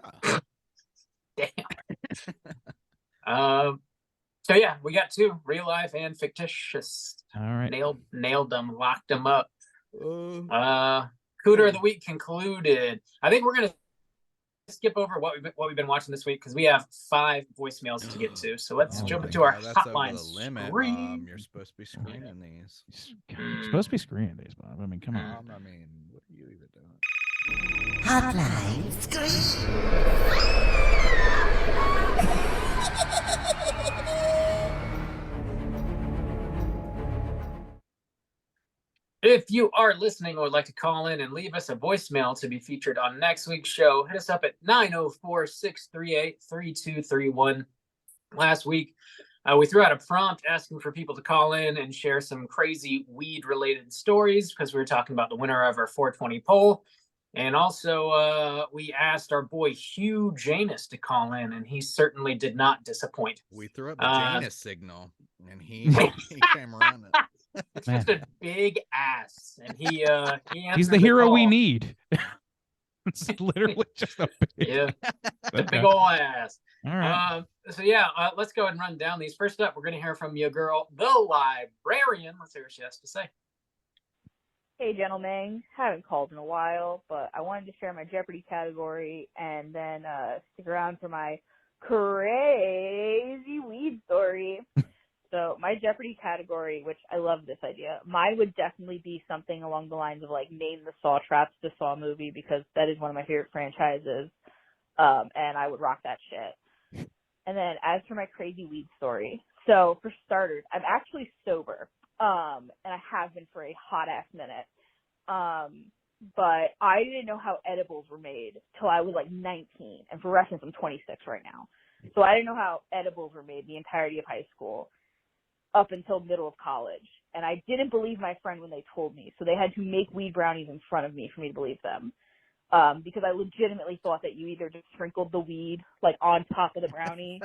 Speaker 3: So yeah, we got two, real life and fictitious.
Speaker 1: All right.
Speaker 3: Nailed them, locked them up.
Speaker 6: Uh,
Speaker 3: Cooter of the week concluded. I think we're gonna skip over what we've been watching this week because we have 5 voicemails to get to. So let's
Speaker 1: Oh
Speaker 3: jump
Speaker 1: my
Speaker 3: into our
Speaker 6: God, that's over
Speaker 3: hotline
Speaker 6: the limit.
Speaker 3: screen.
Speaker 6: You're supposed to be screening these.
Speaker 1: You're supposed to be screening these, Bob. I mean, come on.
Speaker 6: I mean, what are you even doing?
Speaker 9: Hotline screen.
Speaker 3: If you are listening or would like to call in and leave us a voicemail to be featured on next week's show, hit us up at 904-638-3231. Last week, we threw out a prompt asking for people to call in and share some crazy weed-related stories because we were talking about the winner of our 420 poll. And also, we asked our boy Hugh Janus to call in, and he certainly did not disappoint.
Speaker 6: We threw up the Janus signal, and he came around it.
Speaker 3: Just a big ass, and he
Speaker 1: He's
Speaker 3: answered
Speaker 1: the hero we
Speaker 3: call.
Speaker 1: need. It's literally just a big,
Speaker 3: Yeah, the
Speaker 1: Okay.
Speaker 3: big ol' ass.
Speaker 1: All right.
Speaker 3: So yeah, let's go ahead and run down these. First up, we're going to hear from your girl, the librarian. Let's hear what she has to say.
Speaker 13: Hey, gentlemen. Haven't called in a while, but I wanted to share my Jeopardy category and then stick around for my crazy weed story. So my Jeopardy category, which I love this idea, mine would definitely be something along the lines of like name the Saw Traps, the Saw movie, because that is one of my favorite franchises. and I would rock that shit. And then as for my crazy weed story, so for starters, I'm actually sober, and I have been for a hot ass minute. But I didn't know how edibles were made till I was like 19. And for reference, I'm 26 right now. So I didn't know how edibles were made the entirety of high school up until middle of college. And I didn't believe my friend when they told me. So they had to make weed brownies in front of me for me to believe them. Because I legitimately thought that you either just sprinkled the weed like on top of the brownie,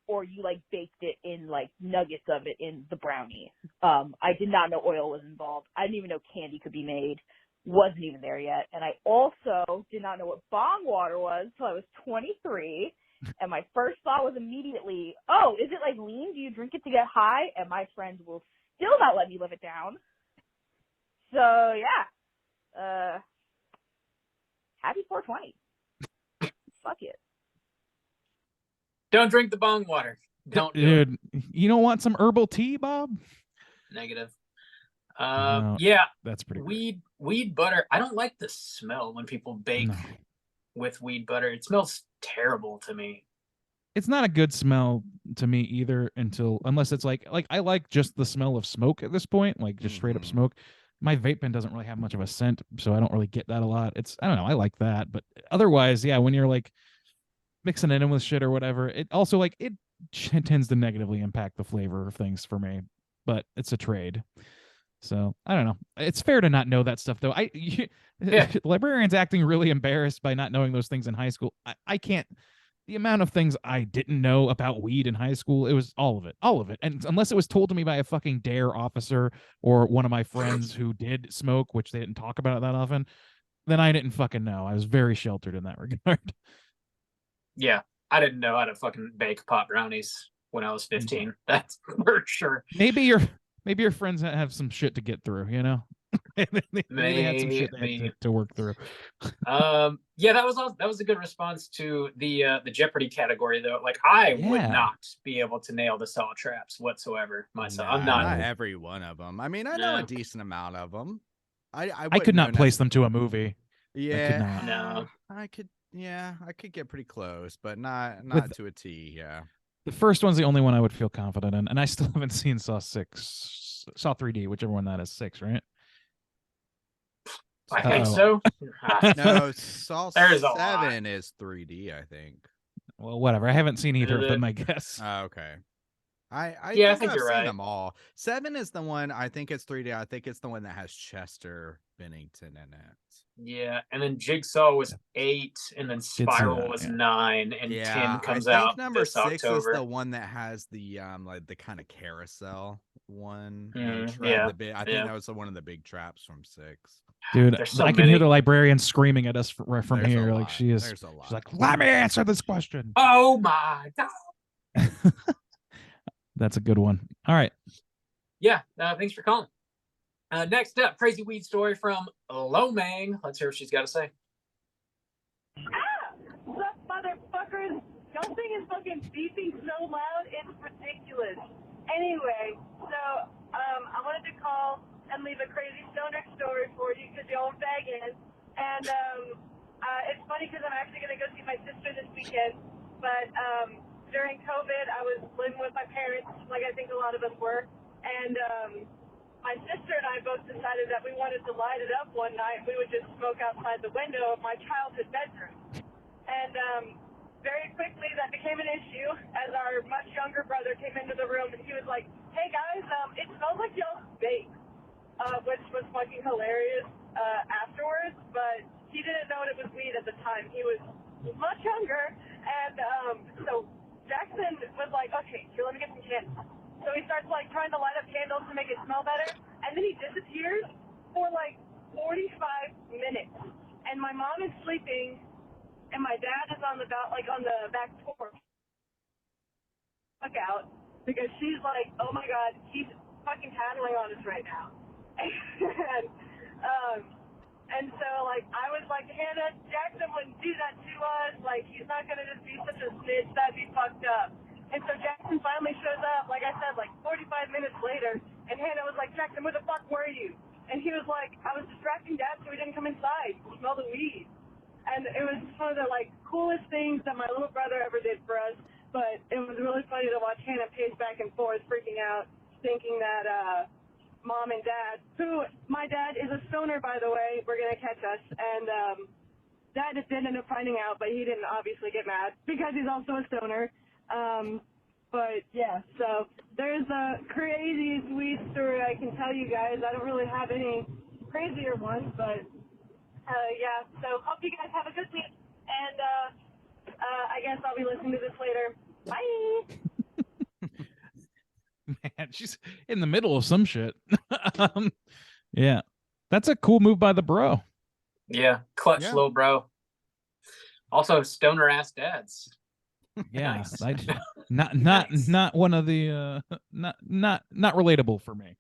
Speaker 13: or you like baked it in like nuggets of it in the brownie. I did not know oil was involved. I didn't even know candy could be made. Wasn't even there yet. And I also did not know what bong water was until I was 23. And my first thought was immediately, oh, is it like lean? Do you drink it to get high? And my friends will still not let me live it down. So yeah. Happy 420. Fuck it.
Speaker 3: Don't drink the bong water. Don't do
Speaker 1: Dude, you don't want some herbal tea, Bob?
Speaker 3: it. Negative.
Speaker 1: No,
Speaker 3: Yeah.
Speaker 1: that's pretty good.
Speaker 3: Weed butter. I don't like the smell when people bake with weed butter. It smells terrible to me.
Speaker 1: It's not a good smell to me either unless it's like I like just the smell of smoke at this point, like just straight up smoke. My vape pen doesn't really have much of a scent, so I don't really get that a lot. I don't know, I like that, but otherwise, yeah, when you're like mixing it in with shit or whatever, it also like it tends to negatively impact the flavor of things for me, but it's a trade. So I don't know. It's fair to not know that stuff though. Librarian's acting really embarrassed by not knowing those things in high school. I can't. The amount of things I didn't know about weed in high school, it was all of it. And unless it was told to me by a fucking DARE officer or one of my friends who did smoke, which they didn't talk about it that often, then I didn't fucking know. I was very sheltered in that regard.
Speaker 3: Yeah, I didn't know how to fucking bake pot brownies when I was 15. That's for sure.
Speaker 1: Maybe your friends have some shit to get through, you know? Maybe they had some shit they had to work through.
Speaker 3: Yeah, that was a good response to the Jeopardy category though. Like I would not be able to nail the saw traps whatsoever myself. I'm not
Speaker 6: every one of them. I mean, I know a decent amount of them.
Speaker 1: I could not place them to a movie.
Speaker 6: Yeah, I could get pretty close, but not to a T. Yeah.
Speaker 1: The first one's the only one I would feel confident in, and I still haven't seen Saw 3D, whichever one that is, 6, right?
Speaker 3: I think so.
Speaker 6: No, Saw 7 is 3D, I think.
Speaker 1: Well, whatever. I haven't seen either of them, I guess.
Speaker 6: Okay. I
Speaker 3: think you're right.
Speaker 6: Them all. 7 is the one. I think it's 3D. I think it's the one that has Chester Bennington in it.
Speaker 3: Yeah, and then Jigsaw was 8, and then Spiral was 9, and 10 comes out
Speaker 6: number
Speaker 3: this
Speaker 6: 6
Speaker 3: October.
Speaker 6: is the one that has the like the kind of carousel one.
Speaker 3: Yeah,
Speaker 6: I think that was one of the big traps from 6.
Speaker 1: Dude, I can hear the librarian screaming at us from here. Like she's like, "Let me answer this question."
Speaker 3: Oh my god.
Speaker 1: That's a good one. All right.
Speaker 3: Yeah, thanks for calling. Next up, crazy weed story from Lomang. Let's hear what she's got to say.
Speaker 14: What's up, motherfuckers? Y'all thing is fucking beeping so loud, it's ridiculous. Anyway, so I wanted to call and leave a crazy stoner story for you because y'all are begging. And it's funny because I'm actually going to go see my sister this weekend. But during COVID, I was living with my parents, like I think a lot of us were. And my sister and I both decided that we wanted to light it up one night. We would just smoke outside the window of my childhood bedroom. And very quickly that became an issue as our much younger brother came into the room and he was like, "Hey guys, it smells like y'all's vape," which was fucking hilarious afterwards, but he didn't know it was weed at the time. He was much younger, and so Jackson was like, "Okay, here, let me get some candles." So he starts like trying to light up candles to make it smell better, and then he disappears for like 45 minutes. And my mom is sleeping, and my dad is on the back porch. Look out, because she's like, "Oh my god, he's fucking tattling on us right now." And so like I was like, "Hannah, Jackson wouldn't do that to us. Like he's not gonna just be such a snitch. That'd be fucked up." And so Jackson finally shows up, like I said, like 45 minutes later, and Hannah was like, "Jackson, where the fuck were you?" And he was like, "I was distracting Dad so he didn't come inside. Smell the weed." and it was one of the like coolest things that my little brother ever did for us. But it was really funny to watch Hannah pace back and forth, freaking out, thinking that mom and dad, who my dad is a stoner, by the way, were gonna catch us, and dad just did end up finding out, but he didn't obviously get mad because he's also a stoner. But yeah, so there's a crazy sweet story I can tell you guys. I don't really have any crazier ones, but yeah. So hope you guys have a good week, and I guess I'll be listening to this later. Bye.
Speaker 1: Man, she's in the middle of some shit. Yeah, that's a cool move by the bro.
Speaker 3: Yeah, clutch little bro. Also, stoner ass dads.
Speaker 1: Yeah,
Speaker 3: Nice.
Speaker 1: not one of the not relatable for me.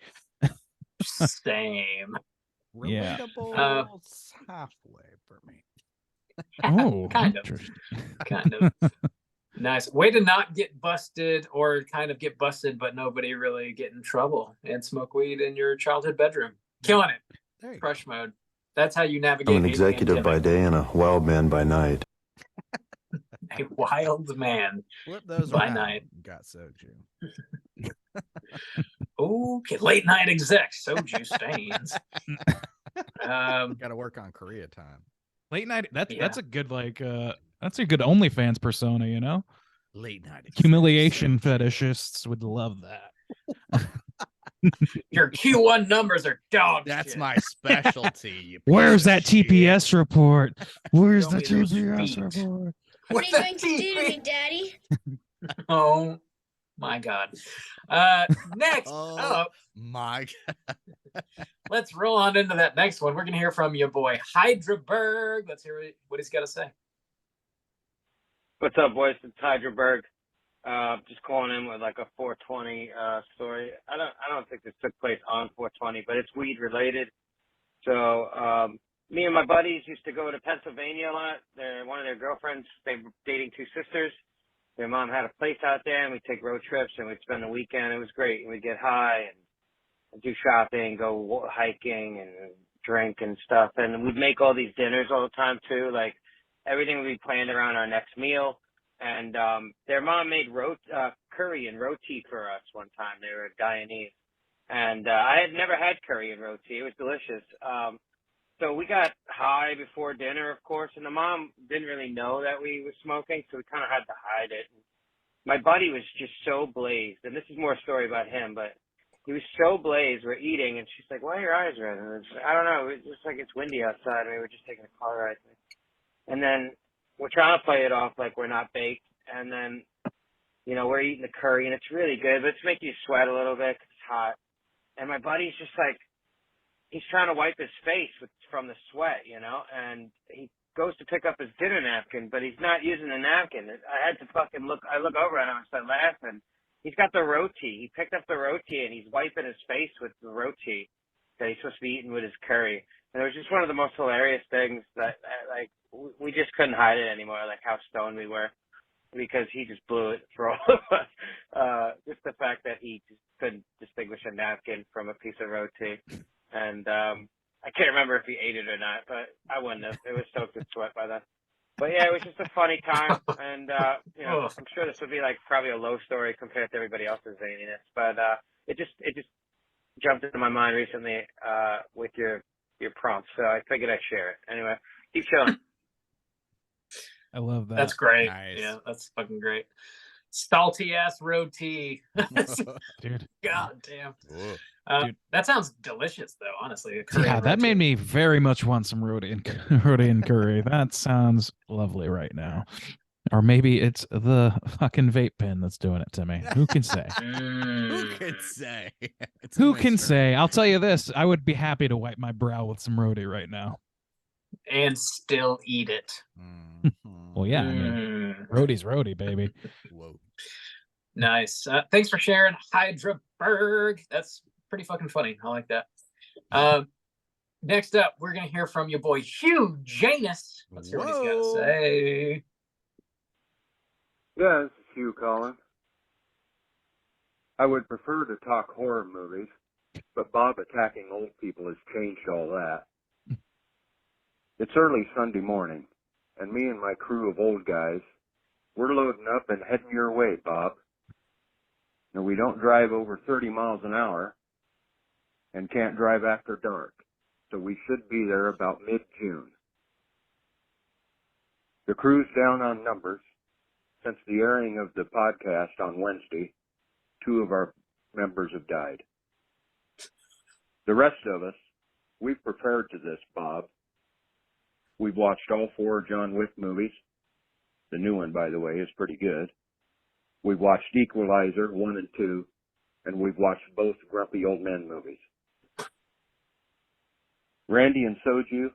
Speaker 3: Same.
Speaker 1: Yeah.
Speaker 6: Relatable halfway for me.
Speaker 1: Oh,
Speaker 3: kind of. Nice way to not get busted, or kind of get busted, but nobody really get in trouble and smoke weed in your childhood bedroom. Killing it. Crush mode. That's how you navigate.
Speaker 15: I'm an executive by day and a wild man by night.
Speaker 3: A wild man
Speaker 6: Flip those
Speaker 3: by
Speaker 6: around.
Speaker 3: night.
Speaker 6: Got soju.
Speaker 3: Okay, late night exec soju stains.
Speaker 6: Got to work on Korea time.
Speaker 1: Late night. That's a good that's a good OnlyFans persona, you know.
Speaker 6: Late night
Speaker 1: Humiliation fetishists would love that.
Speaker 3: Your Q1 numbers are dog
Speaker 6: That's
Speaker 3: shit.
Speaker 6: my specialty. You
Speaker 1: Where's
Speaker 6: piece
Speaker 1: that
Speaker 6: of shit.
Speaker 1: TPS report? Where's
Speaker 3: Show
Speaker 1: the
Speaker 3: me those
Speaker 1: TPS
Speaker 3: feet.
Speaker 1: report?
Speaker 7: What are you going to do to me, Daddy?
Speaker 3: Oh my god. Next up,
Speaker 6: My God.
Speaker 3: let's roll on into that next one. We're gonna hear from your boy Hydraberg. Let's hear what he's got to say.
Speaker 16: What's up, boys? It's Hydraberg. Just calling in with like a 420 story. I don't think this took place on 420, but it's weed related. So me and my buddies used to go to Pennsylvania a lot. One of their girlfriends, they were dating two sisters. Their mom had a place out there, and we'd take road trips, and we'd spend the weekend. It was great. And we'd get high and do shopping, go hiking, and drink and stuff. And we'd make all these dinners all the time too. Like everything would be planned around our next meal. And their mom made curry and roti for us one time. They were Guyanese. And I had never had curry and roti. It was delicious. So we got high before dinner, of course, and the mom didn't really know that we were smoking, so we kind of had to hide it. My buddy was just so blazed, and this is more a story about him, but he was so blazed. We're eating, and she's like, "Why are your eyes red?" And I don't know. It's just like it's windy outside. I mean, we're just taking a car ride. And then we're trying to play it off like we're not baked, and then, you know, we're eating the curry, and it's really good, but it's making you sweat a little bit 'cause it's hot. And my buddy's just like, he's trying to wipe his face from the sweat, you know, and he goes to pick up his dinner napkin, but he's not using the napkin. I had to fucking look over at him and start laughing. He's got the roti. He picked up the roti and he's wiping his face with the roti that he's supposed to be eating with his curry. And it was just one of the most hilarious things that, like, we just couldn't hide it anymore, like how stoned we were, because he just blew it for all of us. Just the fact that he just couldn't distinguish a napkin from a piece of roti. And I can't remember if he ate it or not, but I wouldn't have. It was soaked in sweat by then. But yeah, it was just a funny time, and you know, I'm sure this would be like probably a low story compared to everybody else's zaniness. But it just jumped into my mind recently with your prompts, so I figured I'd share it. Anyway, keep chilling.
Speaker 1: I love that.
Speaker 3: That's great.
Speaker 6: Nice.
Speaker 3: Yeah, that's fucking great. Salty ass roti.
Speaker 1: Dude.
Speaker 3: God damn.
Speaker 1: Dude.
Speaker 3: That sounds delicious, though. Honestly,
Speaker 1: Yeah, that made me very much want some roti and curry. That sounds lovely right now. Or maybe it's the fucking vape pen that's doing it to me. Who can say?
Speaker 6: Who can say? It's a
Speaker 1: Who can
Speaker 6: mystery.
Speaker 1: say? I'll tell you this. I would be happy to wipe my brow with some roti right now.
Speaker 3: And still eat it.
Speaker 1: Well, yeah. I mean, roti's roti, baby.
Speaker 6: Whoa.
Speaker 3: Nice. Thanks for sharing, Hydraberg. That's pretty fucking funny. I like that. Next up, we're going to hear from your boy, Hugh Janus. Let's hear what he's got to say.
Speaker 17: Yeah, this is Hugh calling. I would prefer to talk horror movies, but Bob attacking old people has changed all that. It's early Sunday morning, and me and my crew of old guys, we're loading up and heading your way, Bob. Now, we don't drive over 30 miles an hour and can't drive after dark, so we should be there about mid-June. The crew's down on numbers. Since the airing of the podcast on Wednesday, 2 of our members have died. The rest of us, we've prepared to this, Bob. We've watched all 4 John Wick movies. The new one, by the way, is pretty good. We've watched Equalizer 1 and 2, and we've watched both Grumpy Old Men movies. Randy and Soju,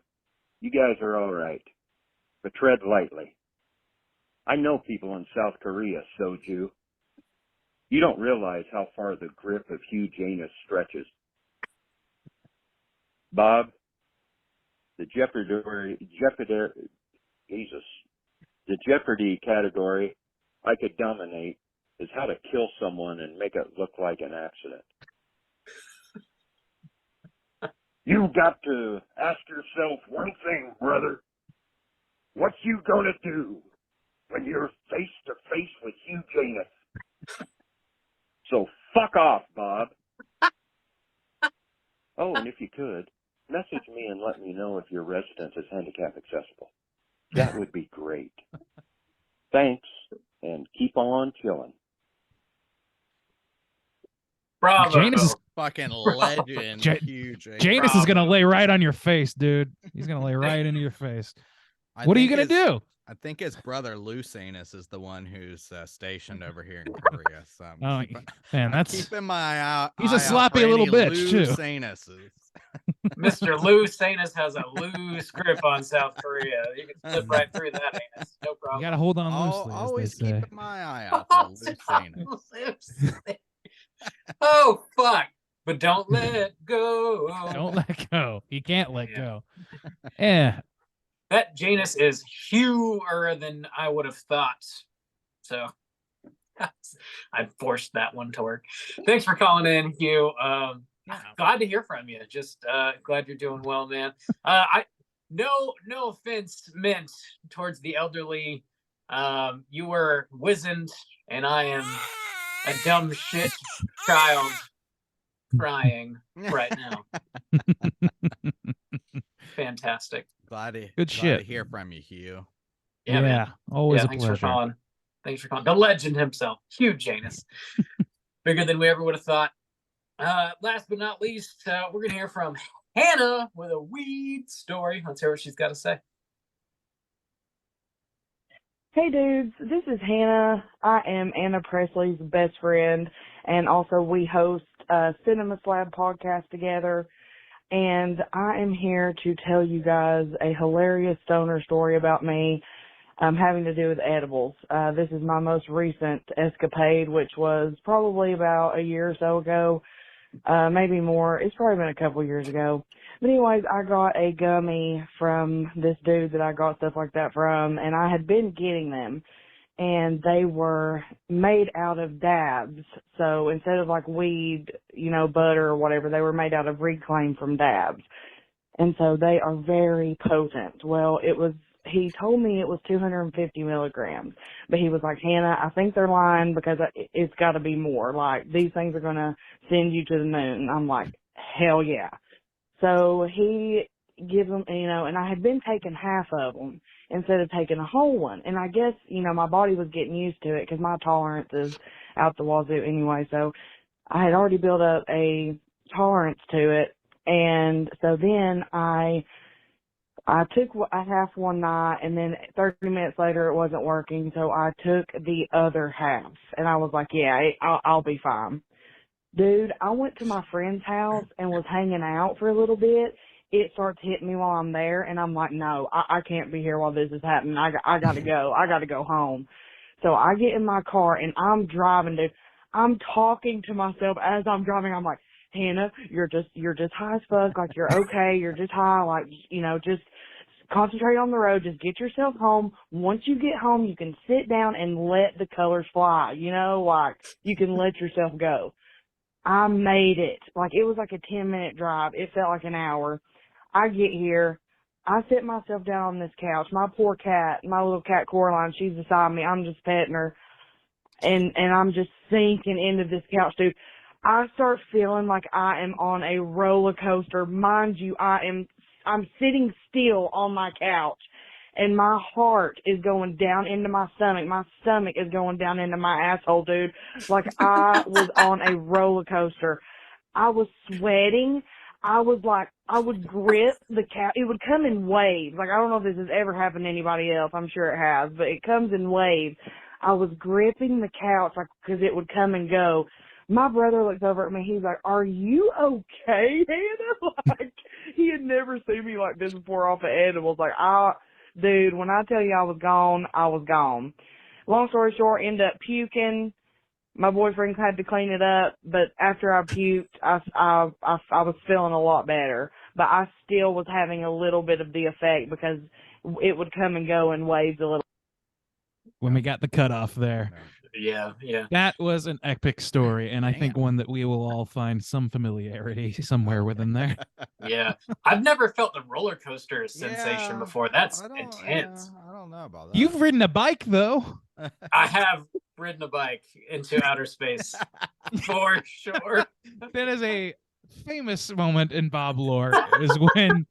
Speaker 17: you guys are all right, but tread lightly. I know people in South Korea, Soju. You don't realize how far the grip of Hugh Janus stretches. Bob, the Jeopardy category I could dominate is how to kill someone and make it look like an accident. You've got to ask yourself one thing, brother. What you gonna do when you're face to face with Hugh Janus? So fuck off, Bob. Oh, and if you could, message me and let me know if your residence is handicap accessible. That would be great. Thanks, and keep on chilling.
Speaker 3: Bravo.
Speaker 1: Janus is
Speaker 6: Fucking legend. Huge.
Speaker 1: Janus is gonna lay right on your face, dude. He's gonna lay right into your face. What are you gonna do?
Speaker 6: I think his brother Lou Sanus is the one who's stationed over here in Korea. So
Speaker 1: Oh man, that's
Speaker 6: keeping my eye.
Speaker 1: He's a sloppy little bitch
Speaker 6: Lou
Speaker 1: too.
Speaker 6: Sanuses.
Speaker 3: Mr. Lou Sanus has a loose grip on South Korea. You can slip right through that anus. No problem.
Speaker 1: You gotta hold on loosely.
Speaker 6: Always
Speaker 1: as they say.
Speaker 6: keeping my eye out for Lou Sanus.
Speaker 3: Oh, fuck. But don't let go.
Speaker 1: Don't let go. You can't let go. Yeah.
Speaker 3: That Janus is hewer than I would have thought. So I forced that one to work. Thanks for calling in, Hugh. Glad to hear from you. Just glad you're doing well, man. No offense meant towards the elderly. You were wizened, and I am a dumb shit child crying right now. Fantastic.
Speaker 6: Glad
Speaker 1: Good shit.
Speaker 6: to hear from you, Hugh.
Speaker 3: Yeah, man.
Speaker 1: Always a
Speaker 3: thanks
Speaker 1: pleasure.
Speaker 3: for calling. Thanks for calling. The legend himself, Hugh Janus. Bigger than we ever would have thought. Last but not least, we're going to hear from Hannah with a weed story. Let's hear what she's got to say.
Speaker 18: Hey dudes, this is Hannah. I am Anna Presley's best friend, and also we host a Cinema Slab podcast together. And I am here to tell you guys a hilarious stoner story about me having to do with edibles. This is my most recent escapade, which was probably about a year or so ago, maybe more. It's probably been a couple years ago. But anyways, I got a gummy from this dude that I got stuff like that from, and I had been getting them, and they were made out of dabs. So instead of like weed, butter or whatever, they were made out of reclaim from dabs. And so they are very potent. Well, he told me it was 250 milligrams, but he was like, Hannah, I think they're lying because it's got to be more. Like, these things are going to send you to the moon. I'm like, hell yeah. So he gives them, and I had been taking half of them instead of taking a whole one. And I guess, my body was getting used to it because my tolerance is out the wazoo anyway. So I had already built up a tolerance to it. And so then I took a half one night, and then 30 minutes later it wasn't working. So I took the other half, and I was like, yeah, I'll be fine. Dude, I went to my friend's house and was hanging out for a little bit. It starts hitting me while I'm there, and I'm like, no, I can't be here while this is happening. I got to go. I got to go home. So I get in my car, and I'm driving, dude. I'm talking to myself as I'm driving. I'm like, Hannah, you're just high as fuck. Like, you're okay. You're just high. Like, just concentrate on the road. Just get yourself home. Once you get home, you can sit down and let the colors fly. Like, you can let yourself go. I made it. Like, it was like a 10-minute drive. It felt like an hour. I get here. I sit myself down on this couch. My poor cat, my little cat Coraline, she's beside me. I'm just petting her. And I'm just sinking into this couch, dude. I start feeling like I am on a roller coaster. Mind you, I'm sitting still on my couch, and my heart is going down into my stomach. My stomach is going down into my asshole, dude. Like I was on a roller coaster. I was sweating. I would grip the couch. It would come in waves. Like, I don't know if this has ever happened to anybody else. I'm sure it has, but it comes in waves. I was gripping the couch, like, because it would come and go. My brother looks over at me. He's like, "Are you okay, Hannah?" Like, he had never seen me like this before off of edibles. Like, dude, when I tell you I was gone, I was gone. Long story short, ended up puking. My boyfriend had to clean it up, but after I puked, I was feeling a lot better. But I still was having a little bit of the effect because it would come and go in waves a little.
Speaker 1: When we got the cutoff there.
Speaker 3: Yeah.
Speaker 1: That was an epic story, and I think one that we will all find some familiarity somewhere within there.
Speaker 3: Yeah. I've never felt the roller coaster sensation before. That's intense.
Speaker 6: I don't know about that.
Speaker 1: You've ridden a bike, though.
Speaker 3: I have ridden a bike into outer space for sure.
Speaker 1: That is a famous moment in Bob lore, is when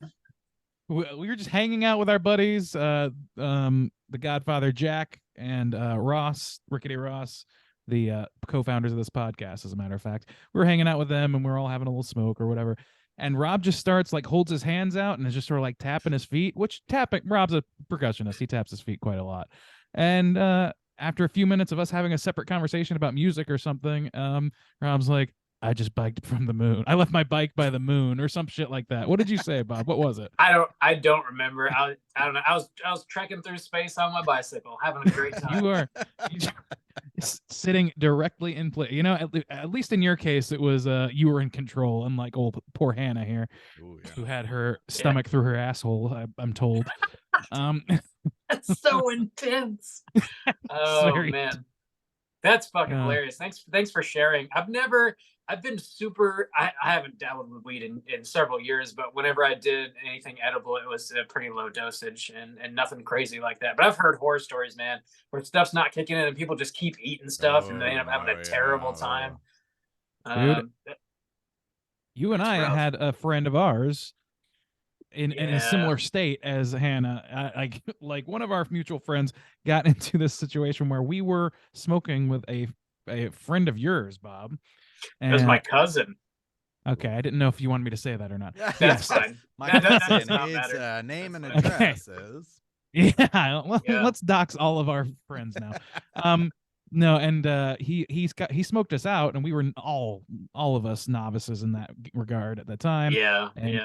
Speaker 1: we were just hanging out with our buddies, the Godfather Jack and Rickety Ross, the co-founders of this podcast, as a matter of fact. We were hanging out with them, and we were all having a little smoke or whatever. And Rob just starts, like, holds his hands out and is just sort of like tapping his feet, Rob's a percussionist. He taps his feet quite a lot. And after a few minutes of us having a separate conversation about music or something, Rob's like, "I just biked from the moon. I left my bike by the moon," or some shit like that. What did you say, Bob? What was it?
Speaker 3: I don't remember. I don't know. I was trekking through space on my bicycle, having a great time.
Speaker 1: You are sitting directly in place. You know, at least in your case, it was you were in control, unlike old poor Hannah here, who had her stomach through her asshole. I'm told.
Speaker 3: That's so intense. Oh man, that's fucking hilarious. Thanks for sharing. I've been super. I haven't dabbled with weed in several years, but whenever I did anything edible, it was a pretty low dosage and nothing crazy like that. But I've heard horror stories, man, where stuff's not kicking in and people just keep eating stuff and they end up having a terrible time.
Speaker 1: Dude, you and I had a friend of ours in a similar state as Hannah. Like one of our mutual friends got into this situation where we were smoking with a friend of yours, Bob.
Speaker 3: It was my cousin.
Speaker 1: Okay, I didn't know if you wanted me to say that or not.
Speaker 3: That's fine.
Speaker 6: My cousin, his name and address is.
Speaker 1: Yeah, let's dox all of our friends now. No, and he smoked us out, and we were all of us novices in that regard at the time.
Speaker 3: Yeah,
Speaker 1: and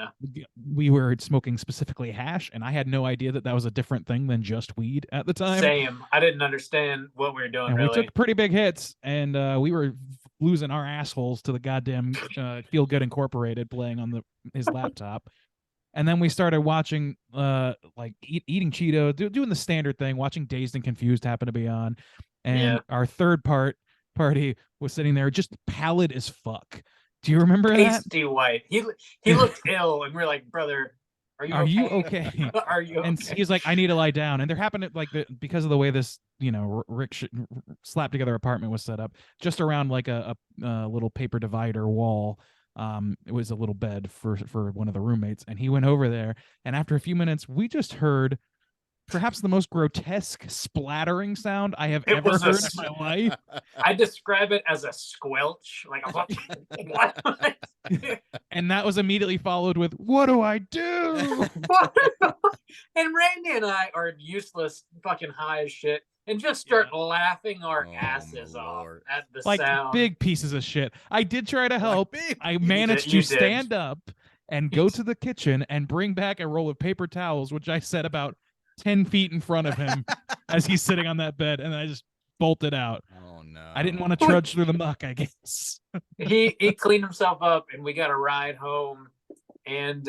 Speaker 1: we were smoking specifically hash, and I had no idea that was a different thing than just weed at the time.
Speaker 3: Same. I didn't understand what we were doing.
Speaker 1: And
Speaker 3: really.
Speaker 1: We took pretty big hits, and we were losing our assholes to the goddamn Feel Good Incorporated playing on his laptop. And then we started watching, eating Cheeto, doing the standard thing, watching Dazed and Confused happen to be on. And our third party was sitting there just pallid as fuck. Do you remember that?
Speaker 3: Pasty white. He looked ill, and we're like, "Brother, are you okay? Are you okay?"
Speaker 1: And he's like, "I need to lie down." And there happened to, because of the way this, Rick slapped together apartment was set up, just around like a little paper divider wall. It was a little bed for one of the roommates, and he went over there. And after a few minutes, we just heard perhaps the most grotesque splattering sound I have ever heard in my life.
Speaker 3: I describe it as a squelch, like a
Speaker 1: and that was immediately followed with, "What do I do?"
Speaker 3: And Randy and I are useless, fucking high as shit, and just start laughing our asses off at the sound.
Speaker 1: Big pieces of shit. I did try to help. I managed to stand up and go to the kitchen and bring back a roll of paper towels, which I set about 10 feet in front of him as he's sitting on that bed, and I just bolted out.
Speaker 6: Oh no.
Speaker 1: I didn't want to trudge through the muck, I guess.
Speaker 3: He cleaned himself up, and we got a ride home, And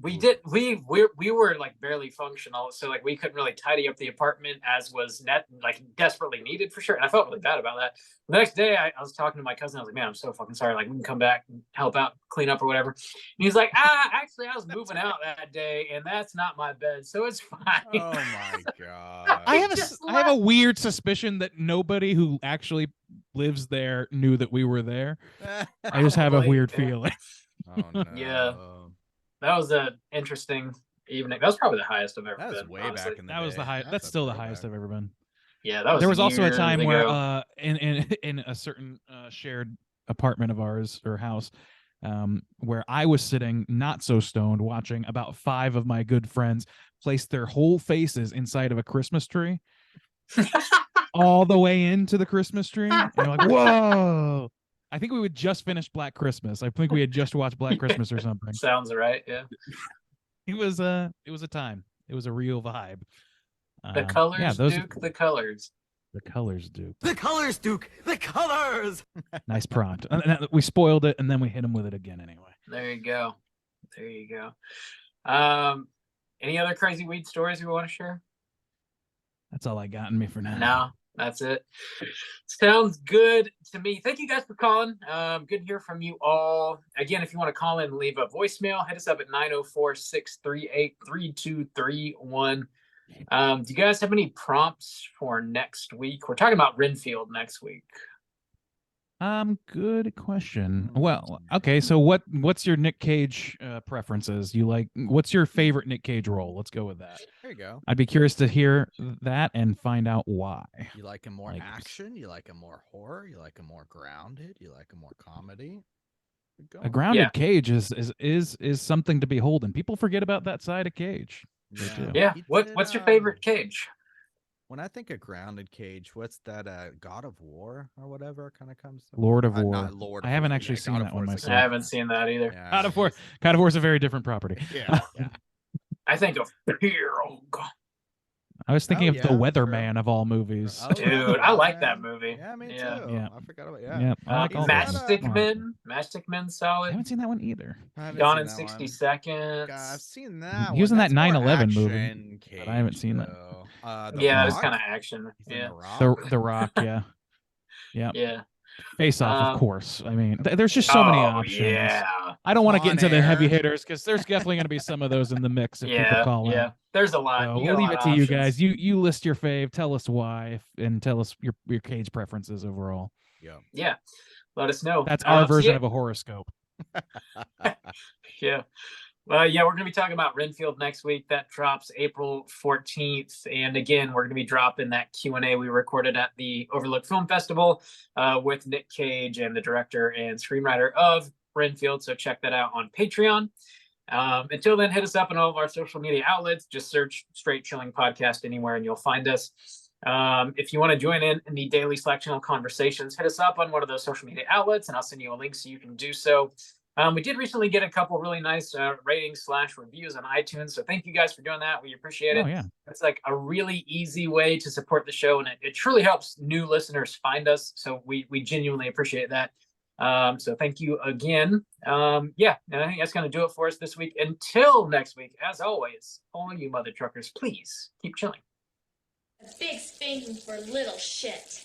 Speaker 3: we were like barely functional, so like we couldn't really tidy up the apartment as was desperately needed for sure. And I felt really bad about that. The next day I was talking to my cousin. I was like, man, I'm so fucking sorry. Like, we can come back and help out, clean up or whatever. And he's like, actually I was moving out that day and that's not my bed, so it's fine.
Speaker 6: Oh my god.
Speaker 1: I have a weird suspicion that nobody who actually lives there knew that we were there. I just have a weird feeling.
Speaker 6: Oh no.
Speaker 3: Yeah. That was an interesting evening. That was probably the highest I've ever been.
Speaker 6: That was way
Speaker 3: honestly.
Speaker 6: back in the
Speaker 1: That was the
Speaker 6: day.
Speaker 1: high. That's still the highest I've ever been.
Speaker 3: Yeah, that was.
Speaker 1: There was also a
Speaker 3: years
Speaker 1: time
Speaker 3: ago.
Speaker 1: where in a certain shared apartment of ours or house, where I was sitting not so stoned, watching about 5 of my good friends place their whole faces inside of a Christmas tree, all the way into the Christmas tree. And you're like, whoa! I think we would just finish Black Christmas. I think we had just watched Black Christmas or something.
Speaker 3: Sounds right. Yeah.
Speaker 1: It was a time. It was a real vibe.
Speaker 3: The colors,
Speaker 1: yeah, those
Speaker 3: Duke. The colors.
Speaker 1: The colors, Duke.
Speaker 10: The colors, Duke. The colors.
Speaker 1: Nice prompt. And we spoiled it, and then we hit him with it again anyway.
Speaker 3: There you go. There you go. Any other crazy weed stories we want to share?
Speaker 1: That's all I got in me for now.
Speaker 3: No, that's it. Sounds good to me. Thank you guys for calling. Good to hear from you all. Again, if you want to call in and leave a voicemail, hit us up at 904-638-3231. Do you guys have any prompts for next week? We're talking about Renfield next week.
Speaker 1: Good question. Well, okay, so what's your Nick Cage preferences? What's your favorite Nick Cage role? Let's go with that.
Speaker 6: There you go.
Speaker 1: I'd be curious to hear that and find out why.
Speaker 6: You like a more action? You like a more horror? You like a more grounded? You like a more comedy?
Speaker 1: A grounded Cage is something to behold, and people forget about that side of Cage.
Speaker 3: Yeah. What's your favorite Cage?
Speaker 6: When I think of grounded Cage, what's that? God of War or whatever kind of comes.
Speaker 1: Lord of War.
Speaker 6: Not Lord.
Speaker 1: I haven't actually seen that one myself.
Speaker 3: I haven't seen that either.
Speaker 6: Yeah.
Speaker 1: God of War is a very different property.
Speaker 6: Yeah.
Speaker 3: I think of Hero.
Speaker 1: I was thinking of the Weatherman of all movies.
Speaker 3: Dude, I like that movie.
Speaker 6: Yeah, me too.
Speaker 1: Yeah.
Speaker 6: I forgot about
Speaker 1: Yeah, I like all
Speaker 3: Matchstick Men. Matchstick Men, solid.
Speaker 1: I haven't seen that one either.
Speaker 3: Gone in 60 Seconds.
Speaker 6: I've seen that.
Speaker 1: He was in that
Speaker 6: That's more
Speaker 1: 9/11 movie,
Speaker 6: action
Speaker 1: but I haven't seen that.
Speaker 3: Yeah, it was kind of action. Yeah.
Speaker 1: The Rock, yeah. Yeah.
Speaker 3: Yeah.
Speaker 1: Face Off, of course. I mean, there's just so many options.
Speaker 3: Yeah.
Speaker 1: I don't want to get into the heavy
Speaker 3: Air.
Speaker 1: hitters because there's definitely going to be some of those in the mix if people call in.
Speaker 3: Yeah, there's a lot.
Speaker 1: So
Speaker 3: You got
Speaker 1: we'll
Speaker 3: a
Speaker 1: leave
Speaker 3: lot
Speaker 1: it
Speaker 3: of
Speaker 1: to you
Speaker 3: options.
Speaker 1: guys. You list your fave, tell us why, and tell us your Cage preferences overall.
Speaker 3: Yeah. Let us know.
Speaker 1: That's our version
Speaker 3: yeah.
Speaker 1: of a horoscope.
Speaker 3: Yeah. We're going to be talking about Renfield next week. That drops April 14th. And again, we're going to be dropping that Q&A we recorded at the Overlook Film Festival with Nick Cage and the director and screenwriter of Renfield. So check that out on Patreon. Until then, hit us up on all of our social media outlets. Just search Straight Chilling Podcast anywhere and you'll find us. If you want to join in the daily Slack channel conversations, hit us up on one of those social media outlets and I'll send you a link so you can do so. We did recently get a couple really nice ratings / reviews on iTunes. So thank you guys for doing that. We appreciate it.
Speaker 1: Oh, yeah.
Speaker 3: It's like a really easy way to support the show. And it truly helps new listeners find us. So we genuinely appreciate that. So thank you again. And I think that's going to do it for us this week. Until next week, as always, all you mother truckers, please keep chilling.
Speaker 7: A big spanking for little shit.